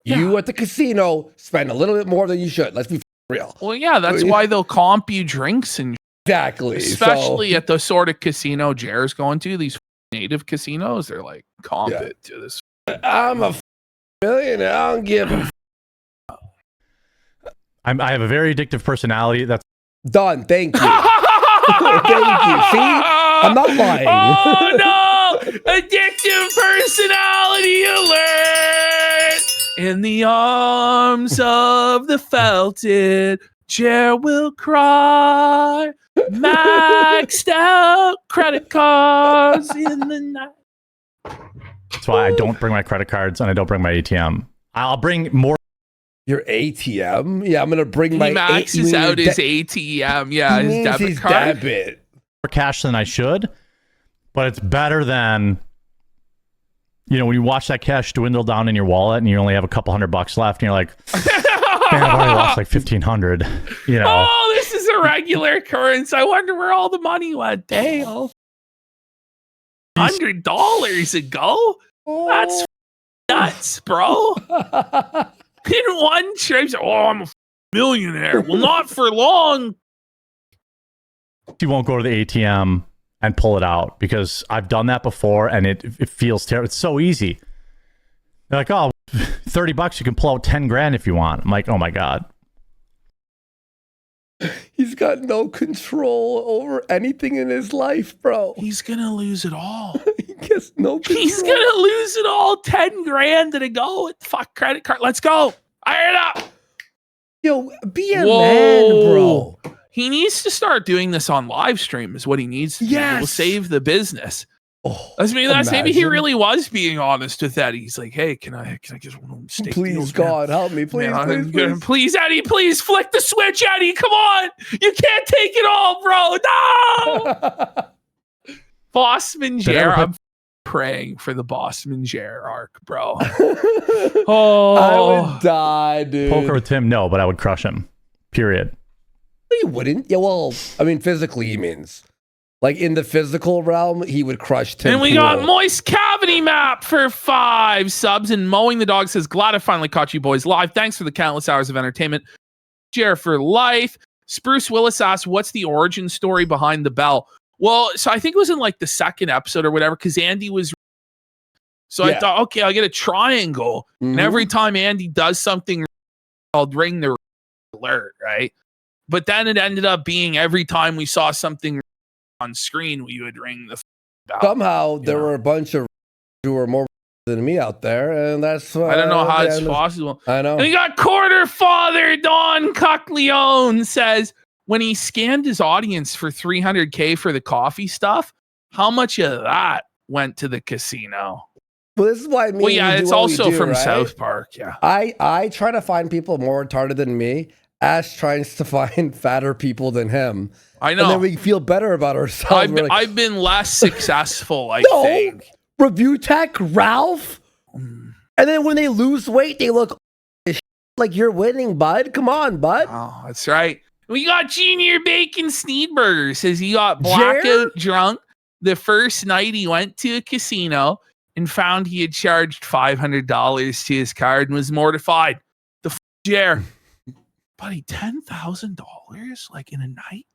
You at the casino spend a little bit more than you should. Let's be real. Well, yeah, that's why they'll comp you drinks and exactly, especially at the sort of casino Jared's going to. These native casinos, they're like comp it to this. I'm a millionaire. I don't give a. I have a very addictive personality. That's done. Thank you. Thank you. See, I'm not lying. Oh no! Addictive personality alert! In the arms of the felted, Jared will cry. Maxed out credit cards in the night. That's why I don't bring my credit cards and I don't bring my ATM. I'll bring more. Your ATM? Yeah, I'm gonna bring my. He maxes out his ATM. Yeah, his debit card. Debit. More cash than I should, but it's better than. You know, when you watch that cash dwindle down in your wallet and you only have a couple $100 left, and you're like, man, I've already lost like $1,500. You know. Oh, this is a regular occurrence. I wonder where all the money went. Damn. $100 ago? That's nuts, bro. In one trip, I'm a millionaire. Well, not for long. You won't go to the ATM and pull it out because I've done that before and it feels terrible. It's so easy. They're like, oh, $30, you can pull out 10 grand if you want. I'm like, oh my God. He's got no control over anything in his life, bro. He's gonna lose it all. He gets no control. He's gonna lose it all. 10 grand to go with fuck credit card. Let's go. Iron it up. Yo, be a man, bro. He needs to start doing this on live stream is what he needs to do. It'll save the business. Oh, maybe he really was being honest with that. He's like, hey, can I get one steak? Please, deals, God, help me. Please, man, please. Please, Eddie, please flick the switch, Eddie. Come on. You can't take it all, bro. No. Bossman Jared, I'm praying for the Bossman Jer arc, bro. I would die, dude. Poker with Tim, no, but I would crush him. Period. You wouldn't. Yeah, well, I mean, physically, he means. Like, in the physical realm, he would crush Tim. And we got Moist Cavity Map for 5 subs. And Mowing the Dog says, glad I finally caught you boys live. Thanks for the countless hours of entertainment. Jer for life. Spruce Willis asks, what's the origin story behind the bell? Well, so I think it was in like the second episode or whatever, because Andy was. So I thought, okay, I'll get a triangle. And every time Andy does something, I'll ring the alert, right? But then it ended up being every time we saw something on screen, we would ring the bell. Somehow there were a bunch of who were more than me out there, and that's I don't know how it's possible. I know. And we got Quarter Father Don Cockleone says, when he scanned his audience for $300K for the coffee stuff, how much of that went to the casino? Well, this is why me. Well, yeah, it's also from right? South Park. Yeah, I try to find people more retarded than me. Ash tries to find fatter people than him. I know. And then we feel better about ourselves. I've been less successful, I think. Review Tech, Ralph. And then when they lose weight, they look like you're winning, bud. Come on, bud. Oh, that's right. We got Junior Bacon Sneedburger. Says he got blackout drunk the first night he went to a casino and found he had charged $500 to his card and was mortified. The Jer. Buddy, $10,000 like in a night?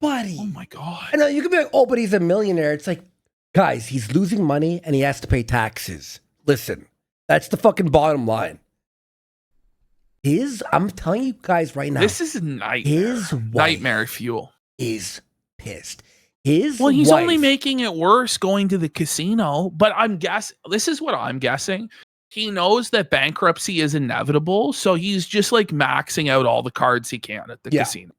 Buddy. Oh my God. I know you could be like, oh, but he's a millionaire. It's like, guys, he's losing money and he has to pay taxes. Listen, that's the fucking bottom line. I'm telling you guys right now. This is a nightmare. His wife nightmare fuel. Is pissed. He's only making it worse going to the casino. But this is what I'm guessing. He knows that bankruptcy is inevitable, so he's just like maxing out all the cards he can at the casino.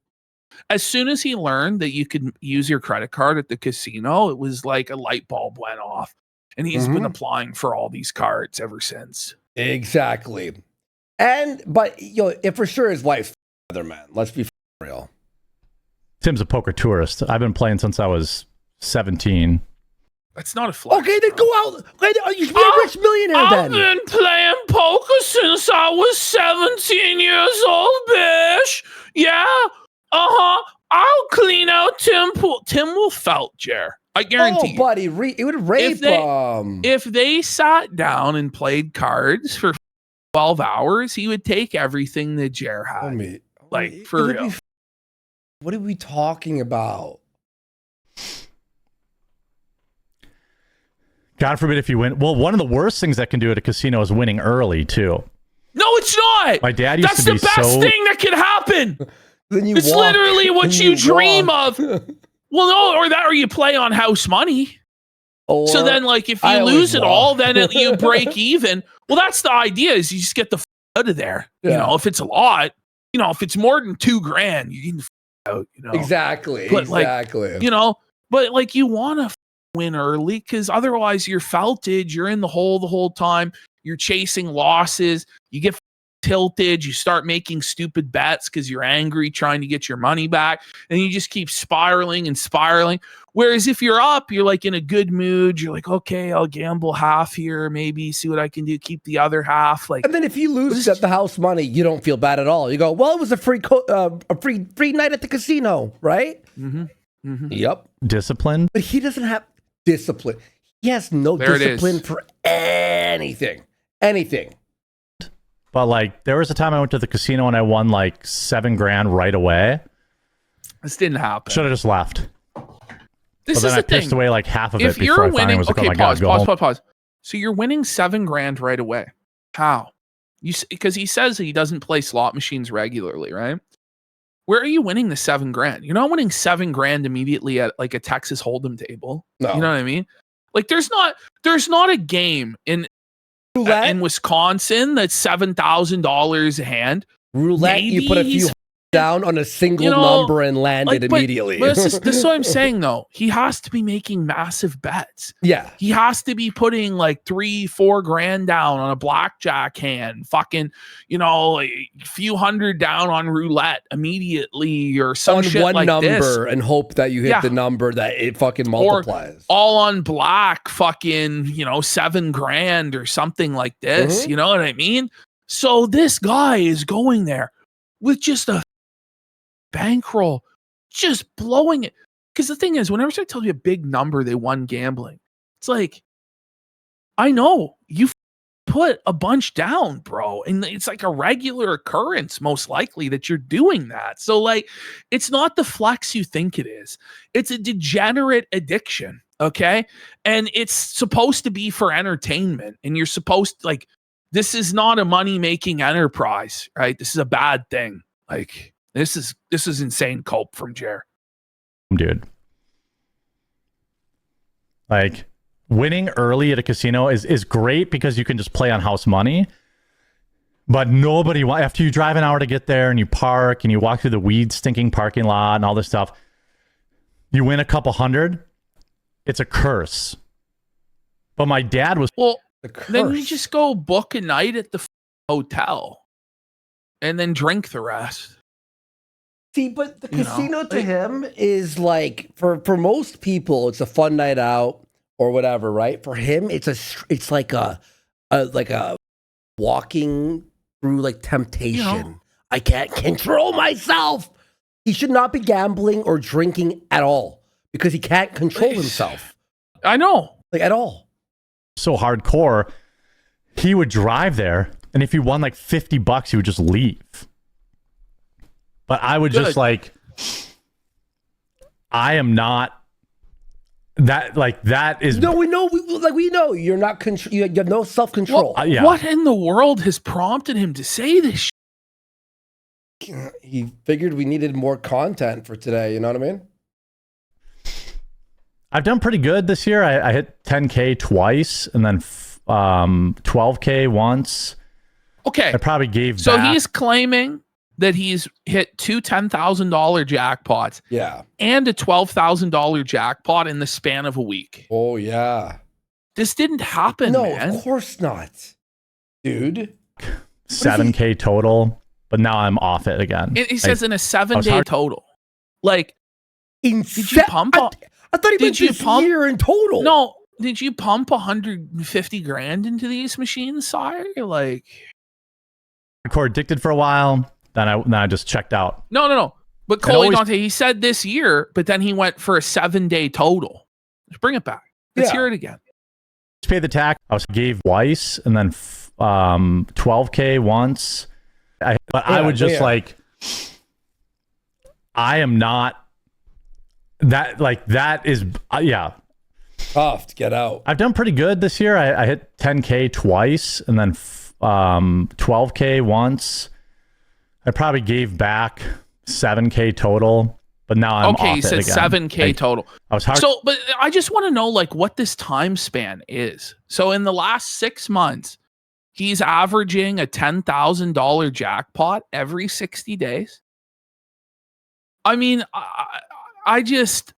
As soon as he learned that you could use your credit card at the casino, it was like a light bulb went off. And he's been applying for all these cards ever since. Exactly. But if for sure his wife's other man. Let's be real. Tim's a poker tourist. I've been playing since I was 17. That's not a flex. Okay, then go out. Okay, you should be a rich millionaire then. I've been playing poker since I was 17 years old, bitch. Yeah. I'll clean out Tim will felt, Jer. I guarantee you. Buddy, it would rape him. If they sat down and played cards for 12 hours, he would take everything that Jer had. For real. What are we talking about? God forbid if you win. Well, one of the worst things that can do at a casino is winning early, too. No, it's not. My dad used to be so... That's the best thing that can happen. It's literally what you dream of. Well, no, or you play on house money. So then, like, if you lose it all, then you break even. Well, that's the idea, is you just get the out of there. Yeah. You know, if it's a lot, if it's more than $2,000, you get the out, Exactly. But exactly. But you want to win early, because otherwise you're felted, you're in the hole the whole time, you're chasing losses, you get tilted, you start making stupid bets because you're angry trying to get your money back, and you just keep spiraling and spiraling. Whereas if you're up, you're like in a good mood, you're like, okay, I'll gamble half here, maybe see what I can do, keep the other half. Like, and then if you lose at the house money, you don't feel bad at all. You go, well, it was a free night at the casino, right? Yep. Discipline. But he doesn't have discipline. He has no discipline for anything. But like, there was a time I went to the casino and I won like $7,000 right away. This didn't happen. Should have just left. This but then is I the thing. pissed away like half of if it before I finally was like, oh my God, go home. Pause. So you're winning $7,000 right away. How? Because he says he doesn't play slot machines regularly, right? Where are you winning the $7,000? You're not winning $7,000 immediately at like a Texas Hold'em table. No. You know what I mean? Like there's not a game in Wisconsin that's $7,000 a hand. Roulette, Maybe you put a few down on a single number and landed immediately. But this is what I'm saying, though. He has to be making massive bets. Yeah. He has to be putting like $3-4 grand down on a blackjack hand, fucking, a few hundred down on roulette immediately or some shit one like number this. And hope that you hit the number that it fucking multiplies. Or all on black, fucking, $7 grand or something like this. You know what I mean? So this guy is going there with just a bankroll, just blowing it. Because the thing is, whenever I tell you a big number they won gambling, it's like, I know you put a bunch down, bro. And it's like a regular occurrence, most likely, that you're doing that. So like, it's not the flex you think it is. It's a degenerate addiction. Okay. And it's supposed to be for entertainment. And you're supposed to this is not a money-making enterprise, right? This is a bad thing. Like, this is insane cope from Jer. Dude. Like, winning early at a casino is great because you can just play on house money. But nobody, after you drive an hour to get there and you park and you walk through the weed-stinking parking lot and all this stuff, you win a couple hundred, it's a curse. But my dad was... Well, then you just go book a night at the hotel and then drink the rest. See, but the casino to him is like, for most people, it's a fun night out or whatever, right? For him, it's like a walking through like temptation. I can't control myself. He should not be gambling or drinking at all because he can't control himself. I know. Like, at all. So hardcore, he would drive there, and if he won like $50, he would just leave. But I would just I am not that. Like, that is we know you're not you have no self-control. What in the world has prompted him to say this shit? He figured we needed more content for today, you know what I mean? I've done pretty good this year. I hit 10K twice and then 12K once. Okay. I probably gave So back. he's claiming that he's hit two $10,000 jackpots. Yeah. And a $12,000 jackpot in the span of a week. Oh, yeah. This didn't happen, man. No, of course not. Dude. 7K total, but now I'm off it again. He says in a 7-day total. Like, did you pump up? I thought he meant this year in total. No, did you pump 150 grand into these machines, sire? Like, hardcore addicted for a while. Then I just checked out. No. But Coley Dante, he said this year, but then he went for a 7-day total. Let's bring it back. Let's hear it again. Pay the tax. I gave twice and then 12K once. I would just I am not that, like, that is tough to get out. I've done pretty good this year. I hit 10K twice and then 12K once. I probably gave back 7K total, but now I'm off it again. Okay, you said 7K total. I was hard. So, but I just want to know, like, what this time span is. So in the last 6 months, he's averaging a $10,000 jackpot every 60 days. I mean, I just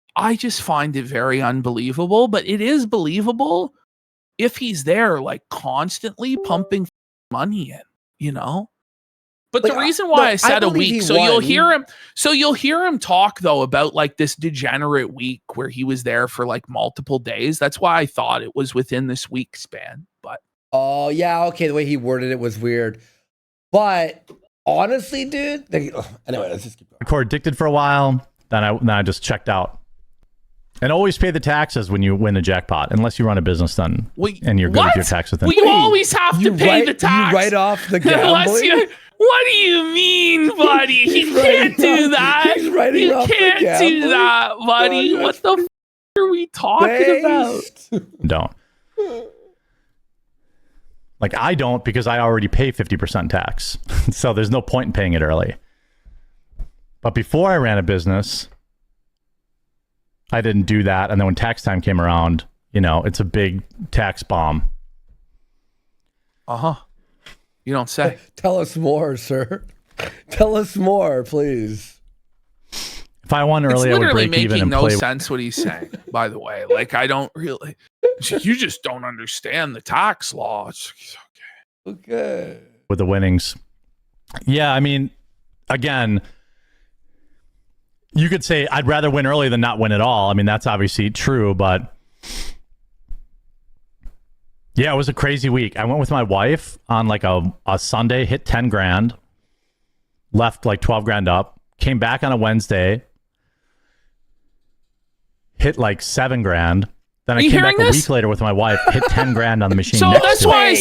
find it very unbelievable, but it is believable if he's there, like, constantly pumping money in, you know? But the reason why I said a week, so you'll hear him talk, though, about like this degenerate week where he was there for like multiple days. That's why I thought it was within this week span. But oh yeah, okay, the way he worded it was weird. But honestly, dude, anyway, let's just keep going. Hardcore addicted for a while. Then I just checked out. And always pay the taxes when you win a jackpot, unless you run a business then and you're good with your taxes. Well, you always have to pay the tax. You write off the gambling. What do you mean, buddy? You can't do that. He's writing off the gambling. You can't do that, buddy. What the f*** are we talking about? Don't. Like, I don't, because I already pay 50% tax. So there's no point in paying it early. But before I ran a business, I didn't do that. And then when tax time came around, you know, it's a big tax bomb. Uh-huh. You don't say. Tell us more, sir. Tell us more, please. If I won early, I would break even and play. It's literally making no play. sense what he's saying, by the way. Like, I don't really... You just don't understand the tax law. It's okay. With the winnings. Yeah, I mean, again, you could say I'd rather win early than not win at all. I mean, that's obviously true, but yeah, it was a crazy week. I went with my wife on like a Sunday, hit 10 grand, left like 12 grand up, came back on a Wednesday, hit like 7 grand. Then I came back a week later with my wife, hit 10 grand on the machine. So that's why I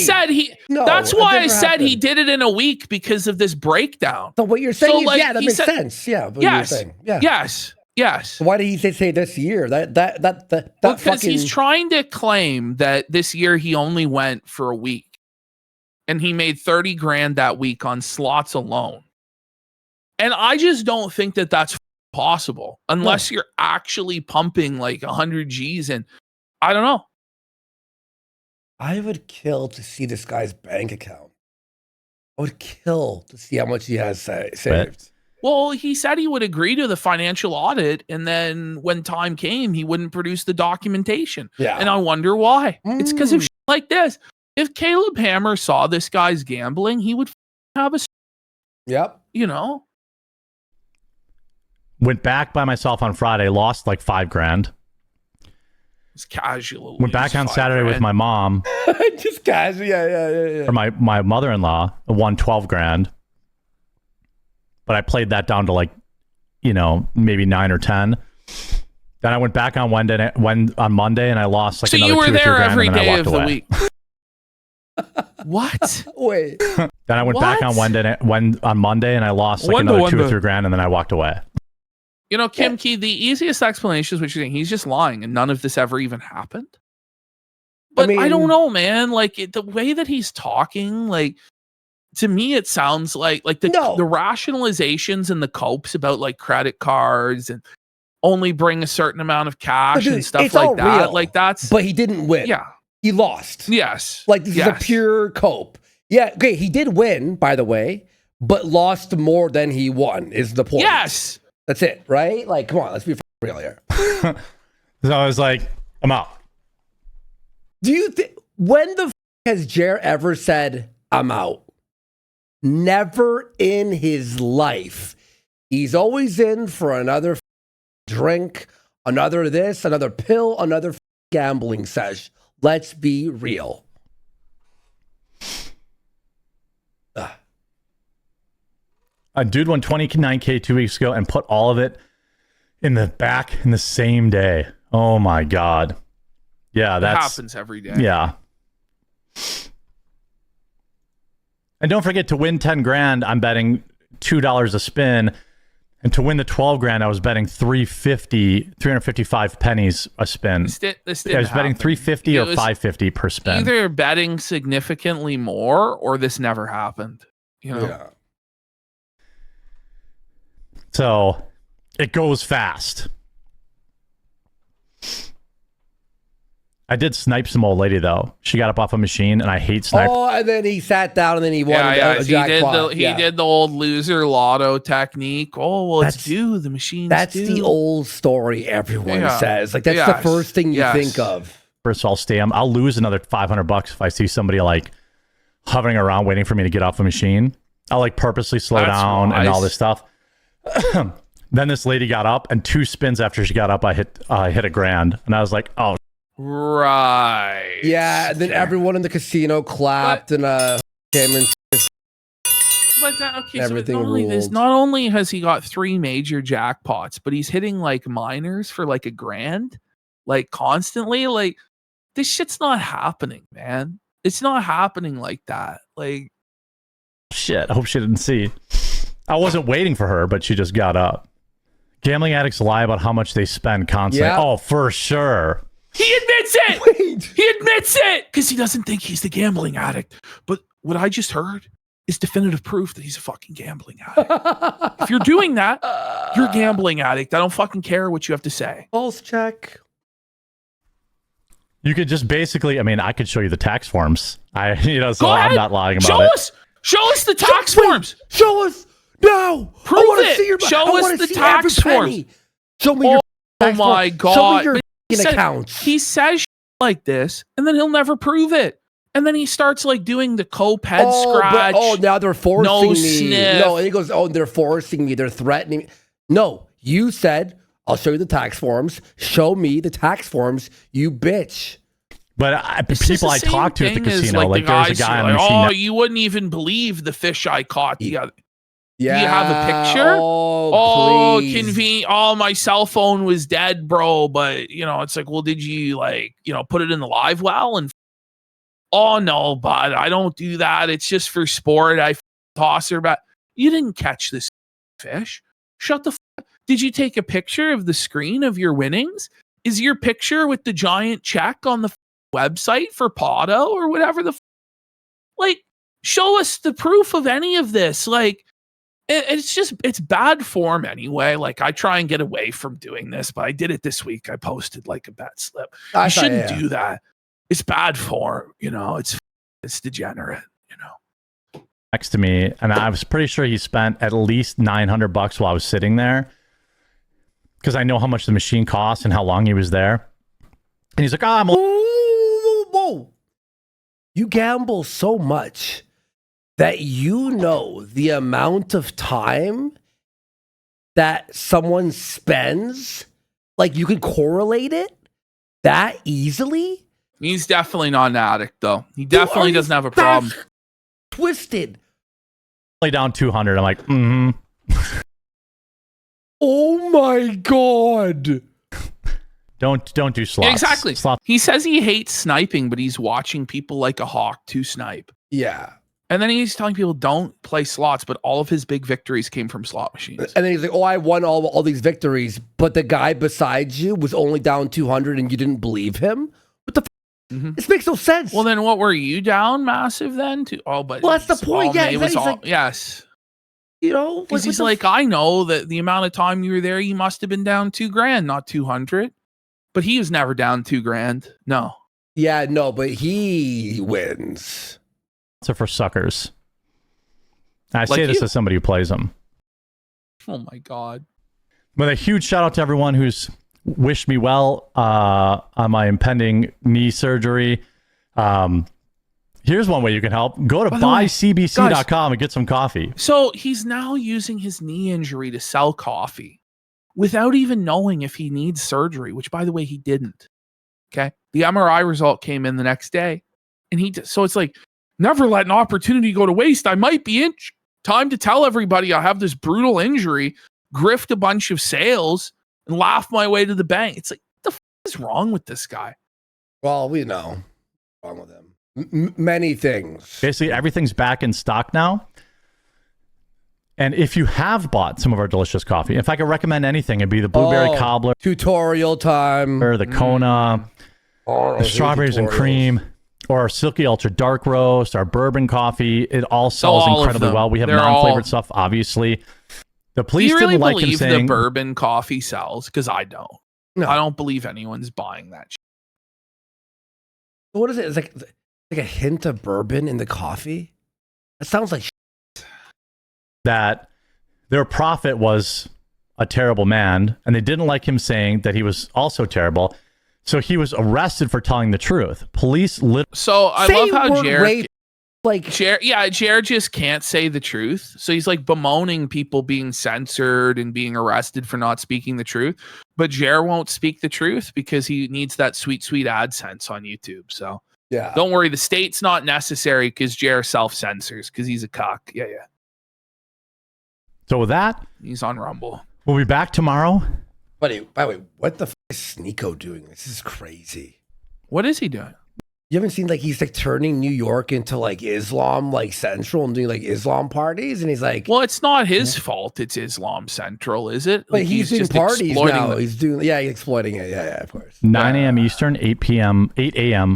said he did it in a week because of this breakdown. So what you're saying is, yeah, that makes sense. Yeah. Yes. Yes. So why did he say this year? Because he's trying to claim that this year he only went for a week, and he made 30 grand that week on slots alone. And I just don't think that that's possible unless you're actually pumping like 100 G's in. I don't know. I would kill to see this guy's bank account. I would kill to see how much he has saved. Well, he said he would agree to the financial audit, and then when time came, he wouldn't produce the documentation. Yeah. And I wonder why. It's because of shit like this. If Caleb Hammer saw this guy's gambling, he would have a... Yep. You know? Went back by myself on Friday, lost like 5 grand. It's casual. Went back on Saturday with my mom. Just casual, yeah. Or my mother-in-law, won 12 grand. But I played that down to like, maybe 9 or 10. Then I went back on on Monday and I lost like another 2 or 3 grand. So you were there every day of the away. week. What? Wait. Then I went back on on Monday and I lost like another 2 or 3 grand, and then I walked away. Kim Key, the easiest explanation is what you're saying. He's just lying, and none of this ever even happened. But I don't know, man. Like the way that he's talking, like to me, it sounds like the rationalizations and the copes about like credit cards and only bring a certain amount of cash and stuff like that. Real, like that's. But he didn't win. Yeah, he lost. Yes, like this is a pure cope. Yeah, okay. He did win, by the way, but lost more than he won. Is the point? Yes. That's it, right? Like, come on, let's be real here. So I was like, I'm out. Do you think, when the has Jer ever said, I'm out? Never in his life. He's always in for another drink, another this, another pill, another gambling sesh. Let's be real. A dude won 29K 2 weeks ago and put all of it in the same day. Oh my God. Yeah, that happens every day. Yeah. And don't forget, to win 10 grand, I'm betting $2 a spin. And to win the 12 grand, I was betting 355 pennies a spin. This didn't I was betting 350 or 550 per spin. Either betting significantly more or this never happened. Yeah. So it goes fast. I did snipe some old lady though. She got up off a machine, and I hate snipe. Oh, and then he sat down, and then he won. Yeah. He did the old loser lotto technique. Oh, well, it's due. The machine's That's due. the old story everyone says. Like that's the first thing you think of. First of all, I'll lose another $500 if I see somebody like hovering around waiting for me to get off the machine. I'll like purposely slow down and all this stuff. Then this lady got up, and 2 spins after she got up, I hit $1 grand, and I was like, oh. Right. Yeah, and then everyone in the casino clapped and came and. But okay, everything so not only has he got 3 major jackpots, but he's hitting like minors for like $1 grand, like constantly. Like this shit's not happening, man. It's not happening like that. Like shit. I hope she didn't see. I wasn't waiting for her, but she just got up. Gambling addicts lie about how much they spend constantly. Yeah. Oh, for sure. He admits it. Wait. He admits it because he doesn't think he's the gambling addict. But what I just heard is definitive proof that he's a fucking gambling addict. If you're doing that, you're a gambling addict. I don't fucking care what you have to say. Pulse check. You could just basically, I could show you the tax forms. So Go ahead. I'm not lying about it. Show us the tax forms. Show us. No, Prove I want to it. see your. Show us the tax forms. Show me your. Oh my God! Show me your He accounts. He says like this, and then he'll never prove it. And then he starts like doing the co-ped scratch. Now they're forcing no me. sniff. No, and he goes, they're forcing me. They're threatening me. No, you said, I'll show you the tax forms. Show me the tax forms, you bitch. But people I talked to at the casino, like there's a guy on the machine. Oh, you wouldn't even believe the fish I caught the other. Yeah. Do you have a picture? Oh, convenient. Oh, my cell phone was dead, bro. But it's like, well, did you put it in the live well? And oh no, bud, I don't do that. It's just for sport. I toss her back. You didn't catch this fish. Shut the. Did you take a picture of the screen of your winnings? Is your picture with the giant check on the website for Pado or whatever show us the proof of any of this. It's bad form anyway. I try and get away from doing this, but I did it this week. I posted a bet slip. You shouldn't do that. It's bad form, it's degenerate, Next to me, and I was pretty sure he spent at least $900 while I was sitting there, because I know how much the machine costs and how long he was there. And he's like, whoa. You gamble so much that the amount of time that someone spends, you can correlate it that easily? He's definitely not an addict, though. He definitely doesn't have a problem. Twisted. Play down 200. I'm like, Oh my God. Don't do slots. Yeah, exactly. Slots. He says he hates sniping, but he's watching people like a hawk to snipe. Yeah. And then he's telling people don't play slots, but all of his big victories came from slot machines. And then he's like, I won all these victories, but the guy besides you was only down 200 and you didn't believe him? What the This makes no sense. Well, then what were you down massive then? But that's the point. Yes. Because he's like, I know that the amount of time you were there, you must have been down $2,000, not 200. But he was never down $2,000. No. Yeah, no, but he wins. Are for suckers. I say this as somebody who plays them. Oh my God. But a huge shout out to everyone who's wished me well on my impending knee surgery. Here's one way you can help. Go to buycbc.com and get some coffee. So he's now using his knee injury to sell coffee without even knowing if he needs surgery, which, by the way, he didn't. Okay. The MRI result came in the next day. And so it's like, never let an opportunity go to waste. I might be time to tell everybody I have this brutal injury, grift a bunch of sales, and laugh my way to the bank. It's like, what the is wrong with this guy? Well, we know what's wrong with him. Many things. Basically, everything's back in stock now. And if you have bought some of our delicious coffee, if I could recommend anything, it'd be the blueberry cobbler, tutorial time, or the Kona, the strawberries and cream, or our Silky Ultra Dark Roast, our bourbon coffee. It all sells incredibly well. We have non-flavored stuff, obviously. The police didn't like him saying the bourbon coffee sells, because I don't. No. I don't believe anyone's buying that shit. What is it? It's like a hint of bourbon in the coffee? That sounds like that their prophet was a terrible man, and they didn't like him saying that he was also terrible. So he was arrested for telling the truth. Police So I love how Jared Jared just can't say the truth. So he's bemoaning people being censored and being arrested for not speaking the truth. But Jared won't speak the truth because he needs that sweet AdSense on YouTube. So yeah, don't worry. The state's not necessary because Jared self-censors because he's a cock. Yeah. So with that, he's on Rumble. We'll be back tomorrow. By the way, what the is Sneeko doing? This is crazy. What is he doing? You haven't seen he's turning New York into Islam Central and doing Islam parties, and he's like, well, it's not his fault. It's Islam Central, is it? But he's doing parties now. He's exploiting it. Yeah, of course. 9 a.m. Eastern, 8 a.m.